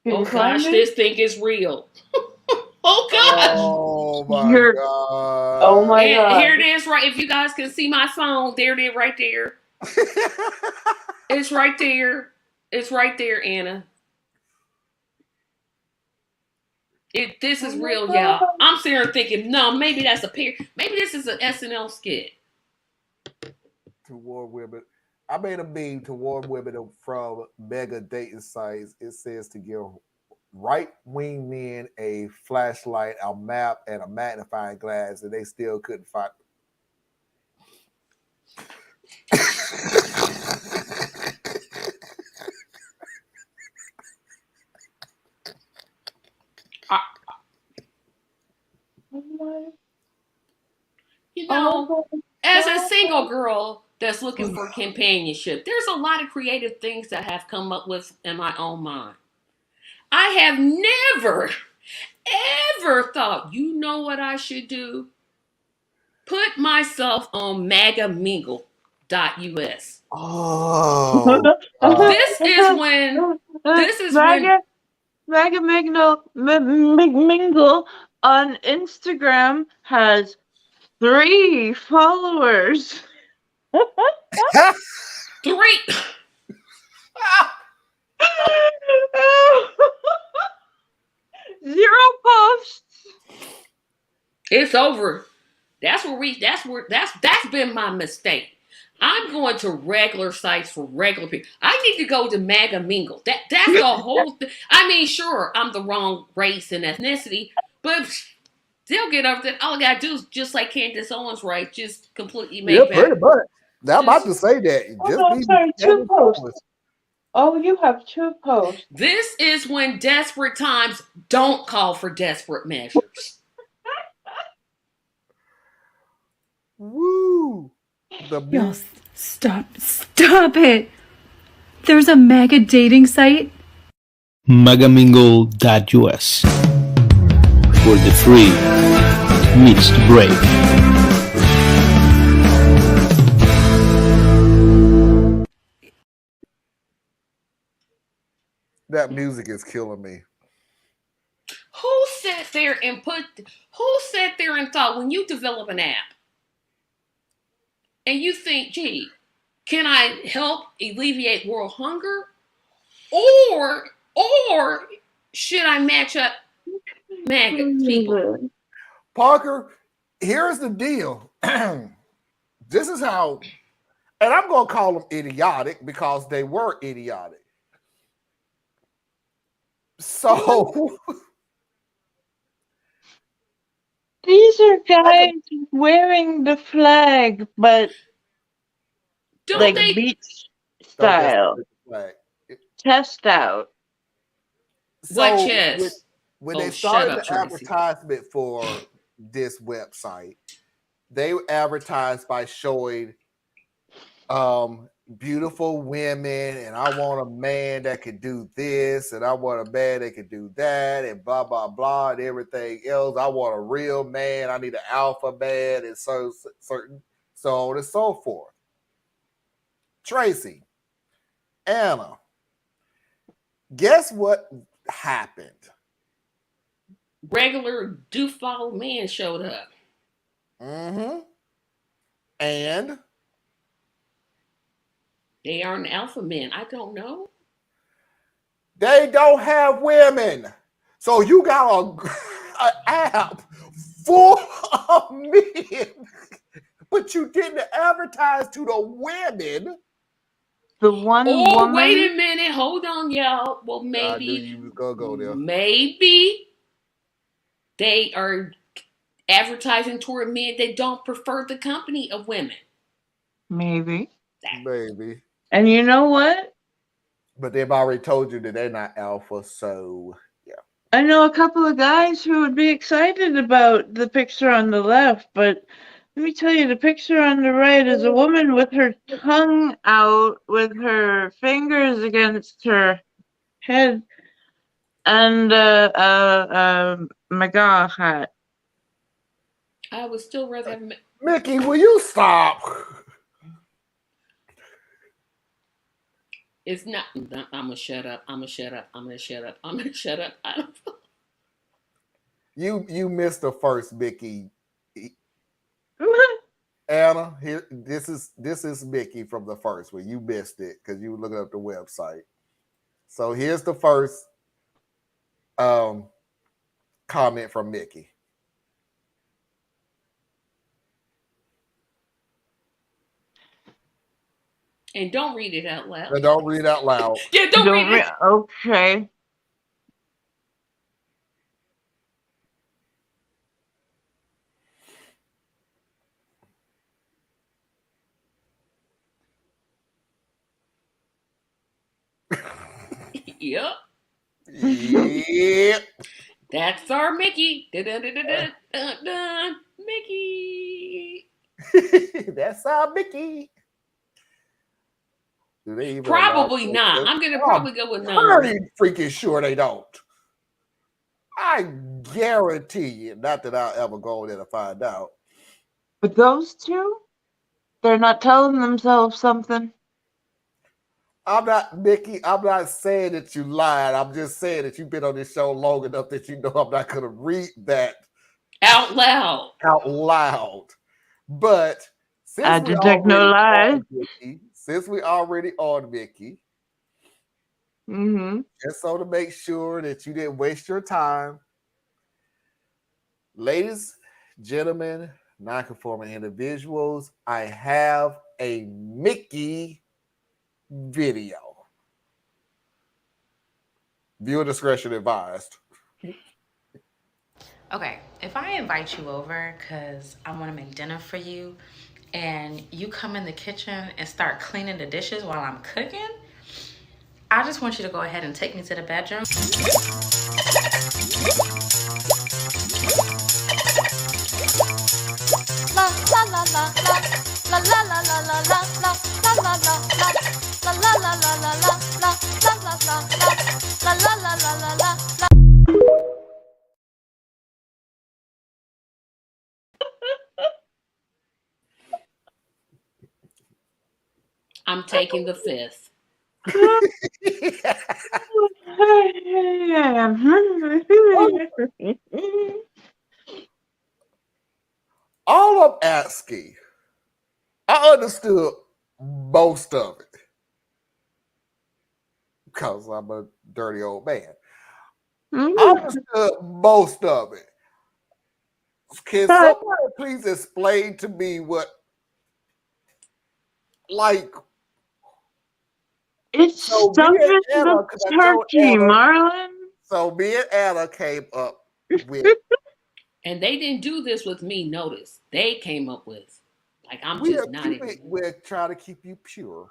Oh gosh, this thing is real. Oh gosh. Oh my God. Oh my and God. Here it is, right? If you guys can see my phone, there it is right there. It's right there. It's right there, Anna. This is real, y'all. I'm sitting here thinking, no, maybe that's a pair. Maybe this is an SNL skit. Toward women. I made a meme toward women from mega dating sites. It says to give right-wing men a flashlight, a map, and a magnifying glass, and they still couldn't find. You know, as a single girl that's looking for companionship, there's a lot of creative things that I have come up with in my own mind. I have never, ever thought, you know what I should do? Put myself on magamingle.us. Oh. This is when MAGA Mingle on Instagram has 3 followers. 3. 0 posts. It's over. That's been my mistake. I'm going to regular sites for regular people. I need to go to MAGA Mingle. That's the whole thing. I mean, sure, I'm the wrong race and ethnicity, but they'll get up there. All I gotta do is just like Candace Owens, right? Just completely make pretty much. Now I'm about to say that. Sorry, 2 posts. Oh, you have 2 posts. This is when desperate times don't call for desperate measures. Woo! Y'all, stop it. There's a mega dating site. Magamingle.us for the free mixed break. That music is killing me. Who sat there and thought when you develop an app and you think, gee, Can I help alleviate world hunger? Or should I match up MAGA people? Parker, here's the deal. This is how, and I'm going to call them idiotic because they were idiotic. So these are guys wearing the flag, but Don't like they beach style. Test out. What So chest? when Oh, they shut started up, the Tracy. advertisement for this website, they advertised by showing beautiful women, and I want a man that could do this, and I want a man that could do that, and blah blah blah, and everything else. I want a real man. I need an alpha man, and so on and so forth. Tracy, Anna, guess what happened? Regular doofball man showed up. Mm-hmm. And they aren't alpha men. I don't know. They don't have women. So you got an app full of men, but you didn't advertise to the women. The one woman. Wait a minute. Hold on, y'all. Well, maybe. I knew you was gonna go there. Maybe they are advertising toward men that don't prefer the company of women. Maybe. Maybe. And you know what? But they've already told you that they're not alpha, so yeah. I know a couple of guys who would be excited about the picture on the left, but let me tell you, the picture on the right is a woman with her tongue out, with her fingers against her head, and MAGA hat. I would still rather have Mickey, will you stop? It's not. I'm gonna shut up. I'm gonna shut up. I'm gonna shut up. I'm gonna shut up. I don't know. You missed the first, Mickey. Anna, here this is Mickey from the first one. You missed it because you were looking up the website. So here's the first comment from Mickey. And don't read it out loud. And don't read it out loud. Yeah, don't read it. Okay. Yep. Yep. That's our Mickey. Mickey. That's our Mickey. Do they even probably not. I'm gonna probably go with no. Pretty freaking sure they don't. I guarantee you. Not that I'll ever go there to find out. But those two, they're not telling themselves something. I'm not, Mickey, I'm not saying that you lied. I'm just saying that you've been on this show long enough that you know I'm not going to read that out loud. But since I detect no lies. Since we already on Mickey, just so to make sure that you didn't waste your time, ladies, gentlemen, non-conforming individuals, I have a Mickey video. Viewer discretion advised. Okay, if I invite you over because I want to make dinner for you and you come in the kitchen and start cleaning the dishes while I'm cooking, I just want you to go ahead and take me to the bedroom. I'm taking the fifth. All I'm asking, I understood most of it. Because I'm a dirty old man. I understood most of it. Can somebody please explain to me what, like, it's so stuff me and in Anna, the 'cause I told turkey, Anna, Marlon. so me and Anna came up with, and they didn't do this with me. Notice they came up with, like, I'm we're just not even. We're trying to keep you pure.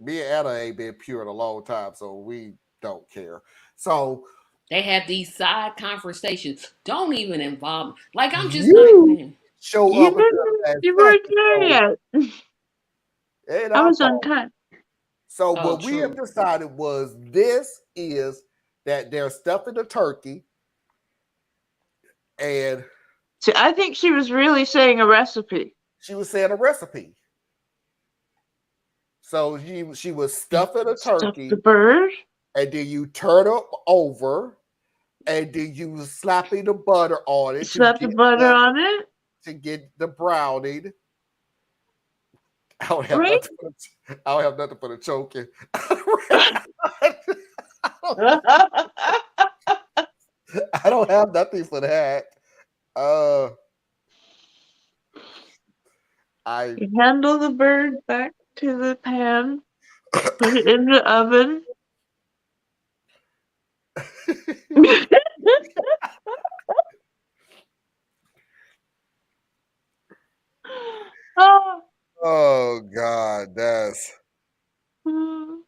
Me and Anna ain't been pure in a long time, so we don't care. So They have these side conversations. Don't even involve me. Like, I'm just not you even. show You up until didn't. that You weren't second, there so yet. ain't I our was on fault. time. So Oh, what we have true. decided was this is that there's stuff in the turkey, and See, I think she was really saying a recipe. she was saying a recipe. So she was stuffing a Stuff turkey, the bird. and then you turn it over, and then you slapping the butter on it Slap the butter on it. to get the browning. I don't have Right? nothing for the choking. I don't have nothing for that. You handle the bird back to the pan, put it in the oven. Oh. Oh God, that's. I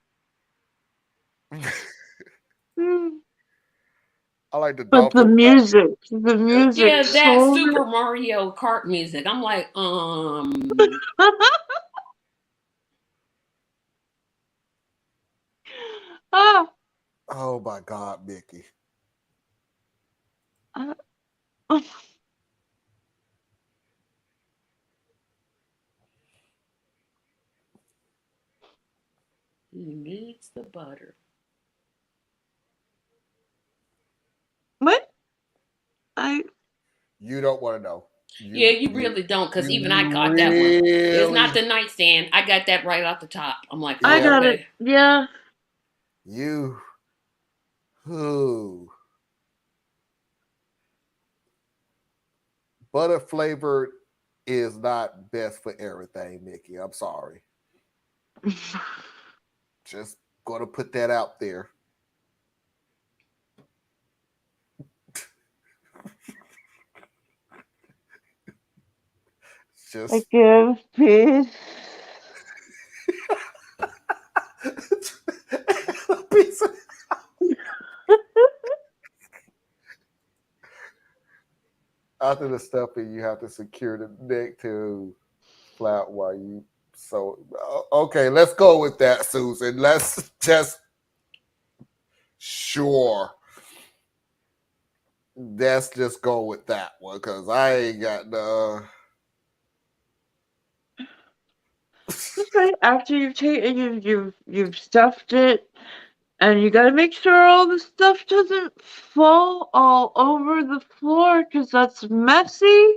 like the But the dolphin. music Yeah, that sold Super it. Mario Kart music. I'm like, Ah. Oh my God, Mickey. He needs the butter. What? You don't want to know. You really don't, because even I got really, that one. It's not the nightstand. I got that right off the top. I'm like, I got okay. it. Yeah. You. Who? Butter flavored is not best for everything, Mickey. I'm sorry. Just gonna put that out there. Just I give peace. After the stuffing, you have to secure the neck to flat while you. So okay, let's go with that, Susan. Let's just sure. Let's just go with that one because I ain't got the. Okay, after you've stuffed it, and you gotta make sure all the stuff doesn't fall all over the floor because that's messy.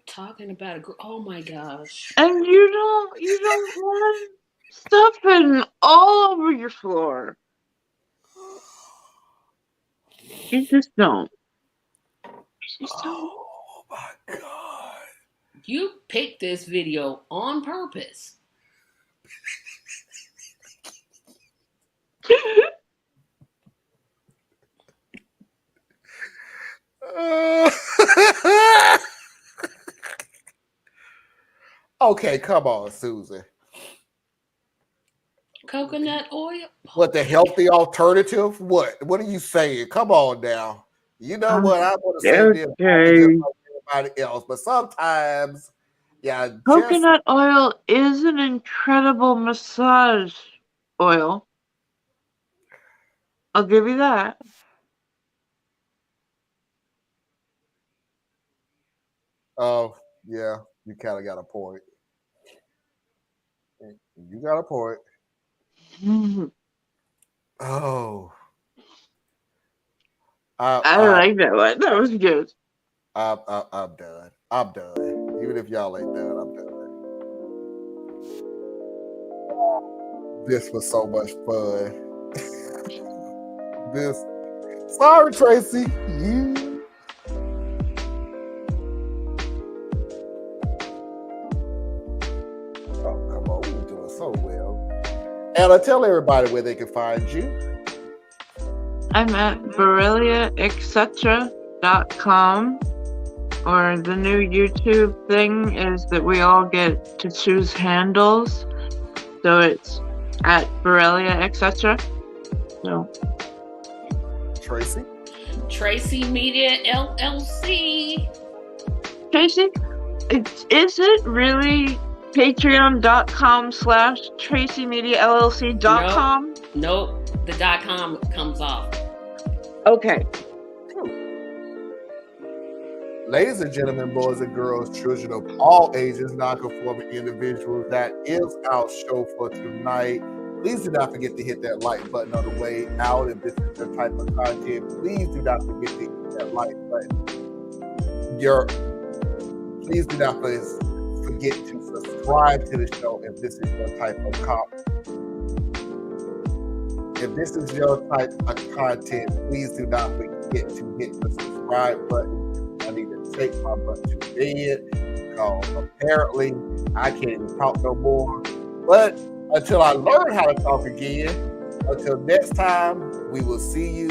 Talking about a oh my gosh. And you don't want stuffing all over your floor. You just don't. Oh my God. You picked this video on purpose. Okay, come on, Susan. Coconut oil? What, the healthy alternative? What are you saying? Come on now. You know what? I want to say this just like everybody else, but sometimes, yeah, Coconut oil is an incredible massage oil. I'll give you that. Oh, yeah, you kind of got a point. You got a point. Oh. I like that one. That was good. I'm done. I'm done. Even if y'all ain't done, I'm done. This was so much fun. Sorry, Tracy. You. Oh, come on. We were doing so well. Anna, tell everybody where they can find you. I'm at BoreliaEtc.com, or the new YouTube thing is that we all get to choose handles. So it's at Borrelia, etc. So Tracy? Tracy Media LLC. Tracy, is it really patreon.com/TracyMediaLLC.com? Nope. The .com comes off. Okay. Ladies and gentlemen, boys and girls, children of all ages, non-conforming individuals, that is our show for tonight. Please do not forget to hit that like button on the way out. If this is the type of content, please do not forget to hit that like button. Please do not forget to subscribe to the show if this is your type of content. If this is your type of content, please do not forget to hit the subscribe button. I need to take my butt to bed because apparently I can't even talk no more. But until I learn how to talk again, until next time, we will see you.